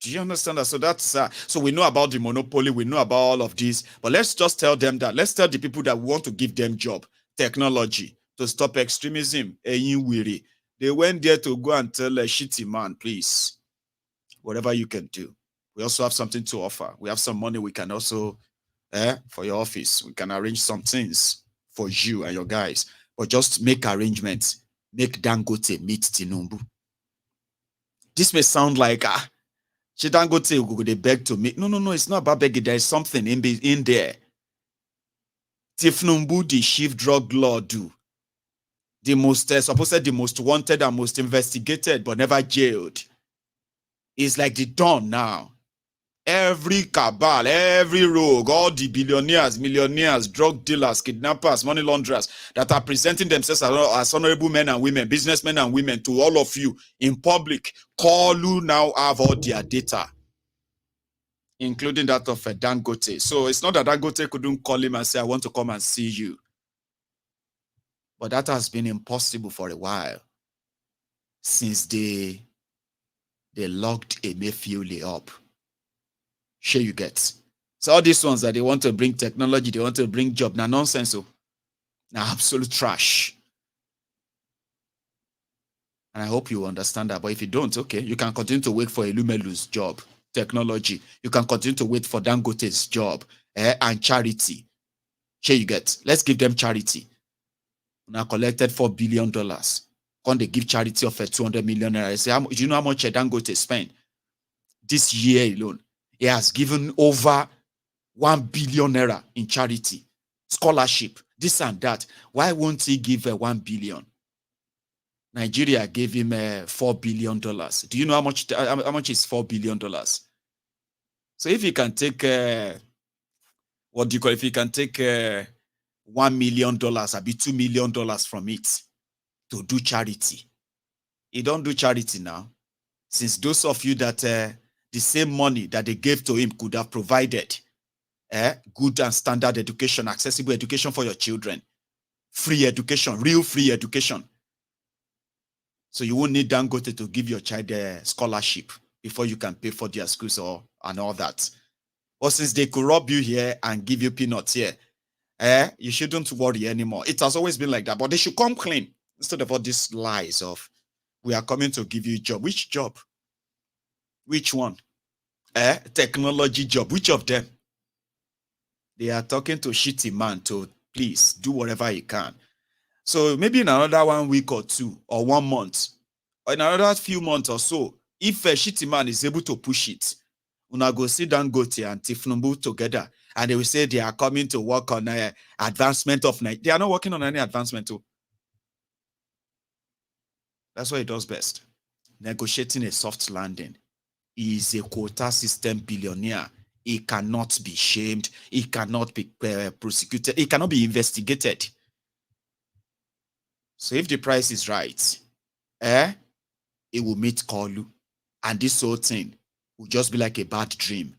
Do you understand that? So that's so we know about the monopoly, we know about all of this, but let's just tell them that. Let's tell the people that we want to give them job, technology, to stop extremism. They went there to go and tell a shitty man, please, whatever you can do. We also have something to offer. We have some money we can also, for your office, we can arrange some things for you and your guys. But just make arrangements. Make Dangote meet Tinubu. This may sound like, Dangote will they beg to meet. No, it's not about begging. There is something in there. Tinubu, the chief drug lord, the most, supposedly the most wanted and most investigated, but never jailed, is like the dawn now. Every cabal, every rogue, all the billionaires, millionaires, drug dealers, kidnappers, money launderers that are presenting themselves as honorable men and women, businessmen and women to all of you in public, call who now have all their data, including that of Dangote. So it's not that Dangote couldn't call him and say, I want to come and see you. But that has been impossible for a while, since they locked Emefiele up. Sure you get. So all these ones that they want to bring technology, they want to bring job, now nonsense. So now absolute trash. And I hope you understand that. But if you don't, okay, you can continue to wait for Elumelu's job, technology. You can continue to wait for Dangote's job and charity. you get? Let's give them charity. Now collected $4 billion. When they give charity of 200 million naira, say, do you know how much Dangote spend this year alone? He has given over 1 billion naira in charity, scholarship, this and that. Why won't he give 1 billion? Nigeria gave him $4 billion. Do you know how much is $4 billion? So if you can take what do you call it? If you can take $1 million, I'll be $2 million from it to do charity. He don't do charity now. Since those of you that the same money that they gave to him could have provided good and standard education, accessible education for your children, free education, real free education. So you won't need Dangote to give your child a scholarship before you can pay for their schools and all that. But since they could rob you here and give you peanuts here, you shouldn't worry anymore. It has always been like that. But they should come clean instead of all these lies of, we are coming to give you a job. Which job? Which one? Technology job. Which of them? They are talking to shitty man to please do whatever he can. So maybe in another 1 week or 2 or 1 month or in another few months or so, if a shitty man is able to push it, una go sit down Dangote and Tinubu together and they will say they are coming to work on advancement of Nigeria. They are not working on any advancement too. That's what he does best. Negotiating a soft landing. He is a quota system billionaire. He cannot be shamed. He cannot be prosecuted. He cannot be investigated. So if the price is right, it will meet Kolu. And this whole thing will just be like a bad dream.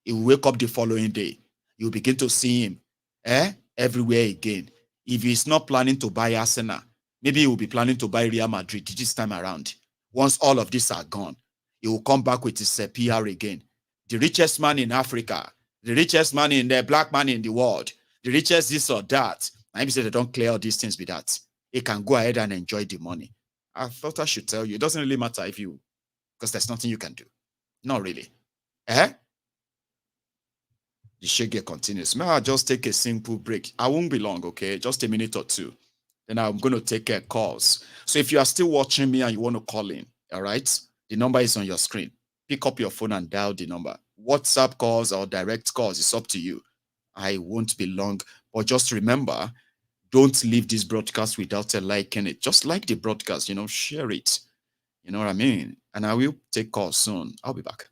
He will wake up the following day. You'll begin to see him everywhere again. If he's not planning to buy Arsenal, maybe he will be planning to buy Real Madrid this time around. Once all of these are gone, he will come back with his PR again. The richest man in Africa, the richest man in the black man in the world, the richest this or that. And if you say they don't clear all these things with that, he can go ahead and enjoy the money. I thought I should tell you. It doesn't really matter if you, because there's nothing you can do. Not really. The shege continues. May I just take a simple break? I won't be long, okay? Just a minute or 2. Then I'm going to take calls. So if you are still watching me and you want to call in, all right? The number is on your screen. Pick up your phone and dial the number. WhatsApp calls or direct calls, it's up to you. I won't be long. But just remember, don't leave this broadcast without liking it. Just like the broadcast, share it. You know what I mean? And I will take calls soon. I'll be back.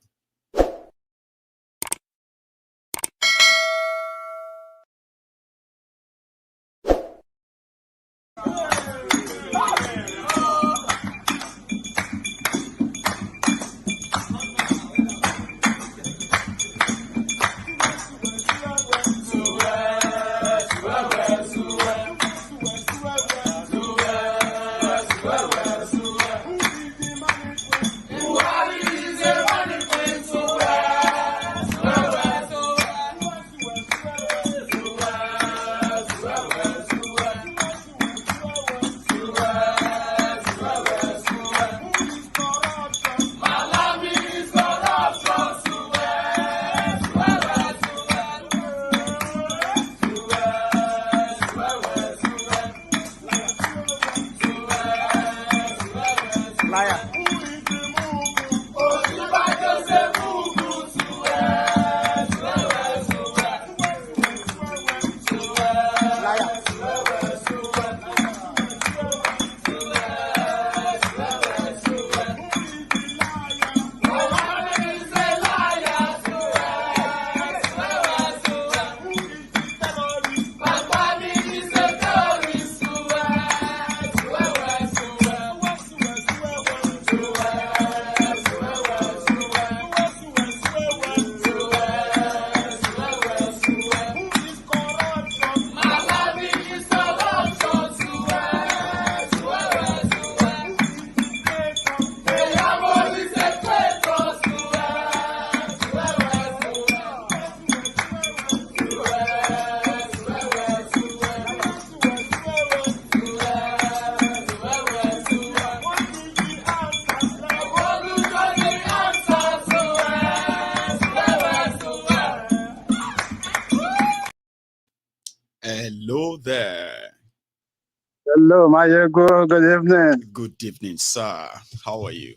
Hello, Mayego. Good evening.
Good evening, sir. How are you?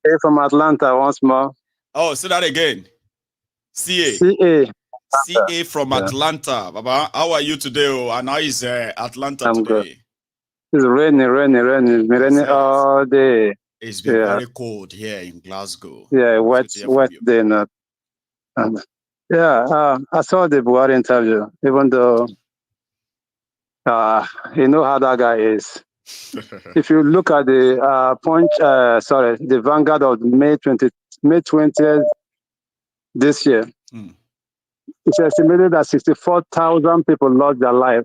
Hey, from Atlanta once more.
Oh, say that again. CA. CA from Atlanta. Baba, how are you today? Oh, and how is Atlanta
I'm
today?
good. It's raining. It's been raining all day.
It's been very cold here in Glasgow.
Yeah, wet day. Not. I saw the Buhari interview, even though you know how that guy is. If you look at the the Vanguard of May 20th this year, it's estimated that 64,000 people lost their life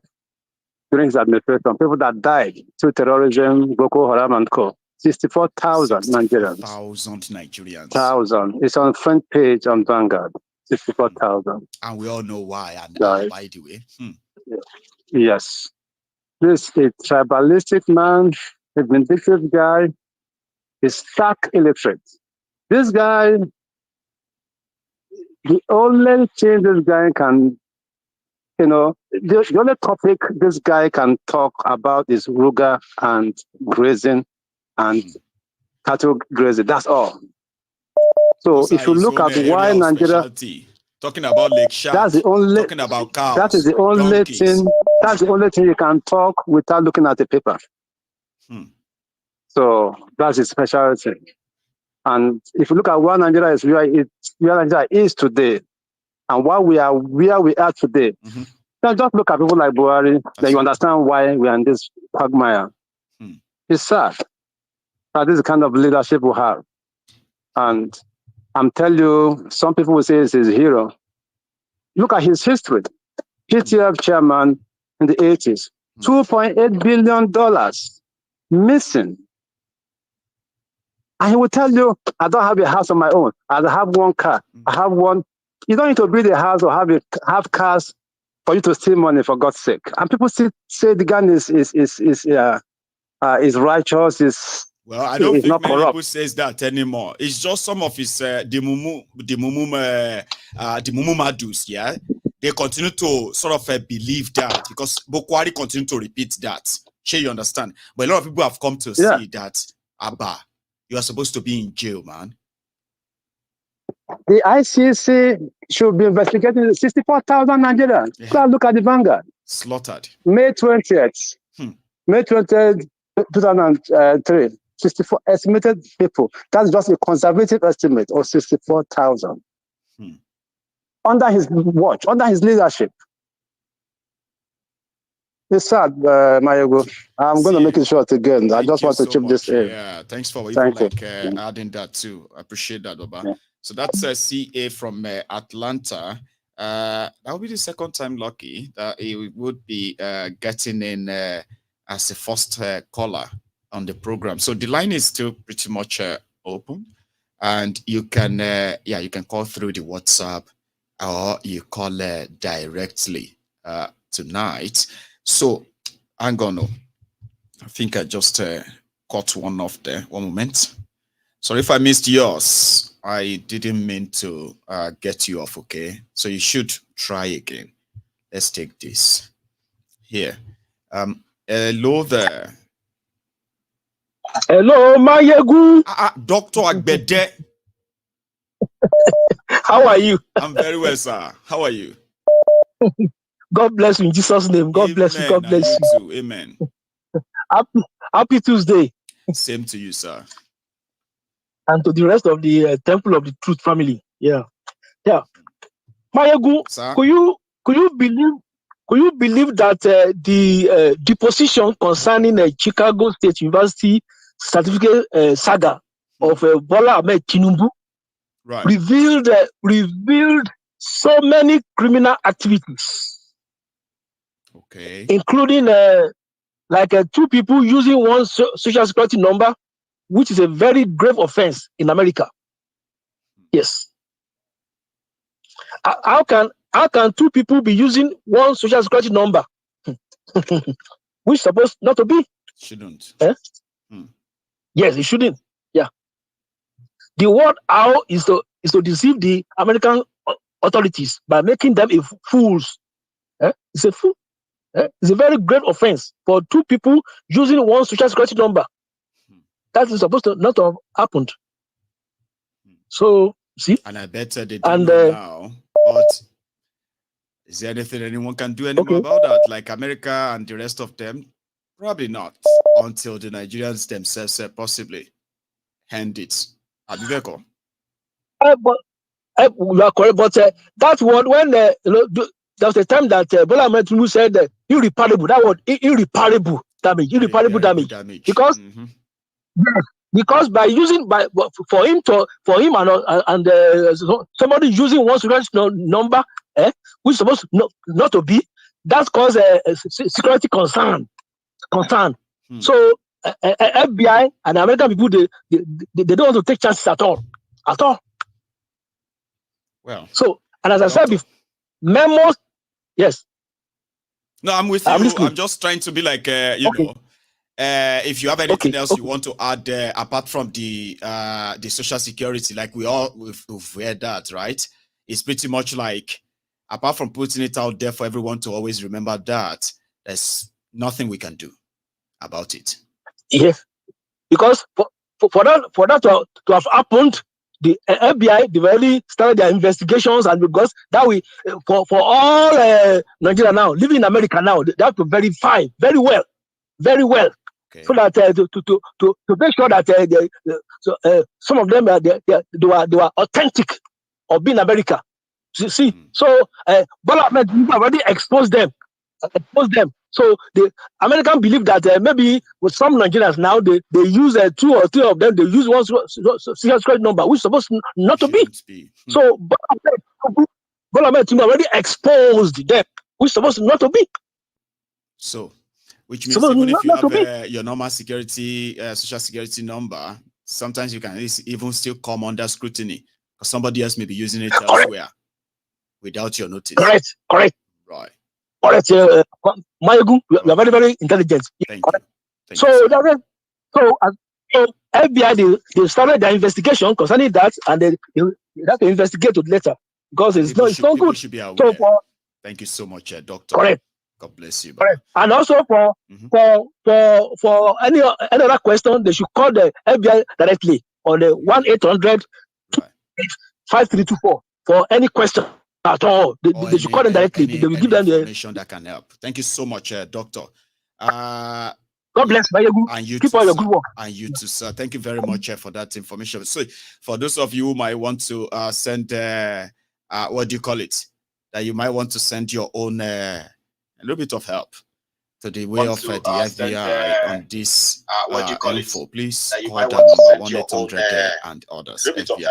during his administration. People that died through terrorism, Boko Haram and co. 64,000 Nigerians.
1,000
It's on the front page on Vanguard. 64,000.
And we all know why. And by the way,
yes, this is a tribalistic man, a vindictive guy, is stark illiterate. This guy, the only thing this guy can, the only topic this guy can talk about is Ruga and grazing and cattle grazing. That's all. So if you look at why Nigeria,
talking about Lake Shad,
that's the only,
talking about cows,
that is the only
donkeys.
thing. That's the only thing you can talk without looking at the paper. So that's his specialty. And if you look at where Nigeria is, where Nigeria is today, and where we are today, then just look at people like Buhari, then you understand why we are in this quagmire. It's sad that this is the kind of leadership we have. And I'm telling you, some people will say he's a hero. Look at his history. PTF chairman in the 80s, $2.8 billion missing. And he will tell you, I don't have a house of my own. I have one car. I have one. You don't need to build a house or have cars for you to steal money, for God's sake. And people still say the gun is righteous,
well, I don't think
not
many
corrupt.
people says that anymore. It's just some of his the mumu madus, yeah. They continue to sort of believe that because Buhari continue to repeat that. Sure, you understand? But a lot of people have come to see that Abba, you are supposed to be in jail, man.
The ICC should be investigating 64,000 Nigerians. Go look at the Vanguard.
Slaughtered.
May 20th. May 20th, 2003. 64 estimated people. That's just a conservative estimate of 64,000. Under his watch, under his leadership. It's sad, Mayego. I'm going to make it short again. I just want to chip this in.
Yeah, thanks for adding that too. I appreciate that, Baba. Yeah. So that's CA from Atlanta. That will be the second time lucky that he would be getting in as a first caller on the program. So the line is still pretty much open, and you can you can call through the WhatsApp or you call directly tonight. So I'm gonna, I think I just caught one off there. One moment. Sorry if I missed yours. I didn't mean to get you off, okay? So you should try again. Let's take this here. Hello there.
Hello, Mayegu.
Dr. Agbede.
How are you?
I'm very well, sir. How are you?
God bless you in Jesus' name. God bless you. God bless you.
Too. Amen.
Happy Tuesday.
Same to you, sir.
And to the rest of the Temple of the Truth family. Yeah. Mayegu, could you believe that the deposition concerning Chicago State University certificate saga of Bola Ahmed Tinubu revealed so many criminal activities, including two people using one social security number, which is a very grave offense in America. Yes. How can two people be using one social security number, which is supposed not to be?
Shouldn't.
Yes, it shouldn't. Yeah. The word "how" is to deceive the American authorities by making them fools. It's a fool. It's a very great offense for two people using one social security number. That is supposed to not have happened. So, see?
And I bet they don't know now. But is there anything anyone can do anymore about that? Like America and the rest of them? Probably not. Until the Nigerians themselves possibly hand it. Abiveko.
But you are correct. But that word, when there was a time that Bola Ahmed Tinubu said irreparable. That word, irreparable damage. Irreparable damage. Because because by using for him and somebody using one security number, which is supposed not to be, that's caused a security concern. So FBI and American people they don't want to take chances at all.
Well,
so and as I said before, memos. Yes.
No, I'm with you. I'm just trying to be like you know. If you have anything else you want to add apart from the social security, like we've heard that, right? It's pretty much like, apart from putting it out there for everyone to always remember that, there's nothing we can do about it.
Yes, because for that to have happened, the FBI they've already started their investigations, and because that we for all Nigeria now living in America now, they have to verify very well. So that to make sure that some of them they were authentic of being America. See, so Bola Ahmed already exposed them. So the American believe that maybe with some Nigerians now they use 2 or 3 of them. They use one security number, which is supposed not to be. So Bola Ahmed already exposed them, which is supposed not to be.
So. Which means even if you have your normal security, social security number, sometimes you can even still come under scrutiny because somebody else may be using it elsewhere without your notice.
Correct.
Right.
Correct. Mayogu, you are very, very intelligent.
Thank you. So
FBI they started their investigation concerning that, and they have to investigate it later because it's not good.
Should be aware. Thank you so much, Doctor.
Correct.
God bless you.
Correct. And also for any other question, they should call the FBI directly on the 1-800-5324 for any question at all. They should call them directly. They will give them the
information that can help. Thank you so much, Doctor.
God bless you.
And you
keep
too,
all your good work.
And you too, sir. Thank you very much for that information. So, for those of you who might want to send, what do you call it? That you might want to send your own. A little bit of help to the way of the FBI on this info. Please call that number 1-800 and others. FBI.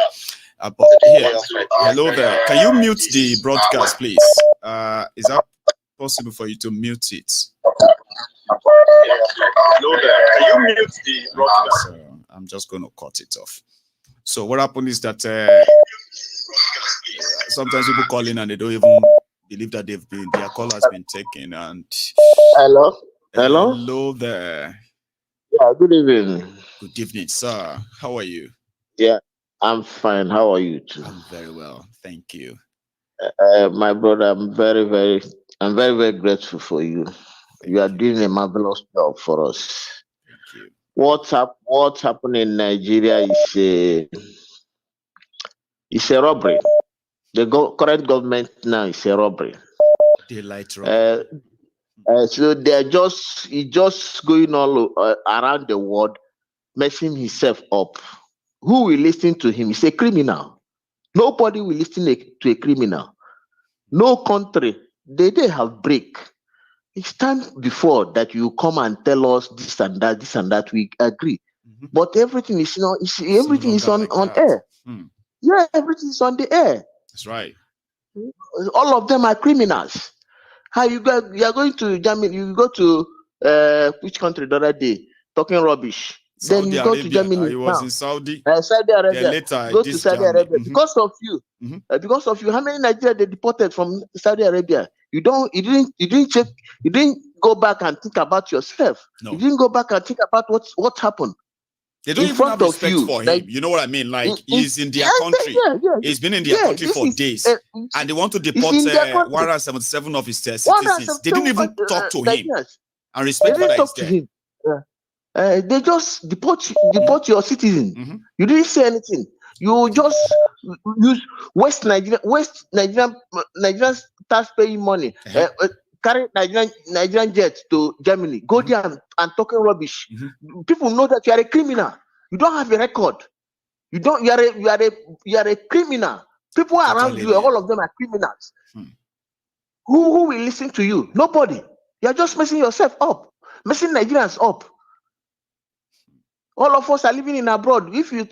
But here, hello there. Can you mute the broadcast, please? Is that possible for you to mute it? Hello there. Can you mute the broadcast? I'm just going to cut it off. So what happened is that sometimes people call in and they don't even believe that their call has been taken. And hello there.
Yeah, good evening.
Good evening, sir. How are you?
Yeah, I'm fine. How are you too?
I'm very well, thank you.
My brother, I'm very, very grateful for you. You are doing a marvelous job for us.
Thank you.
What's happening in Nigeria is a robbery. The current government now is a robbery.
Daylight robbery.
So they're just going all around the world, messing himself up. Who will listen to him? He's a criminal. Nobody will listen to a criminal. No country. They have break. It's time before that you come and tell us this and that. We agree. But everything is everything is on air. Yeah, everything is on the air.
That's right.
All of them are criminals. How you are going to Germany? You go to which country the other day talking rubbish.
Saudi
then you
Arabia.
go to Germany.
I was in Saudi.
Saudi Arabia.
Later,
go to Saudi Arabia because of you. Because of you, how many Nigerians they deported from Saudi Arabia? You didn't check. You didn't go back and think about yourself.
No.
You didn't go back and think about what happened.
They don't
in
even
front
have
of
respect
you.
for him.
Like,
You know what I mean? Like, he's in their
yeah,
country. He's been in their country
this
for
is,
days. And they want to
it's
deport
in their country.
177 of his citizens. They didn't even talk to him. And
They
respect for
didn't
that is
talk to
there.
him. They just deport your citizen. You didn't say anything. You just use Nigerian tax-paying money. Carry Nigerian jets to Germany. Go there and talking rubbish. People know that you are a criminal. You don't have a record. You don't. You are a criminal. People around you, all of them are criminals. Who will listen to you? Nobody. You are just messing yourself up, messing Nigerians up. All of us are living in abroad. If you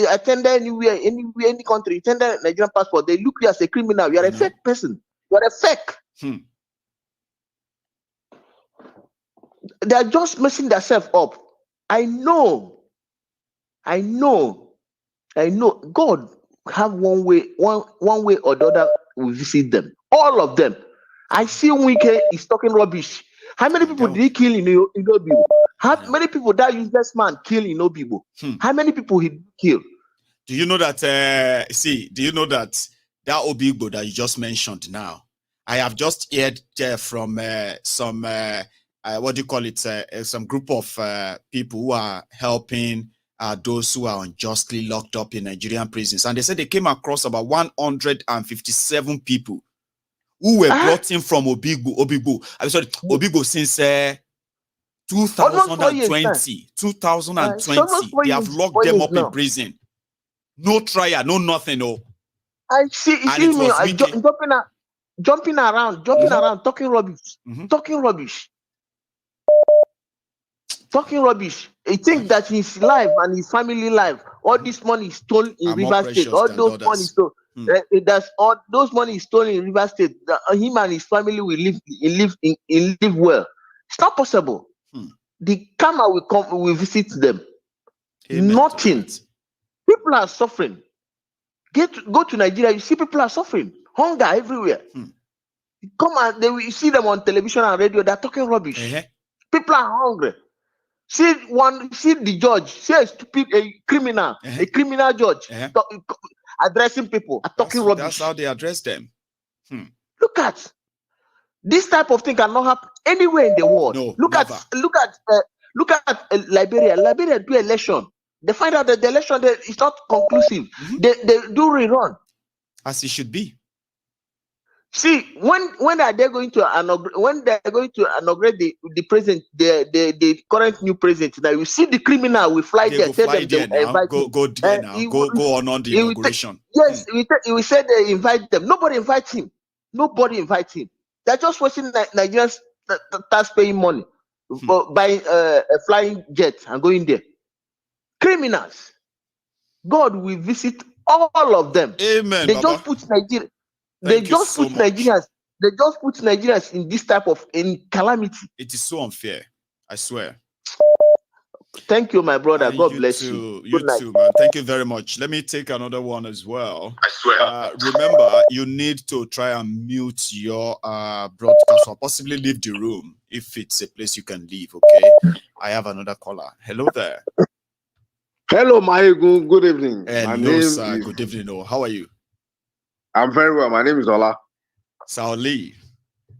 attend anywhere, any country, you attend a Nigerian passport, they look you as a criminal. You are a fake person. You are a fake. They are just messing themselves up. I know. God have one way or the other will visit them. All of them. I see Wike is talking rubbish. How many people did he kill in Obibo? How many people that useless man kill in Obibo? How many people he killed?
Do you know that? Do you know that Obibo that you just mentioned now? I have just heard from some what do you call it? Some group of people who are helping those who are unjustly locked up in Nigerian prisons, and they said they came across about 157 people who were brought in from Obibo. I'm sorry, Obibo since 2020. They have locked them up in prison. No trial, no nothing. No.
I see. You see me jumping around, talking rubbish. Talking rubbish. He thinks that his life and his family life, all this money is stolen in River State. All those money stolen. That's all those money is stolen in River State. Him and his family will live well. It's not possible. The karma will visit them. Amen. Nothing. People are suffering. Go to Nigeria, you see people are suffering. Hunger everywhere. Come and you see them on television and radio, they're talking rubbish. People are hungry. See the judge, see a criminal judge addressing people, talking rubbish.
That's how they address them.
Look at this type of thing cannot happen anywhere in the world.
No,
look at Liberia. Liberia do election. They find out that the election is not conclusive. They do rerun.
As it should be.
See, when are they going to inaugurate the president, the current new president? Now you see the criminal will fly there.
Go there now. Go on the inauguration.
Yes, we said they invite them. Nobody invites him. They're just wasting Nigerians tax-paying money for buying a flying jet and going there. Criminals. God will visit all of them.
Amen.
They just put Nigeria. They just put Nigerians in this type of calamity.
It is so unfair. I swear.
Thank you, my brother. God bless you.
You too, man. Thank you very much. Let me take another one as well. I swear. Remember, you need to try and mute your broadcast or possibly leave the room if it's a place you can leave. Okay. I have another caller. Hello there.
Hello, Maegu. Good evening.
Hello, sir. Good evening. How are you?
I'm very well. My name is Ola.
Sauli.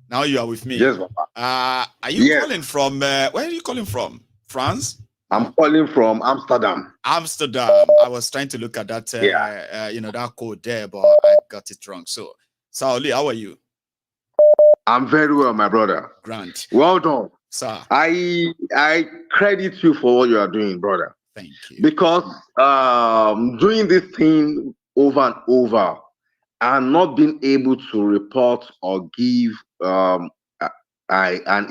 Now you are with me.
Yes, Papa.
Are you calling from? Where are you calling from? France?
I'm calling from Amsterdam.
Amsterdam. I was trying to look at that, that code there, but I got it wrong. So, Sauli, how are you?
I'm very well, my brother.
Grant.
Well done,
sir.
I credit you for what you are doing, brother.
Thank you.
Because doing this thing over and over and not being able to report or give an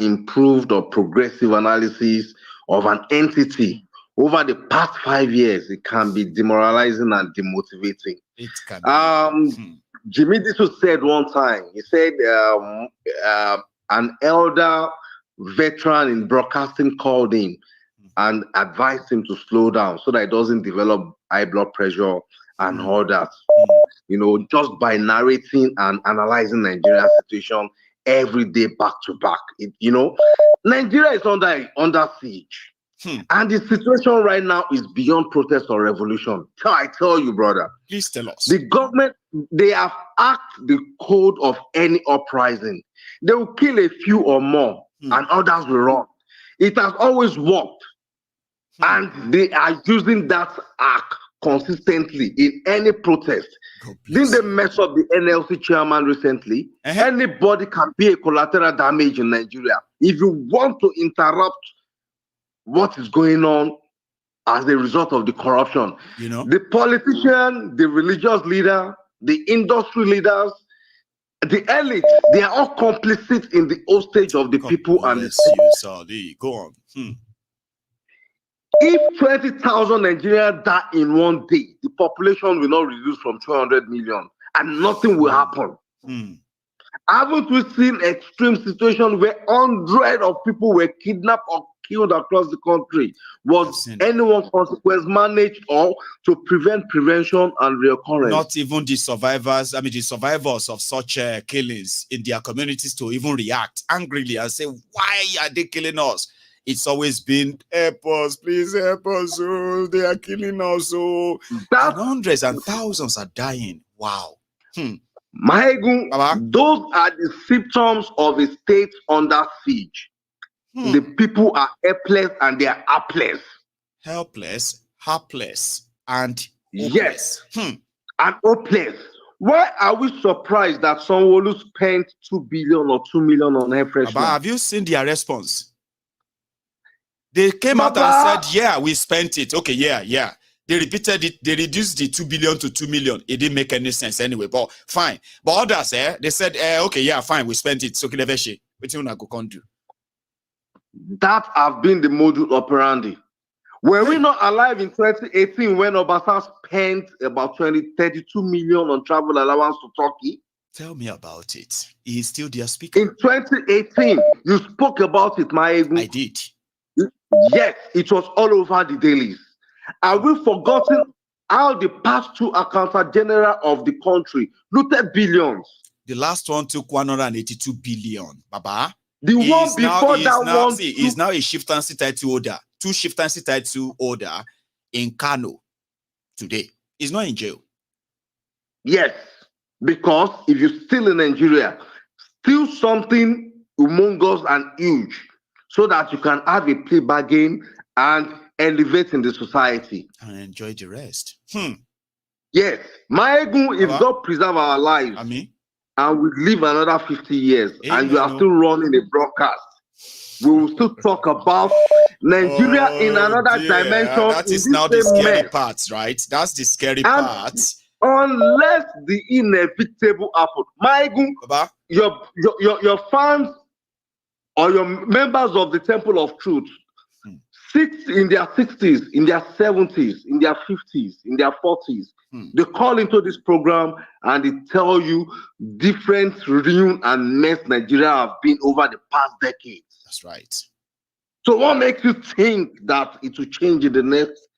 improved or progressive analysis of an entity over the past 5 years, it can be demoralizing and demotivating.
It can be.
Jimmy Disu said one time, he said an elder veteran in broadcasting called him and advised him to slow down so that he doesn't develop high blood pressure and all that. Just by narrating and analyzing Nigeria's situation every day back to back. Nigeria is under siege. And the situation right now is beyond protest or revolution. I tell you, brother.
Please tell us.
The government, they have hacked the code of any uprising. They will kill a few or more, and others will run. It has always worked. And they are using that hack consistently in any protest. Didn't they mess up the NLC chairman recently? Anybody can be a collateral damage in Nigeria. If you want to interrupt what is going on as a result of the corruption, the politician, the religious leader, the industry leaders, the elite, they are all complicit in the hostage of the people and the
state. Go on.
If 20,000 Nigerians die in one day, the population will not reduce from 200 million and nothing will happen. Haven't we seen extreme situations where hundreds of people were kidnapped or killed across the country? Was anyone consequence managed or to prevent prevention and reoccurrence?
Not even the survivors, the survivors of such killings in their communities to even react angrily and say, why are they killing us? It's always been, help us, please help us. Oh, they are killing us. Oh. And hundreds and thousands are dying. Wow.
Mahegun, those are the symptoms of a state under siege. The people are helpless and they are helpless.
Helpless, helpless, and
hopeless. Yes, and hopeless. Why are we surprised that Sanwo-Olu spent 2 billion or 2 million on air freshener?
But have you seen their response? They came out and said, yeah, we spent it. Okay, yeah. They repeated it. They reduced the 2 billion to 2 million. It didn't make any sense anyway, but fine. But others, they said, okay, yeah, fine, we spent it. So, what you go do?
That have been the modus operandi. Were we not alive in 2018 when Obasa spent about 32 million on travel allowance to Turkey?
Tell me about it. He is still their speaker.
In 2018, you spoke about it, Maegu.
I did.
Yes, it was all over the dailies. Are we forgotten how the past two accountant general of the country looted billions?
The last one took 182 billion, Baba.
The one before that one.
See, he's now a chieftaincy title holder. 2 chieftaincy title holder in Kano today. He's not in jail.
Yes, because if you steal in Nigeria, steal something humongous and huge so that you can have a plea bargain and elevate in the society.
And enjoy the rest.
Yes, Maegu, if God preserve our lives, and we live another 50 years, and you are still running a broadcast, we will still talk about Nigeria in another dimension.
That is now the scary part, right? That's the scary part.
Unless the inevitable happen, Maegu, your fans or your members of the Temple of Truth, in their 60s, in their 70s, in their 50s, in their 40s, they call into this program and they tell you different ruin and mess Nigeria have been over the past decades.
That's right.
So what makes you think that it will change in the next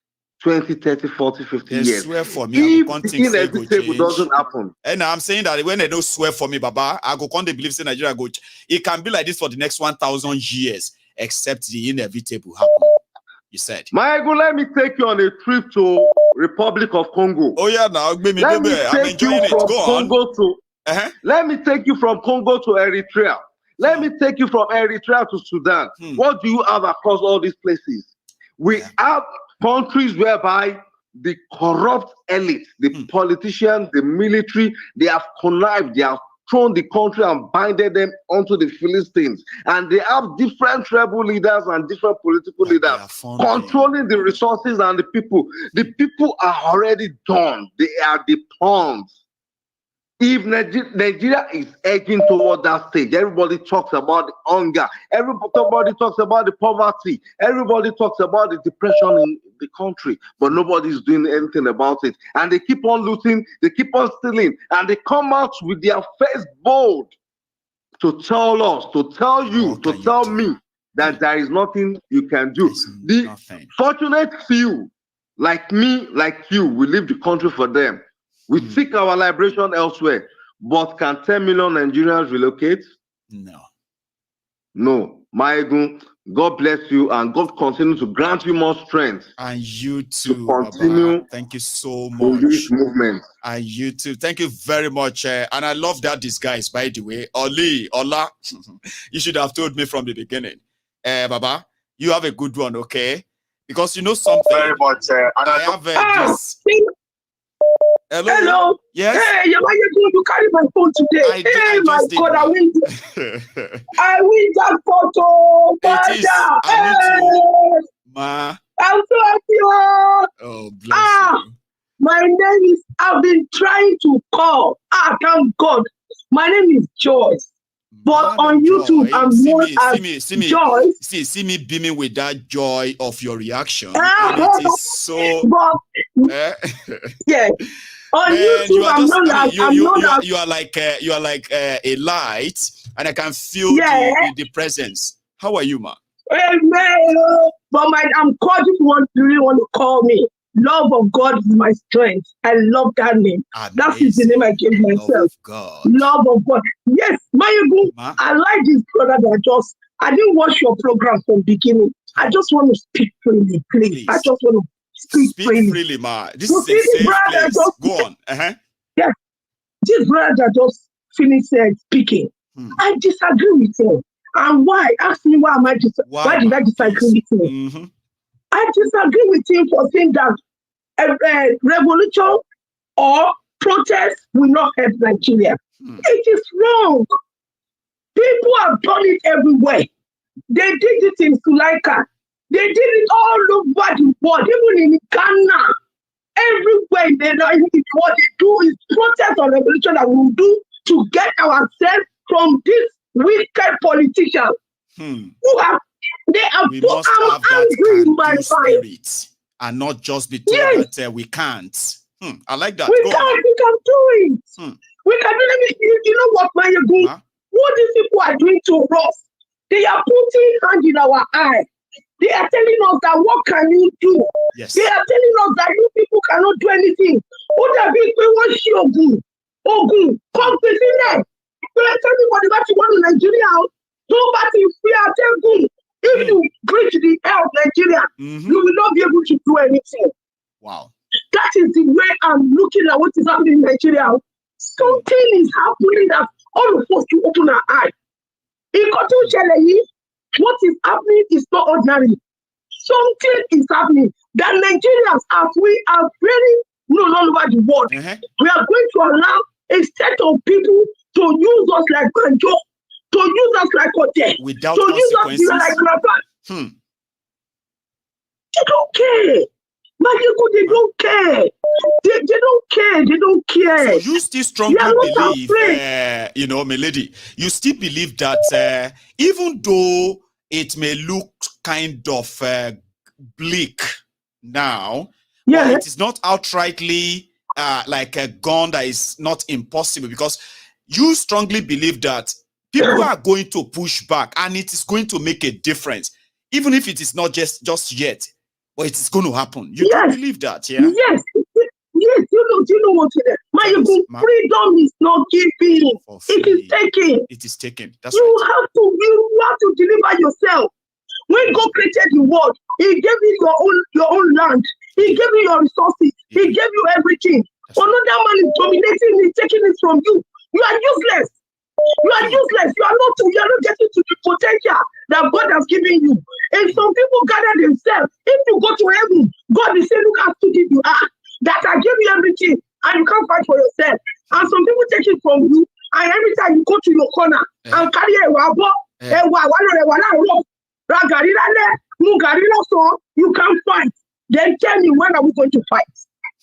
20, 30, 40, 50 years?
Swear for me,
if the inevitable doesn't happen.
And I'm saying that when they don't swear for me, Baba, I go can't believe in Nigeria go. It can be like this for the next 1,000 years, except the inevitable happen. You said.
Maegu, let me take you on a trip to Republic of Congo.
Oh yeah, now I'm enjoying it. Go on.
Let me take you from Congo to Eritrea. Let me take you from Eritrea to Sudan. What do you have across all these places? We have countries whereby the corrupt elite, the politicians, the military, they have connived, they have thrown the country and binded them onto the Philistines. And they have different rebel leaders and different political leaders controlling the resources and the people. The people are already done. They are the pawns. If Nigeria is edging toward that stage, everybody talks about the hunger, everybody talks about the poverty, everybody talks about the depression in the country, but nobody's doing anything about it. And they keep on looting, they keep on stealing, and they come out with their face bold to tell us, to tell you, to tell me that there is nothing you can do. The fortunate few, like me, like you, we leave the country for them. We seek our liberation elsewhere, but can 10 million Nigerians relocate?
No.
No. Maegu, God bless you, and God continue to grant you more strength.
And you too,
to continue.
Baba. Thank you so
in
much.
this movement.
And you too. Thank you very much. And I love that disguise, by the way. Ola, you should have told me from the beginning. Baba, you have a good one, okay? Because you know something.
Very much. And
I have this. Hello.
Hello.
Yes.
Hey, why you going to carry my phone today? I God, I win. I win that photo.
Ma.
I'm so happy.
Oh, bless you.
My name is. I've been trying to call. Thank God. My name is Joyce. But on YouTube, I'm known as Joyce.
See me beaming with that joy of your reaction. And it is so.
Yeah. On YouTube, I'm known as.
You are like a light, and I can feel the presence. How are you, ma?
Amen. But I'm called if you really want to call me. Love of God is my strength. I love that name. Amazing. That is the name I gave myself.
Love of God.
Love of God. Yes, Mayogu, I like this brother that I didn't watch your program from the beginning. I just want to speak freely, please. I just want to speak freely,
ma. This is a safe place. Go on.
Yeah. This brother that just finished speaking, I disagree with him. And why? Ask me why why did I disagree with him? I disagree with him for saying that a revolution or protest will not help Nigeria. It is wrong. People have done it everywhere. They did it in Sulaika. They did it all over the world, even in Ghana. Everywhere what they do is protest or revolution that we will do to get ourselves from this wicked politicians who have.
We must have that spirit and not just be told that we can't. I like that.
We can do it. We can do it. You know what, Mayogu? What these people are doing to us? They are putting hand in our eye. They are telling us that what can you do?
Yes.
They are telling us that you people cannot do anything. What are we want Ogun? Ogun, come to see them. We are telling what you want in Nigeria. Nobody fear them. If you preach the hell of Nigeria, you will not be able to do anything.
Wow.
That is the way I'm looking at what is happening in Nigeria. Something is happening that all of us to open our eyes. What is happening is not ordinary. Something is happening that Nigerians, as we are very known all over the world, we are going to allow a set of people to use us like banjo, to use us like hotel,
without
to use us like grandpa. They don't care. They don't care. They don't care. They don't care.
So you still strongly believe, my lady, you still believe that even though it may look kind of bleak now, but it is not outrightly like a gun that is not impossible, because you strongly believe that people are going to push back and it is going to make a difference, even if it is not just yet, but it is going to happen. You do believe that, yeah?
Yes, you know what it is. Freedom is not giving. It is taken.
It is taken. That's
you have to deliver yourself. When God created the world, He gave you your own land. He gave you your resources. He gave you everything. Another man is dominating it, taking it from you. You are useless. You are useless. You are not getting to the potential that God has given you. And some people gather themselves. If you go to heaven, God will say, look how stupid you are. That I gave you everything and you can't fight for yourself. And some people take it from you, and every time you go to your corner and carry you can't fight. Then tell me, when are we going to fight?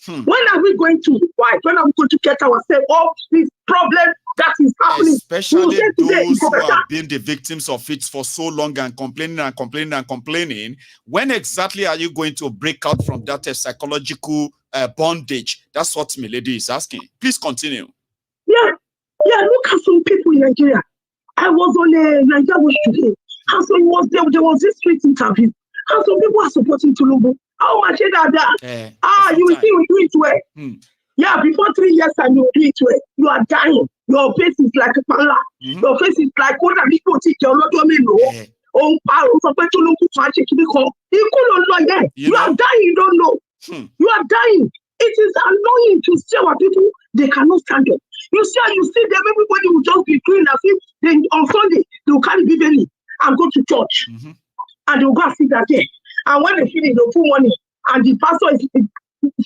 When are we going to fight? When are we going to get ourselves off this problem that is happening?
Especially those who have been the victims of it for so long and complaining. When exactly are you going to break out from that psychological bondage? That's what Milady is asking. Please continue.
Yeah, look at some people in Nigeria. I was on a Nigeria Watch today, and so there was this street interview, and some people are supporting Tinubu. How much is that? You will see we do it well. Yeah, before 3 years time you will do it well. You are dying. Your face is like a pala. Your face is like what people teach you. You are dying, you don't know. You are dying. It is annoying to see our people, they cannot stand up. You see them, everybody will just be doing as if then on Sunday they will carry Bible and go to church. And they will go and sit there. And when they finish, they'll put money. And the pastor is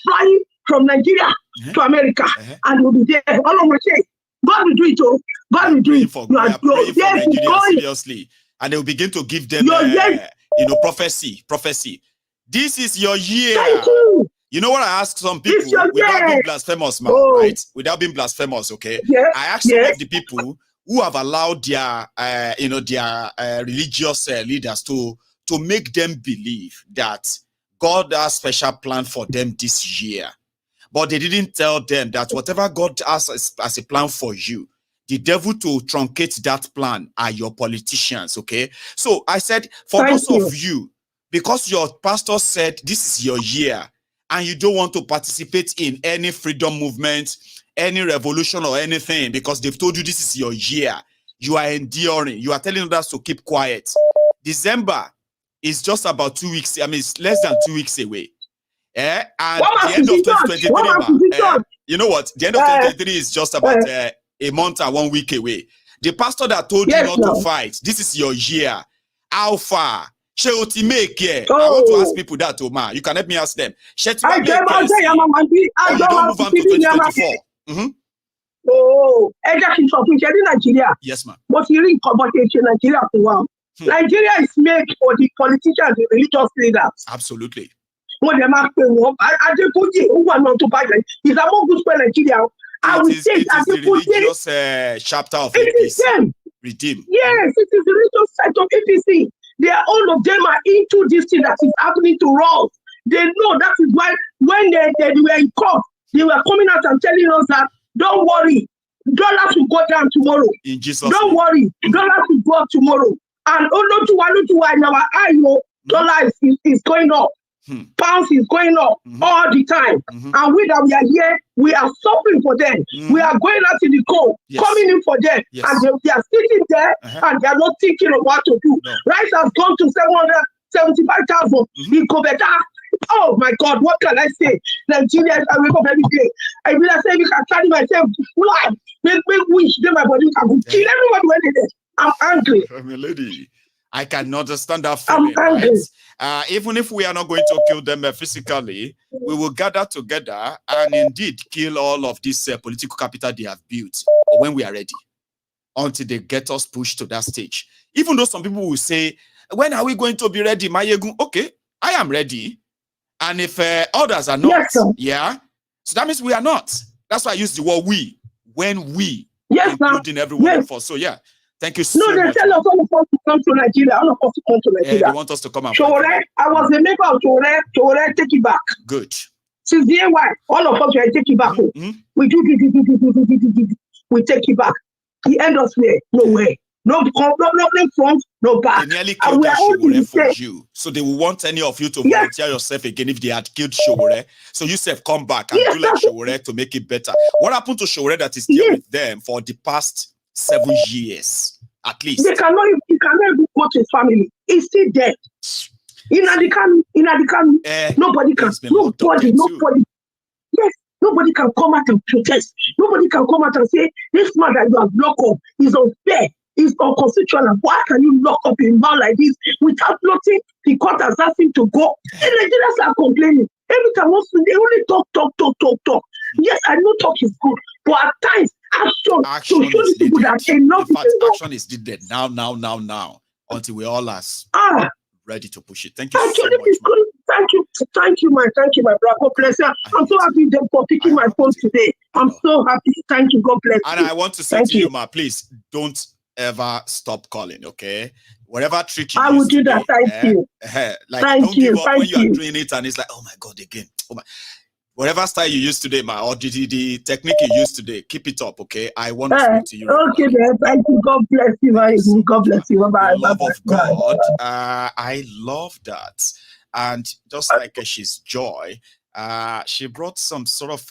flying from Nigeria to America. And they will be there. All of my say, God will do it, oh. God will do it.
For Nigeria, seriously. And they will begin to give them, prophecy. This is your year.
Thank you.
You know what I asked some people without being blasphemous, man, right? Without being blasphemous, okay? I asked some of the people who have allowed their, religious leaders to make them believe that God has special plan for them this year. But they didn't tell them that whatever God has as a plan for you, the devil to truncate that plan are your politicians, okay? So I said, for those of you, because your pastor said this is your year, and you don't want to participate in any freedom movement, any revolution or anything, because they've told you this is your year, you are enduring, you are telling others to keep quiet. December is just about 2 weeks, it's less than 2 weeks away. And the end of 2023, you know what? The end of 2023 is just about a month or 1 week away. The pastor that told you not to fight, this is your year. How far? I want to ask people that, Omar. You can help me ask them. You don't move on to 2024. Yes, ma'am.
But you read Nigeria for a while. Nigeria is made for the politicians, the religious leaders.
Absolutely.
What they are is a more good for Nigeria. I will say
it is the religious chapter of APC. Redeem.
Yes, it is the religious side of APC. All of them are into this thing that is happening to us. They know that is why when they were in court, they were coming out and telling us that don't worry, dollars will go down tomorrow.
In Jesus'
don't worry, dollars will go up tomorrow. And in our eye, dollar is going up. Pounds is going up all the time. And we that we are here, we are suffering for them. We are going out in the cold, coming in for them. And they are sitting there and they are not thinking of what to do. Rice has gone to 775,000. It go better. Oh my God, what can I say? Nigerians, I wake up every day. I will say you can carry myself to fly. Make wish then my body can go kill everybody when they there. I'm angry.
I'm a lady. I can understand that feeling, right? Even if we are not going to kill them physically, we will gather together and indeed kill all of this political capital they have built when we are ready, until they get us pushed to that stage. Even though some people will say, when are we going to be ready, Mayegun? Okay, I am ready. And if others are not, so that means we are not. That's why I use the word we, when we, including everyone of us. So thank you so much.
No, they tell us all of us to come to Nigeria. All of us to come to Nigeria.
They want us to come and
I was a member of Tore, take it back.
Good.
Since the NY, all of us will take it back. We do, we take it back. The end of where? Nowhere. No front, no back.
They nearly killed that Showore for you. So they will want any of you to volunteer yourself again if they had killed Showore. So you self come back and do like Showore to make it better. What happened to Showore that is there with them for the past 7 years, at least?
He cannot even go to his family. He's still dead. In Adikanu, nobody can. Nobody. Yes, nobody can come out and protest. Nobody can come out and say, this man that you have locked up is unfair, is unconstitutional. Why can you lock up a man like this without nothing? The court has asked him to go. And Nigerians are complaining. Every time they only talk. Yes, I know talk is good, but at times action to show these people that enough.
In fact, action is needed now, until we all are ready to push it. Thank you so much.
Thank you, my brother. God bless you. I'm so happy for picking my phone today. I'm so happy. Thank you. God bless you.
And I want to say to you, ma, please don't ever stop calling, okay? Whatever trick you
I will do that. Thank you.
Don't give up when you are doing it and it's like, oh my God, again. Oh my. Whatever style you use today, ma, or the technique you use today, keep it up, okay? I want to speak to you.
Okay, man. Thank you. God bless you. God bless you. Bye-bye.
Love of God. I love that. And just like she's Joy, she brought some sort of,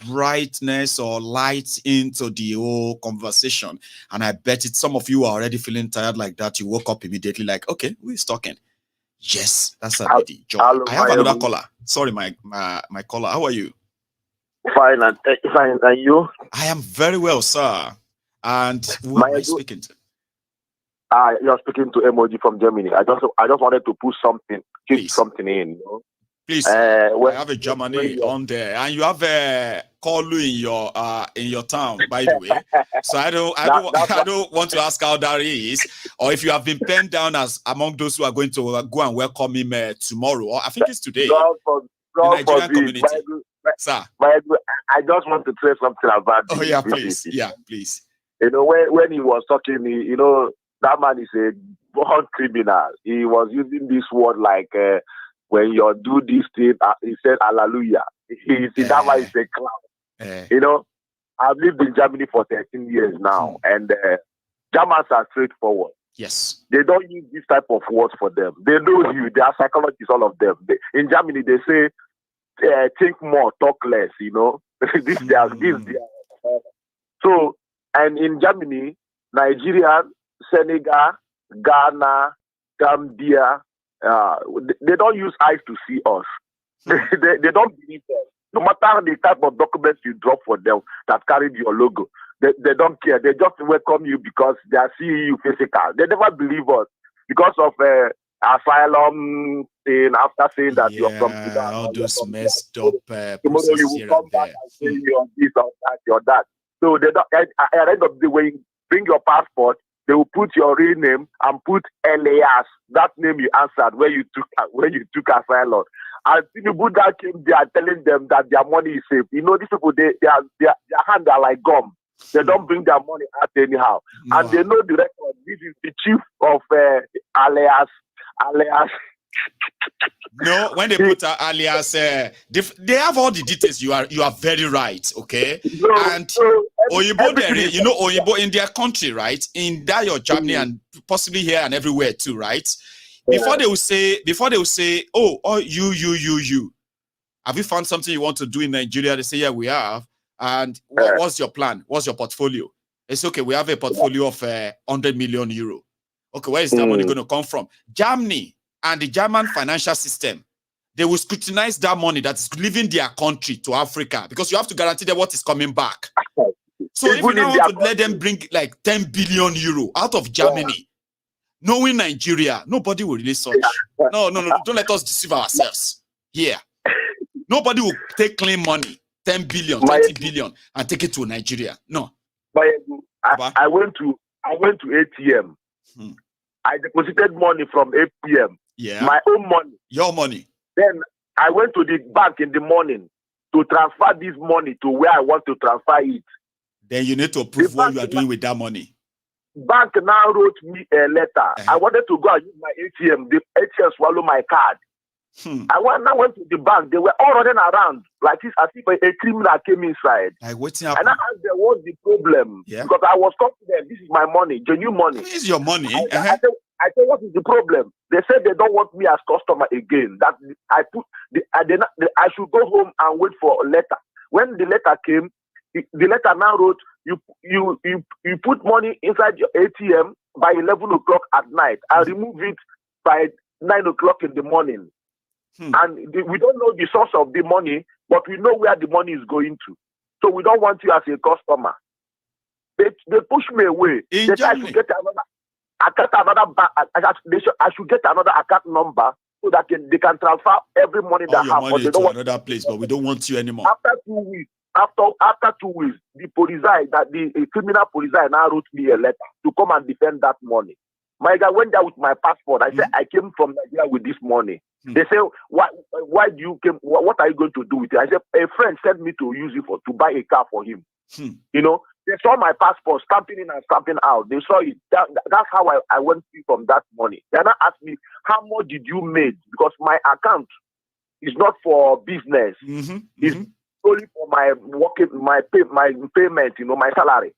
brightness or light into the whole conversation. And I bet it some of you are already feeling tired like that. You woke up immediately like, okay, who is talking? Yes, that's a lady. John. I have another caller. Sorry, my caller. How are you?
Fine, and you?
I am very well, sir. And who am I speaking to?
You're speaking to Emoji from Germany. I just wanted to put something in. You know?
Please, I have a Germany on there, and you have a Kolu in your town, by the way. So I don't want to ask how that is, or if you have been penned down as among those who are going to go and welcome him tomorrow, or I think it's today. The Nigerian community, sir.
I just want to say something about.
Oh yeah, please, yeah, please.
You know, when he was talking, you know, that man is a born criminal. He was using this word like. When you do this thing, he said, hallelujah. That man is a clown. You know, I've lived in Germany for 13 years now, and Germans are straightforward.
Yes.
They don't use this type of words for them. They know you. They are psychologists, all of them. In Germany, they say, think more, talk less, you know. So, and in Germany, Nigeria, Senegal, Ghana, Gambia, they don't use eyes to see us. They don't believe us. No matter the type of documents you drop for them that carried your logo, they don't care. They just welcome you because they are seeing you physical. They never believe us because of asylum thing. After saying that you're from Sudan,
all those messed up
tomorrow you will come back and say you're this or that, you're that. So they don't. At the end of the day, when you bring your passport, they will put your real name and put Elias, that name you answered when you took asylum. And Tinubu that came there telling them that their money is safe. You know, these people, their hands are like gum. They don't bring their money out anyhow. No. And they know the record. This is the chief of Elias.
No, when they put alias, they have all the details. You are very right, okay? And Oyibo, you know Oyibo in their country, right? In that your Germany and possibly here and everywhere too, right? Before they will say, oh, you. Have you found something you want to do in Nigeria? They say, yeah, we have. And what's your plan? What's your portfolio? It's okay. We have a portfolio of 100 million euro. Okay, where is that money going to come from? Germany and the German financial system, they will scrutinize that money that is leaving their country to Africa because you have to guarantee them what is coming back. So if you now want to let them bring like 10 billion euro out of Germany, knowing Nigeria, nobody will release such. No, don't let us deceive ourselves. Yeah. Nobody will take clean money, 10 billion, 20 billion, and take it to Nigeria. No.
But I went to ATM. I deposited money from ATM.
Yeah.
My own money.
Your money.
Then I went to the bank in the morning to transfer this money to where I want to transfer it.
Then you need to prove what you are doing with that money.
Bank now wrote me a letter. I wanted to go and use my ATM. The ATM swallowed my card. I went to the bank. They were all running around like this as if a criminal came inside.
And I asked
them what's the problem. Yeah. Because I was confident this is my money, genuine money.
This is your money.
I said, what is the problem? They said they don't want me as customer again. That I should go home and wait for a letter. When the letter came, the letter now wrote you put money inside your ATM by 11 o'clock at night and remove it by 9 o'clock in the morning. And we don't know the source of the money, but we know where the money is going to. So we don't want you as a customer. They push me away. They said I should get another account number so that they can transfer every money that I have.
Money to another place, but we don't want you anymore.
After 2 weeks, the criminal police now wrote me a letter to come and defend that money. My guy went there with my passport. I said I came from Nigeria with this money. They say, why do you came? What are you going to do with it? I said, a friend sent me to use it to buy a car for him. You know, they saw my passport stamping in and stamping out. They saw it. That's how I went from that money. They now asked me, how much did you make? Because my account is not for business. It's only for my payment, you know, my salary.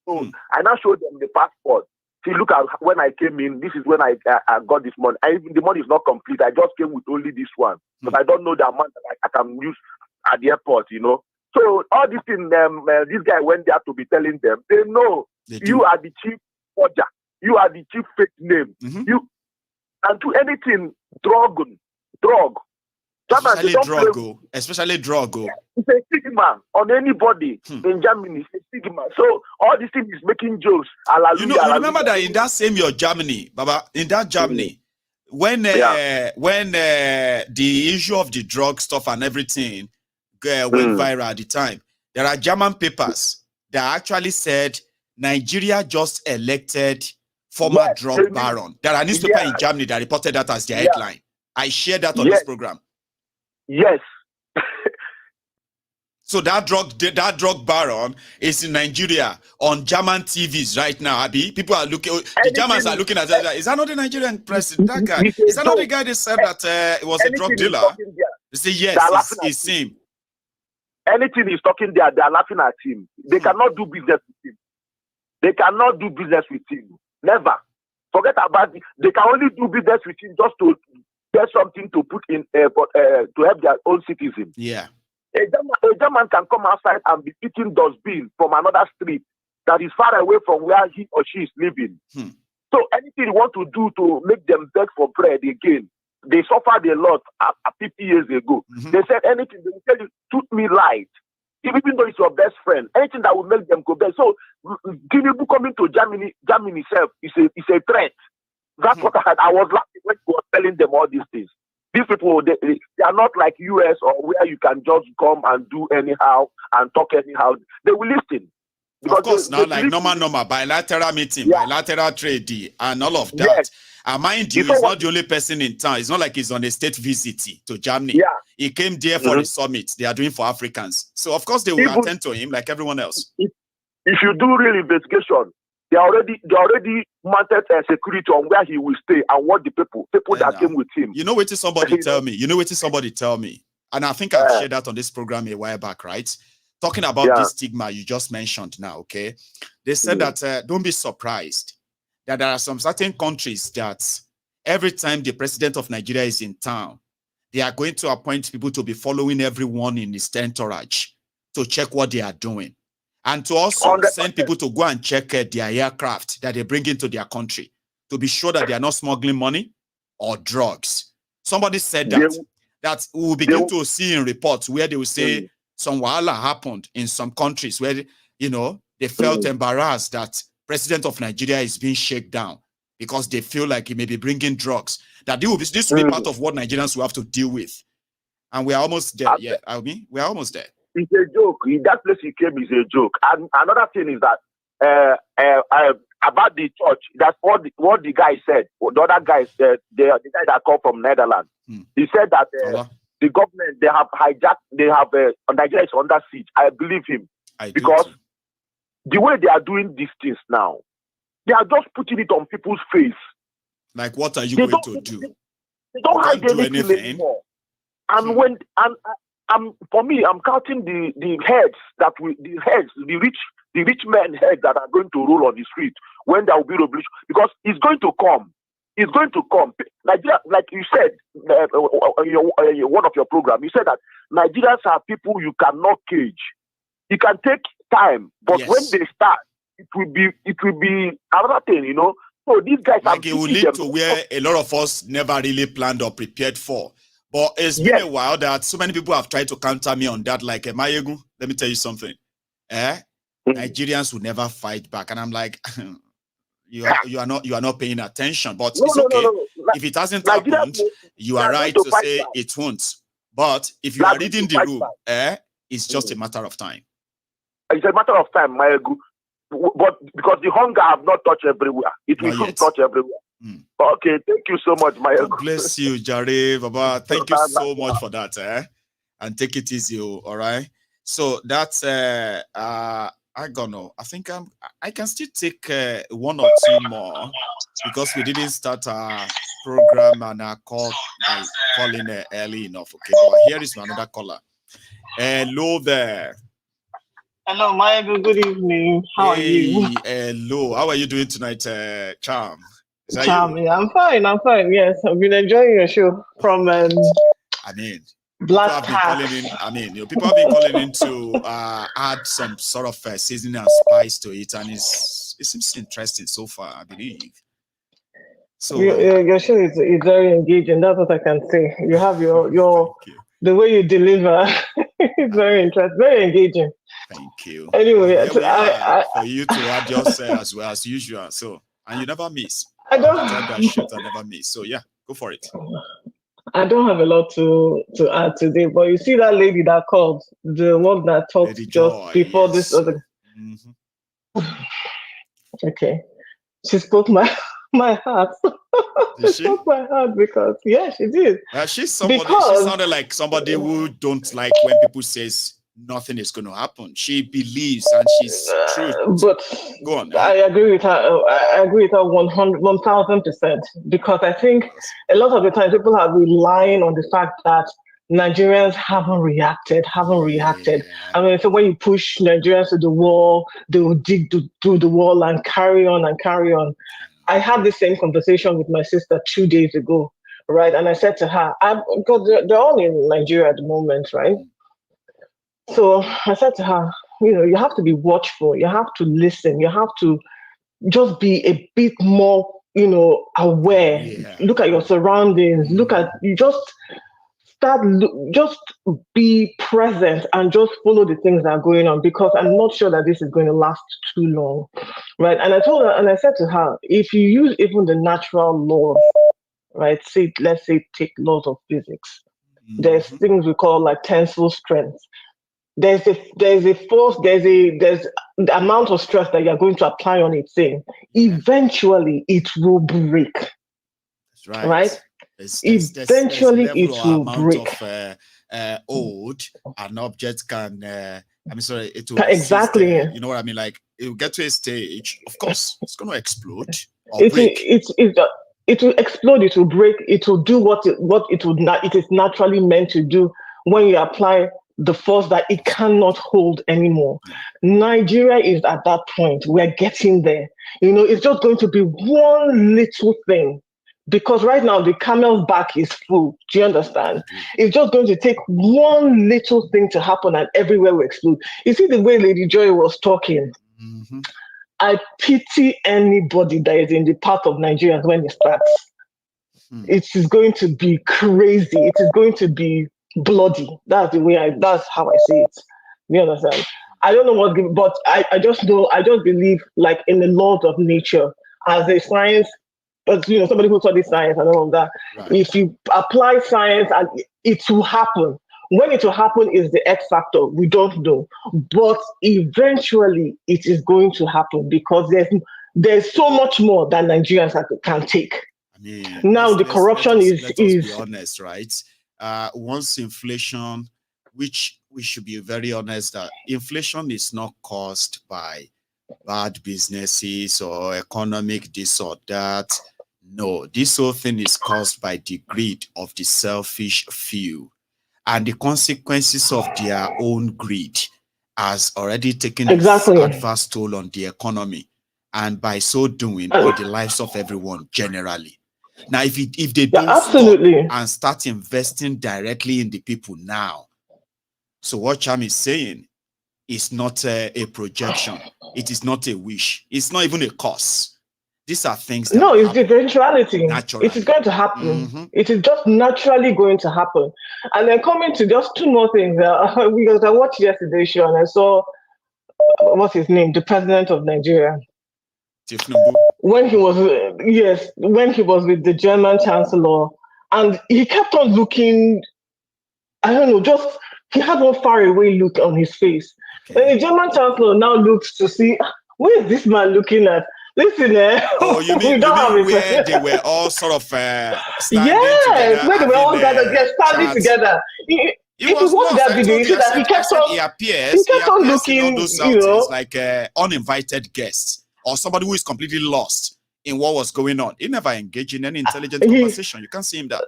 So I now showed them the passport. See, look at when I came in. This is when I got this money. The money is not complete. I just came with only this one, but I don't know the amount that I can use at the airport. You know, So all this thing, this guy went there to be telling them, they know you are the chief forger, you are the chief fake name. You and do anything drug.
Especially drug.
It's a stigma on anybody in Germany. It's a stigma. So all this thing is making jokes.
You remember that in that same year, Germany, Baba, in that Germany, when the issue of the drug stuff and everything went viral at the time, there are German papers that actually said Nigeria just elected former drug baron. There are newspapers in Germany that reported that as their headline. I shared that on this program.
Yes.
So that drug baron is in Nigeria on German TVs right now. Abi, people are looking. The Germans are looking at that. Is that not the Nigerian president? That guy is that not the guy they said that it was a drug dealer? They say yes, it's him.
Anything he's talking there, they are laughing at him. They cannot do business with him. They cannot do business with him. Never. Forget about it. They can only do business with him just to get something to put in to help their own citizens.
Yeah.
A German can come outside and be eating dustbin from another street that is far away from where he or she is living. So anything you want to do to make them beg for bread again, they suffered a lot 50 years ago. They said anything, they will tell you, shoot me light. Even though it's your best friend, anything that will make them go back. So Tinubu coming to Germany itself is a threat. That's what I was laughing when he was telling them all these things. These people, they are not like US or where you can just come and do anyhow and talk anyhow. They will listen.
Of course, now like normal bilateral meeting, bilateral trade deal, and all of that. And mind you, he's not the only person in town. It's not like he's on a state visit to Germany. He came there for the summit they are doing for Africans. So of course they will attend to him like everyone else.
If you do real investigation, they already mounted a security on where he will stay and what the people that came with him.
You know what somebody tell me? And I think I've shared that on this program a while back, right? Talking about this stigma you just mentioned now, okay? They said that don't be surprised that there are some certain countries that every time the president of Nigeria is in town, they are going to appoint people to be following everyone in his entourage to check what they are doing. And to also send people to go and check their aircraft that they bring into their country to be sure that they are not smuggling money or drugs. Somebody said that we will begin to see in reports where they will say some wahala happened in some countries where, they felt embarrassed that president of Nigeria is being shaken down because they feel like he may be bringing drugs. That this will be part of what Nigerians will have to deal with. And we are almost there. We are almost there.
It's a joke. That place he came is a joke. And another thing is that about the church, that's what the guy said. The other guy said, the guy that called from Netherlands, he said that the government, they have hijacked, Nigeria is under siege. I believe him. Because the way they are doing these things now, they are just putting it on people's face.
Like, what are you going to do?
They don't hide anything anymore. And for me, I'm counting the heads the rich men heads that are going to roll on the street when there will be revolution, because it's going to come. It's going to come. Nigeria, like you said, one of your programs, you said that Nigerians are people you cannot cage. You can take time, but when they start, it will be another thing, So these guys
it will lead to where a lot of us never really planned or prepared for. But it's been a while that so many people have tried to counter me on that. Like, Mayegu, let me tell you something. Nigerians will never fight back, and I'm like, you are not paying attention. But it's okay. No. If it hasn't happened, you are right to say back. It won't. But if you are reading the room, it's just a matter of time.
It's a matter of time, Mayegu. But because the hunger have not touched everywhere, it will soon touch everywhere. Okay, thank you so much, Mayegu.
God bless you, Jare, Baba. Thank you so much for that, and take it easy, all right? So that's I don't know. I think I can still take one or two more because we didn't start our program and our calling early enough. Okay, but here is another caller. Hello there.
Hello, Mayegu. Good evening. How are you?
Hello. How are you doing tonight, Charm?
Charm, yeah, I'm fine. Yes, I've been enjoying your show from.
I mean,
Black
calling in. I mean, people have been calling in to add some sort of seasoning and spice to it, and it seems interesting so far, I believe. So
your show is very engaging. That's what I can say. You have your the way you deliver. It's very interesting, very engaging.
Thank you.
Anyway,
well, here we are for you to add yours as well as usual. So, and you never miss.
I don't.
That shoot, I never miss. So yeah, go for it.
I don't have a lot to add today, but you see that lady that called, the one that talked just before this other. Okay, she spoke my heart. She spoke my heart because she did.
She's somebody. She sounded like somebody who don't like when people says nothing is going to happen. She believes and she's true.
But
go on.
I agree with her. I agree with her 1,000%, because I think a lot of the time people are relying on the fact that Nigerians haven't reacted. I mean, so when you push Nigerians to the wall, they will dig through the wall and carry on. I had the same conversation with my sister 2 days ago, right? And I said to her, because they're all in Nigeria at the moment, right? So I said to her, you have to be watchful. You have to listen. You have to just be a bit more, aware. Yeah. Look at your surroundings. Just be present and just follow the things that are going on, because I'm not sure that this is going to last too long, right? And I told her, and I said to her, if you use even the natural laws, right? Let's say take laws of physics. There's things we call like tensile strength. There's a force, there's the amount of stress that you're going to apply on it thing. Eventually, it will break. That's right. Right? Eventually, it will break.
Old an object can. It will
exactly.
You know what I mean? Like it will get to a stage. Of course, it's going to explode.
It will explode. It will break. It will do what it is naturally meant to do when you apply the force that it cannot hold anymore. Nigeria is at that point. We're getting there. It's just going to be one little thing. Because right now the camel's back is full. Do you understand? It's just going to take one little thing to happen and everywhere will explode. You see the way Lady Joy was talking? I pity anybody that is in the path of Nigerians when it starts. It is going to be crazy. It is going to be bloody. That's how I see it. You understand? I don't know what, but I just believe like in the laws of nature as a science. But somebody who studies science and all of that, right. If you apply science, and it will happen. When it will happen is the X factor. We don't know, but eventually it is going to happen because there's so much more that Nigerians can take.
I mean,
now the corruption
let's be honest, right? Once inflation, which we should be very honest that inflation is not caused by bad businesses or economic this or that. No, this whole thing is caused by the greed of the selfish few, and the consequences of their own greed has already taken an adverse toll on the economy, and by so doing, on the lives of everyone generally. Now, if they don't stop and start investing directly in the people now, so what Cham is saying is not a projection. It is not a wish. It's not even a cause. These are things that
it's the eventuality. Naturally. It is going to happen. It is just naturally going to happen. And then coming to just two more things. Because I watched yesterday's show and I saw, what's his name? The president of Nigeria.
Tinubu.
When he was with the German chancellor, and he kept on looking, I don't know, he had one faraway look on his face. Okay. And the German chancellor now looks to see, where is this man looking at? Listen,
oh, you mean where they were all sort of standing together?
Where they were all gathered, standing together. If you watch that video, you see that he kept on looking,
in all those outings, like uninvited guests or somebody who is completely lost in what was going on. He never engaged in any intelligent conversation. You can't see him that.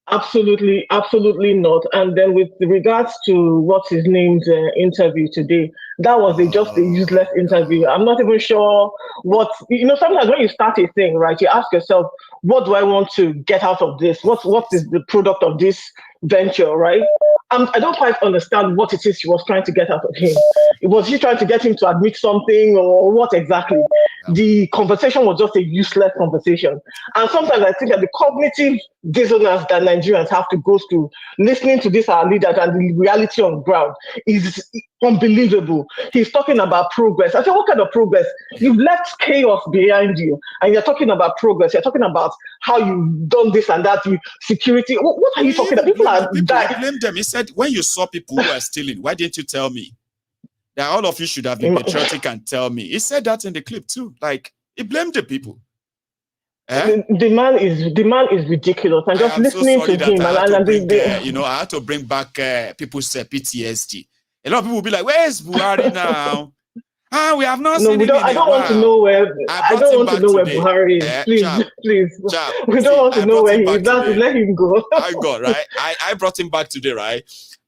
Absolutely, absolutely not. And then with regards to what's his name's interview today, that was just a useless interview. I'm not even sure what, sometimes when you start a thing, right, you ask yourself, what do I want to get out of this? What is the product of this venture, right? I don't quite understand what it is she was trying to get out of him. Was she trying to get him to admit something or what exactly? The conversation was just a useless conversation. And sometimes I think that the cognitive dissonance that Nigerians have to go through listening to this our leaders and the reality on ground is unbelievable. He's talking about progress. I said, what kind of progress? You've left chaos behind you and you're talking about progress. You're talking about how you've done this and that with security. What are you talking about? People are dying.
He blamed them. He said, when you saw people who are stealing, why didn't you tell me? That all of you should have been patriotic and tell me. He said that in the clip too. Like, he blamed the people.
The man is ridiculous. And just listening to him,
I had to bring back people's PTSD. A lot of people will be like, "Where's Buhari now? We have not seen him.
I don't want to know where Buhari is. Please. We don't want to know where he is. Let him go.
I got right. I brought him back today, right?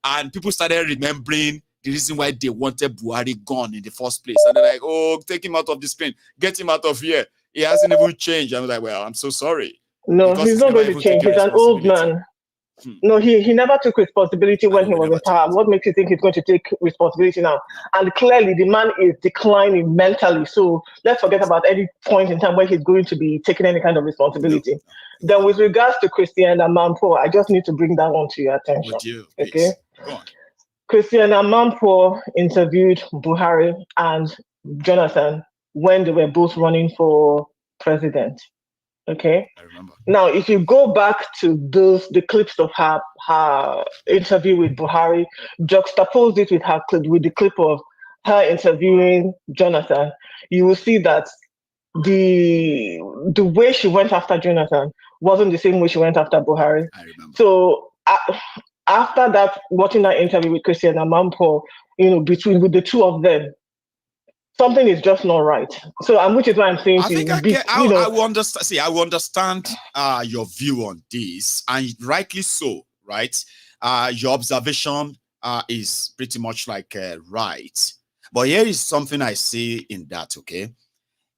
And people started remembering the reason why they wanted Buhari gone in the first place. And they're like, oh, take him out of this plane. Get him out of here. He hasn't even changed. I'm like, well, I'm so sorry.
No, he's not going to change. He's an old man. No, he never took responsibility when he was in power. What makes you think he's going to take responsibility now? And clearly, the man is declining mentally. So let's forget about any point in time where he's going to be taking any kind of responsibility. Then with regards to Christian Amanpour, I just need to bring that one to your attention. Okay?
Go on.
Christian Amanpour interviewed Buhari and Jonathan when they were both running for president. Okay.
I remember.
Now, if you go back to the clips of her interview with Buhari, juxtapose it with the clip of her interviewing Jonathan, you will see that the way she went after Jonathan wasn't the same way she went after Buhari.
I remember.
So after that, watching that interview with Christian Amanpour, with the two of them, something is just not right. So, which is why I'm saying
I will understand. See, I will understand your view on this, and rightly so, right? Your observation is pretty much like right. But here is something I see in that, okay?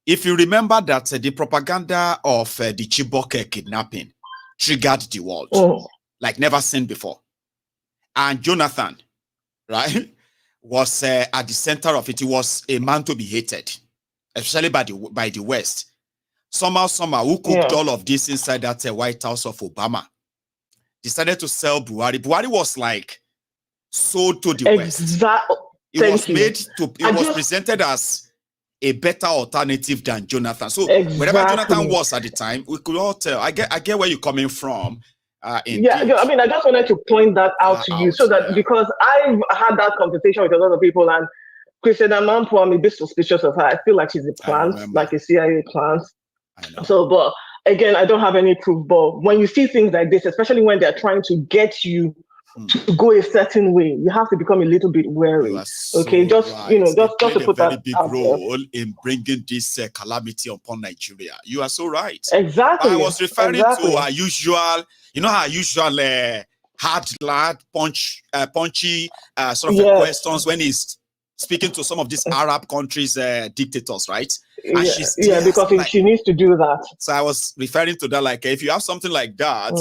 If you remember that the propaganda of the Chibok kidnapping triggered the world, like never seen before. And Jonathan, right, was at the center of it. He was a man to be hated, especially by the West. Somehow, who cooked all of this inside that White House of Obama, decided to sell Buhari. Buhari was like sold to the West. It was presented as a better alternative than Jonathan. So wherever Jonathan was at the time, we could all tell. I get where you're coming from.
I just wanted to point that out to you so that because I've had that conversation with a lot of people, and Christian Amanpour, I'm a bit suspicious of her. I feel like she's a plant, like a CIA plant. So, but again, I don't have any proof. But when you see things like this, especially when they're trying to get you to go a certain way, you have to become a little bit wary. Okay, just to put that
big
out
role in bringing this calamity upon Nigeria. You are so right.
Exactly.
I was referring to our usual, our usual hard, punchy sort of questions when he's speaking to some of these Arab countries' dictators, right? And
because she needs to do that.
So I was referring to that, like if you have something like that.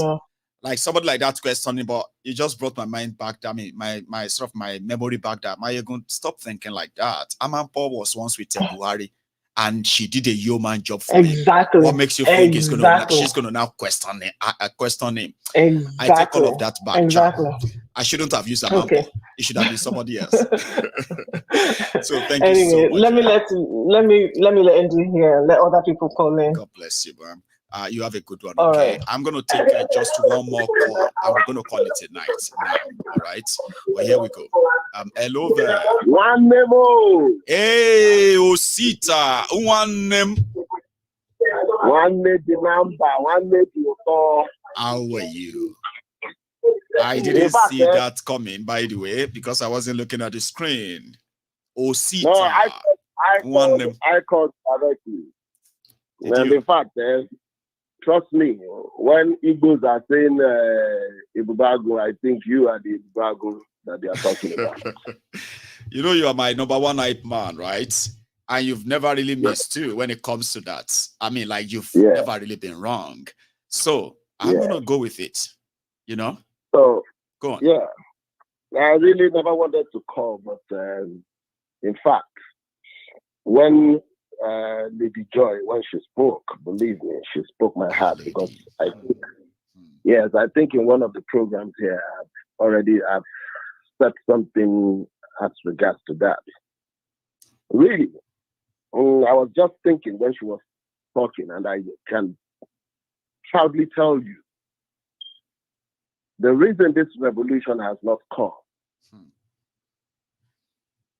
Like somebody like that questioning, but it just brought my mind back. I mean, my memory back that Mayegun, stop thinking like that. Amanpour was once with Buhari, and she did a yeoman job for him. What makes you think she's gonna now question him?
Exactly.
I take all of that back. I shouldn't have used Amanpour. Okay. It should have been somebody else. So thank you so much.
Let me end it here. Let other people call in.
God bless you, man. You have a good one. Okay, right. I'm going to take just one more call, and we're going to call it a night now. All right. Well, here we go. Hello there.
One name.
Hey, Osita. One name.
One name the number. One name the call.
How are you? I didn't see that coming, by the way, because I wasn't looking at the screen. Osita.
No, I called directly. And in fact, trust me, when Igbos are saying Ibubago, I think you are the Ibubago that they are talking about.
You know, you are my number one hype man, right? And you've never really missed too when it comes to that. I mean, like you've never really been wrong. So I'm gonna go with it. You know?
So
go on.
Yeah. I really never wanted to call, but in fact, when Lady Joy, when she spoke, believe me, she spoke my heart because I think, I think in one of the programs here, I've said something as regards to that. Really, I was just thinking when she was talking, and I can proudly tell you, the reason this revolution has not come,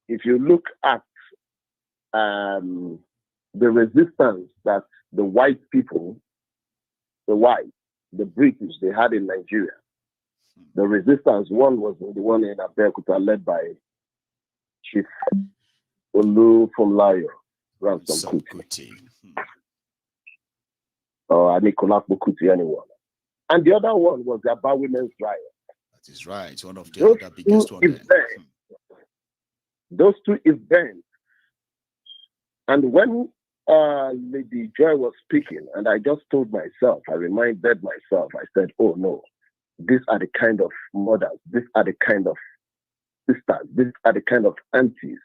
if you look at the resistance that the white people, the British, they had in Nigeria, the resistance, one was the one in Abeokuta led by Chief Olufunlayo Ransom Kuti. Or Anikolapo Kuti, anyone. And the other one was the Aba Women's Riot.
That is right. One of the other biggest ones.
Those two events. And when Lady Joy was speaking, and I just told myself, I reminded myself, I said, oh no, these are the kind of mothers, these are the kind of sisters, these are the kind of aunties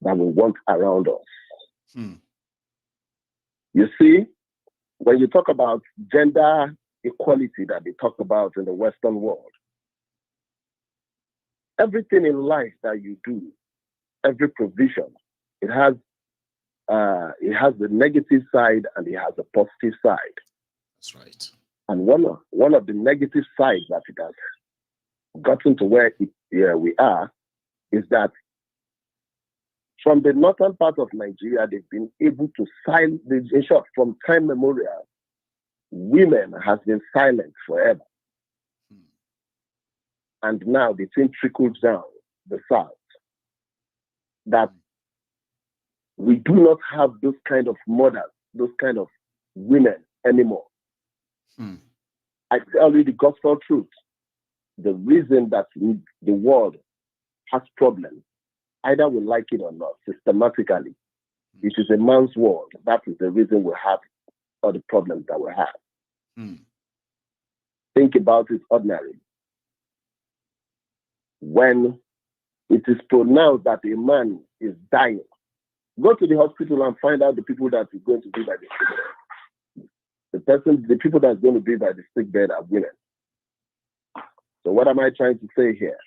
that we want around us. You see, when you talk about gender equality that they talk about in the Western world, everything in life that you do, every provision, it has the negative side and it has a positive side.
That's right.
And one of the negative sides that it has gotten to where we are is that from the northern part of Nigeria, they've been able to silence, in short, from time memorial, women has been silent forever. And now the thing trickles down the south that we do not have those kind of mothers, those kind of women anymore. I tell you the gospel truth. The reason that the world has problems, either we like it or not, systematically, it is a man's world. That is the reason we have all the problems that we have. Think about it ordinarily. When it is pronounced that a man is dying, go to the hospital and find out the people that is going to be by the sick bed. The people that's going to be by the sick bed are women. So what am I trying to say here?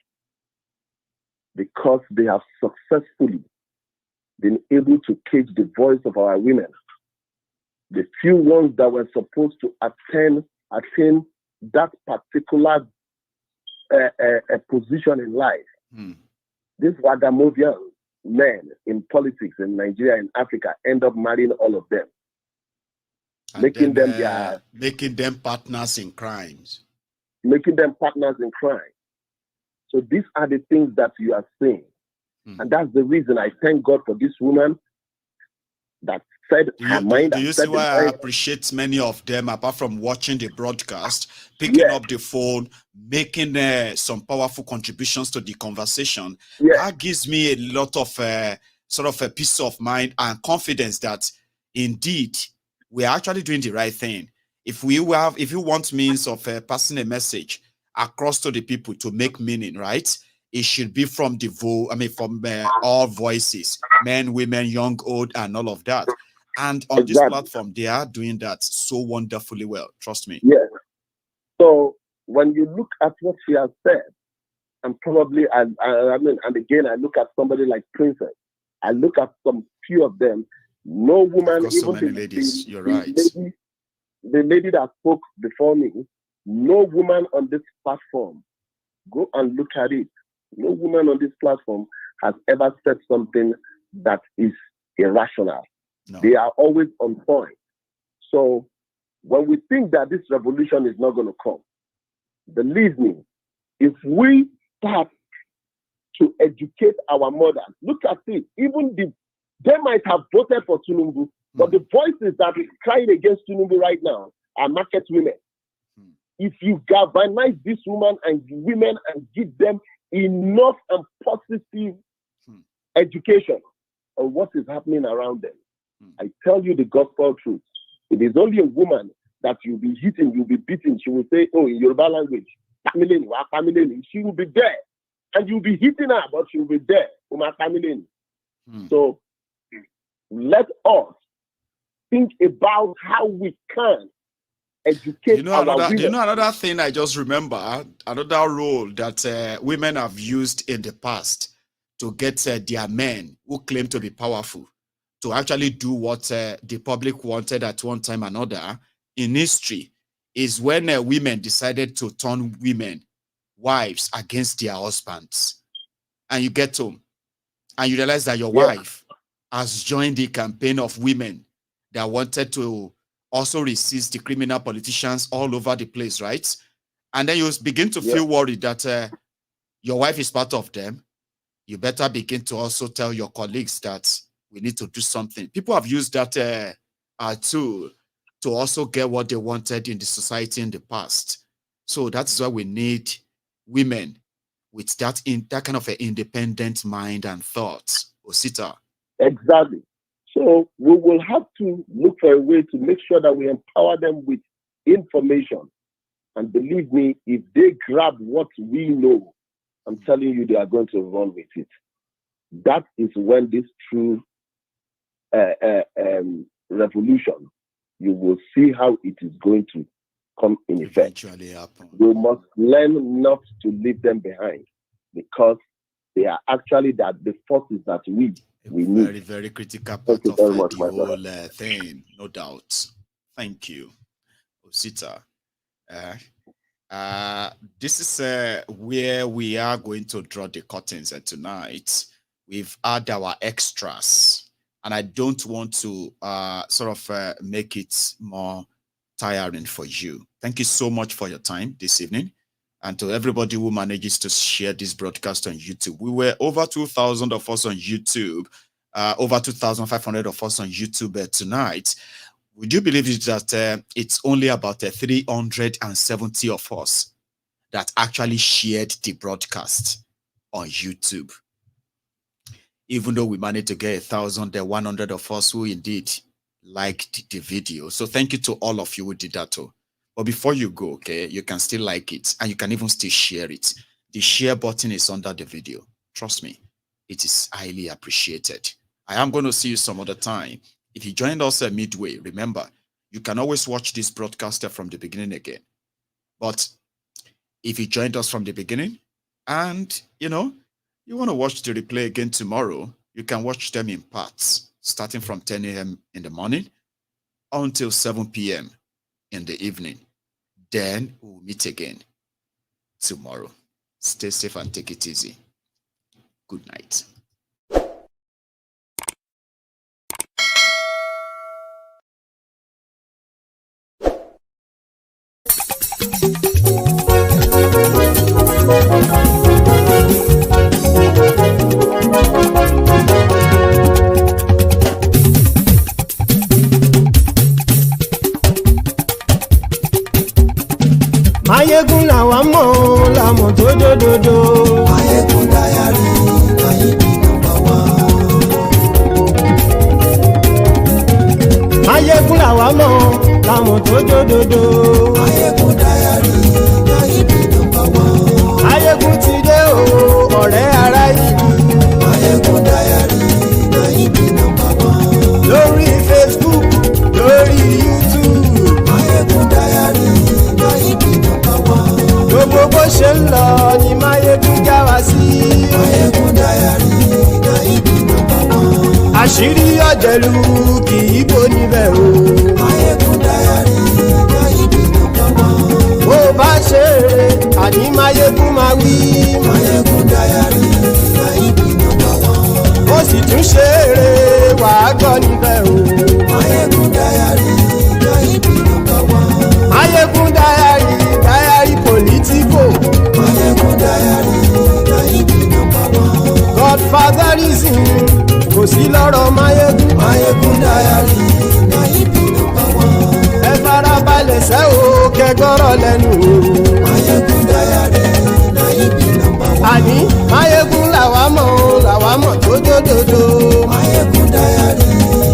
Because they have successfully been able to cage the voice of our women, the few ones that were supposed to attain that particular position in life. These Wagamovian men in politics in Nigeria and Africa end up marrying all of them,
and
making
them partners in crimes.
So these are the things that you are saying. And that's the reason I thank God for this woman that said her mind.
Do you see why I appreciate many of them, apart from watching the broadcast, picking up the phone, making some powerful contributions to the conversation? That gives me a lot of sort of a peace of mind and confidence that indeed we are actually doing the right thing. If you want means of passing a message across to the people to make meaning, right? It should be from from all voices, men, women, young, old, and all of that. And on this platform, they are doing that so wonderfully well. Trust me.
Yes. So when you look at what she has said, and probably, and again, I look at somebody like Princess. I look at some few of them. No woman, even
so many ladies. You're right.
The lady that spoke before me, no woman on this platform. Go and look at it. No woman on this platform has ever said something that is irrational. No. They are always on point. So when we think that this revolution is not going to come, believe me, if we start to educate our mothers, look at it, they might have voted for Tinubu, but the voices that is crying against Tinubu right now, are market women. If you galvanize these women and give them enough and positive education on what is happening around them, I tell you the gospel truth. It is only a woman that you'll be hitting, you'll be beating. She will say, oh, in Yoruba language, she will be there. And you'll be hitting her, but she will be there. So let us think about how we can educate
another thing I just remember, another role that women have used in the past to get their men who claim to be powerful to actually do what the public wanted at one time or another in history is when women decided to turn wives against their husbands. And you get home and you realize that your wife has joined the campaign of women that wanted to also resist the criminal politicians all over the place, right? And then you begin to feel worried that your wife is part of them. You better begin to also tell your colleagues that we need to do something. People have used that tool to also get what they wanted in the society in the past. So that's why we need women with that kind of an independent mind and thoughts. Osita.
Exactly. So we will have to look for a way to make sure that we empower them with information. And believe me, if they grab what we know, I'm telling you, they are going to run with it. That is when this true revolution, you will see how it is going to come in effect. We must learn not to leave them behind, because they are actually the forces that we need.
Very, very critical part of the whole thing, no doubt. Thank you, Osita. This is where we are going to draw the curtains tonight. We've had our extras, and I don't want to make it more tiring for you. Thank you so much for your time this evening, and to everybody who manages to share this broadcast on YouTube. We were over 2,000 of us on YouTube, over 2,500 of us on YouTube tonight. Would you believe it that it's only about 370 of us that actually shared the broadcast on YouTube? Even though we managed to get 1,100 of us who indeed liked the video. So thank you to all of you who did that too. But before you go, okay, you can still like it and you can even still share it. The share button is under the video. Trust me, it is highly appreciated. I am going to see you some other time. If you joined us midway, remember, you can always watch this broadcast from the beginning again. But if you joined us from the beginning and, you want to watch the replay again tomorrow, you can watch them in parts, starting from 10 a.m. in the morning until 7 p.m. in the evening. Then we'll meet again tomorrow. Stay safe and take it easy. Good night.
Mayegun làwa mọ̀ làmọ̀ tó dòdòdò. Mayegun Diary, Mayegun #1. Mayegun làwa mọ̀ làmọ̀ tó dòdòdò. Mayegun Diary, Mayegun #1. Mayegun ti dé o, ọ̀rẹ́ ara ìlú. Mayegun Diary, Mayegun #1. Lórí Facebook, lórí YouTube. Mayegun Diary, Mayegun #1. Gbogbo bó ṣe ń lọ ni Mayegun já wa sí. Mayegun Diary, Mayegun #1. Àṣírí ọ̀jẹ̀lú kì í bò níbẹ̀ o. Mayegun Diary, Mayegun #1. Bó bá ṣe eré àní Mayegun máa wí. Mayegun Diary, Mayegun #1. Ó sì tún ṣe eré wàá gbọ́ níbẹ̀ o. Mayegun Diary, Mayegun #1. Mayegun Diary, Diary politico. Mayegun Diary, Mayegun #1. Godfatherism kò sí lọ́rọ̀ Mayegun. Mayegun Diary, Mayegun #1. Ẹ farabalẹ̀ sá. lẹ́nu o.
Mayegun diary na him be number one.
Àní Mayegun làwa mọ̀ o, làwa mọ̀ tó dòdòdò.
Mayegun diary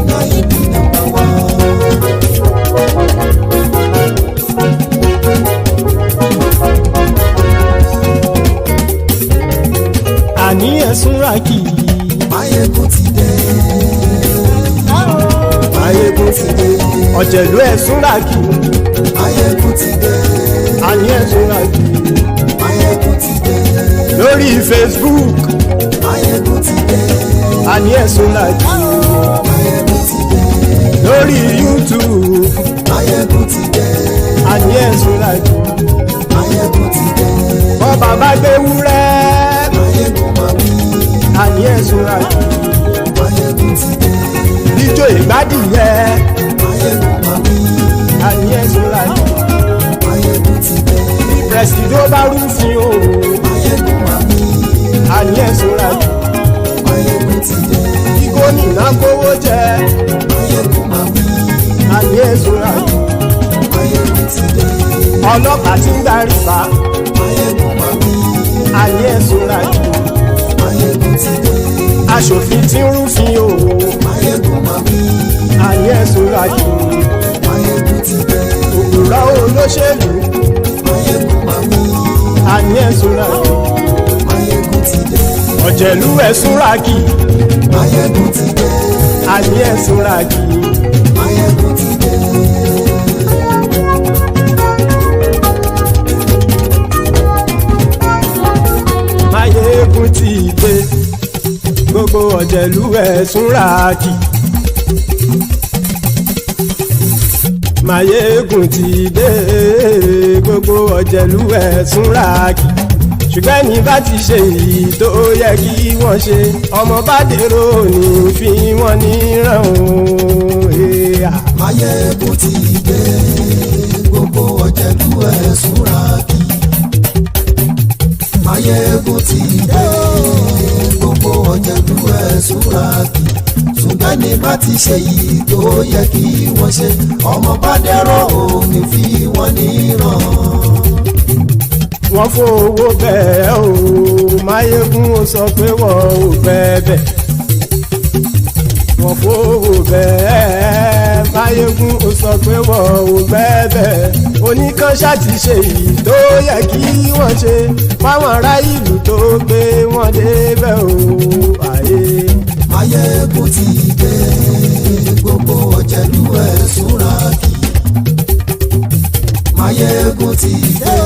na him be number one.
Àní ẹ̀sùn ràkì.
Mayegun ti dé. Mayegun ti dé.
Ọ̀jẹ̀lú ẹ̀sùn ràkì.
Mayegun ti dé.
Àní ẹ̀sùn ràkì.
Mayegun ti dé.
Lórí Facebook.
Mayegun ti dé.
Àní ẹ̀sùn ràkì.
Mayegun ti dé.
Lórí YouTube.
Mayegun ti dé.
Àní ẹ̀sùn ràkì.
Mayegun ti dé.
Wọ́n bàbá gbé wúrẹ́.
Mayegun máa wí.
Àní ẹ̀sùn ràkì.
Mayegun ti dé.
Ijó ìgbádìyẹ.
Mayegun máa wí.
Àní ẹ̀sùn ràkì.
Mayegun ti dé.
Pẹ̀sìdó bá rúfin o.
Mayegun máa wí.
Àní ẹ̀sùn ràkì.
Mayegun ti dé.
Kí gómìnà kówó jẹ.
Mayegun máa wí.
Àní ẹ̀sùn ràkì.
Mayegun ti dé.
Ọlọ́pàá ti ń darí bá.
Mayegun máa wí.
Àní ẹ̀sùn ràkì.
Mayegun ti dé.
Aṣòfin ti ń rúfin o.
Mayegun máa wí.
Àní ẹ̀sùn ràkì.
Mayegun ti dé.
Òpùrọ́ olóṣèlú.
Mayegun máa wí.
Àní ẹ̀sùn ràkì.
Mayegun ti dé.
Ọ̀jẹ̀lú ẹ̀sùn ràkì.
Mayegun ti dé.
Àní ẹ̀sùn ràkì.
Mayegun ti dé.
Mayegun ti dé. Gbogbo ọ̀jẹ̀lú ẹ̀sùn ràkì. Mayegun ti dé. Gbogbo ọ̀jẹ̀lú ẹ̀sùn ràkì. Ṣùgbọ́n ní bá ti ṣe èyí tó yẹ kí wọ́n ṣe, ọmọ bá dèrò ní fi wọ́n níran o.
Mayegun ti dé. Gbogbo ọ̀jẹ̀lú ẹ̀sùn ràkì. Mayegun ti dé. Gbogbo ọ̀jẹ̀lú ẹ̀sùn ràkì. Ṣùgbọ́n ní bá ti ṣe èyí tó yẹ kí wọ́n ṣe, ọmọ bá dèrò ní fi wọ́n níran.
Wọ́n fowó bẹ́ẹ̀ o, Mayegun ó sọ pé wọ́n ò bẹ́ẹ̀. Wọ́n fowó bẹ́ẹ̀, Mayegun ó sọ pé wọ́n ò bẹ́ẹ̀. Oníkanṣá ti ṣe èyí tó yẹ kí wọ́n ṣe, fáwọn ará ìlú tó gbé wọn débẹ̀ o.
Mayegun ti dé. Gbogbo ọ̀jẹ̀lú ẹ̀sùn ràkì. Mayegun ti dé.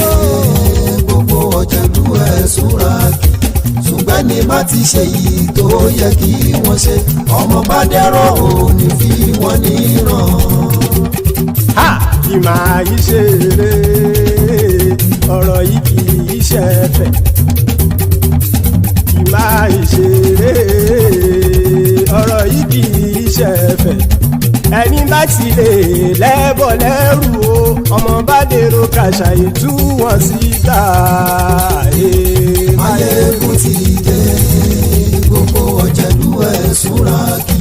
Gbogbo ọ̀jẹ̀lú ẹ̀sùn ràkì. Ṣùgbọ́n ní má ti ṣe yìí tó yẹ kí wọ́n ṣe, ọmọ bá dẹ́rọ̀ òní fi wọ́n níran.
Kì máa yí ṣe eré, ọ̀rọ̀ yìí kì í ṣe ẹ̀fẹ̀. Kì máa yí ṣe eré, ọ̀rọ̀ yìí kì í ṣe ẹ̀fẹ̀. Ẹni bá ti lè lẹ́bọ̀ lẹ́rù o, ọmọ bá dèrò kàṣàyè tú wọn síta.
Mayegun ti dé. Gbogbo ọ̀jẹ̀lú ẹ̀sùn ràkì.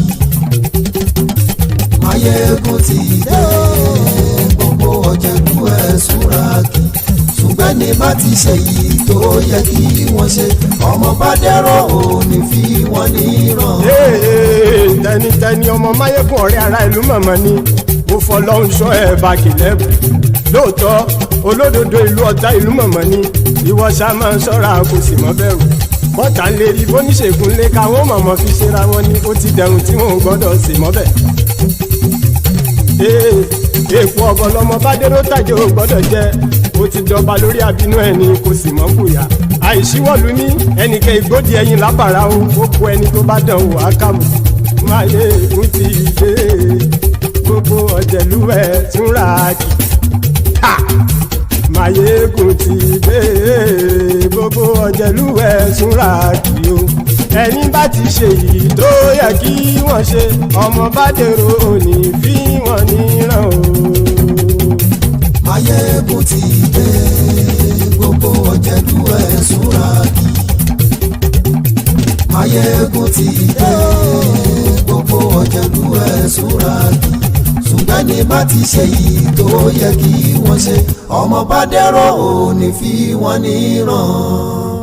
Mayegun ti dé. Gbogbo ọ̀jẹ̀lú ẹ̀sùn ràkì. Ṣùgbọ́n ní bá ti ṣe yìí tó yẹ kí wọ́n ṣe, ọmọ bá dẹ́rọ̀ òní fi wọ́n níran.
Tẹnitẹni ọmọ Mayegun ọ̀rẹ́ ara ìlú mọ̀mọ́ ni mo fọlọ́hún sọ ẹ̀ bá kìlẹ́bù. Lóòótọ́ olódodo ìlú ọ̀tá ìlú mọ̀mọ́ ni ìwọ ṣá máa ń ṣọ́ra kò sì mọ́ bẹ̀rù. Bọ́tà ń lè rí bóníṣègùn lé káwọn mọ̀mọ́ fi ṣera wọn ni ó ti dẹrùn tí wọn ò gbọ́dọ̀ sì mọ́ bẹ̀. Èèpo ọ̀bọ lọmọ bá dérò tàjẹ́ ò gbọ́dọ̀ jẹ́, ó ti jọba lórí àbínú ẹni kò sì mọ́ bùyà. Àìsíwọ́lu ní ẹnìkẹ́ ìgbódì ẹyin lábàrá o, ó kó ẹni tó bá dán wò á kàmù. Mayegun ti dé. Gbogbo ọ̀jẹ̀lú ẹ̀sùn ràkì. Mayegun ti dé. Gbogbo ọ̀jẹ̀lú ẹ̀sùn ràkì o. Ẹni bá ti ṣe yìí tó yẹ kí wọ́n ṣe, ọmọ bá dèrò òní fi wọ́n níran o.
Mayegun ti dé. Gbogbo ọ̀jẹ̀lú ẹ̀sùn ràkì. Mayegun ti dé. Gbogbo ọ̀jẹ̀lú ẹ̀sùn ràkì. Ṣùgbọ́n ṣùgbọ́n ní má ti ṣe yìí tó yẹ kí wọ́n ṣe ọmọ bá dẹ́rọ̀ ò ní fi wọ́n níran.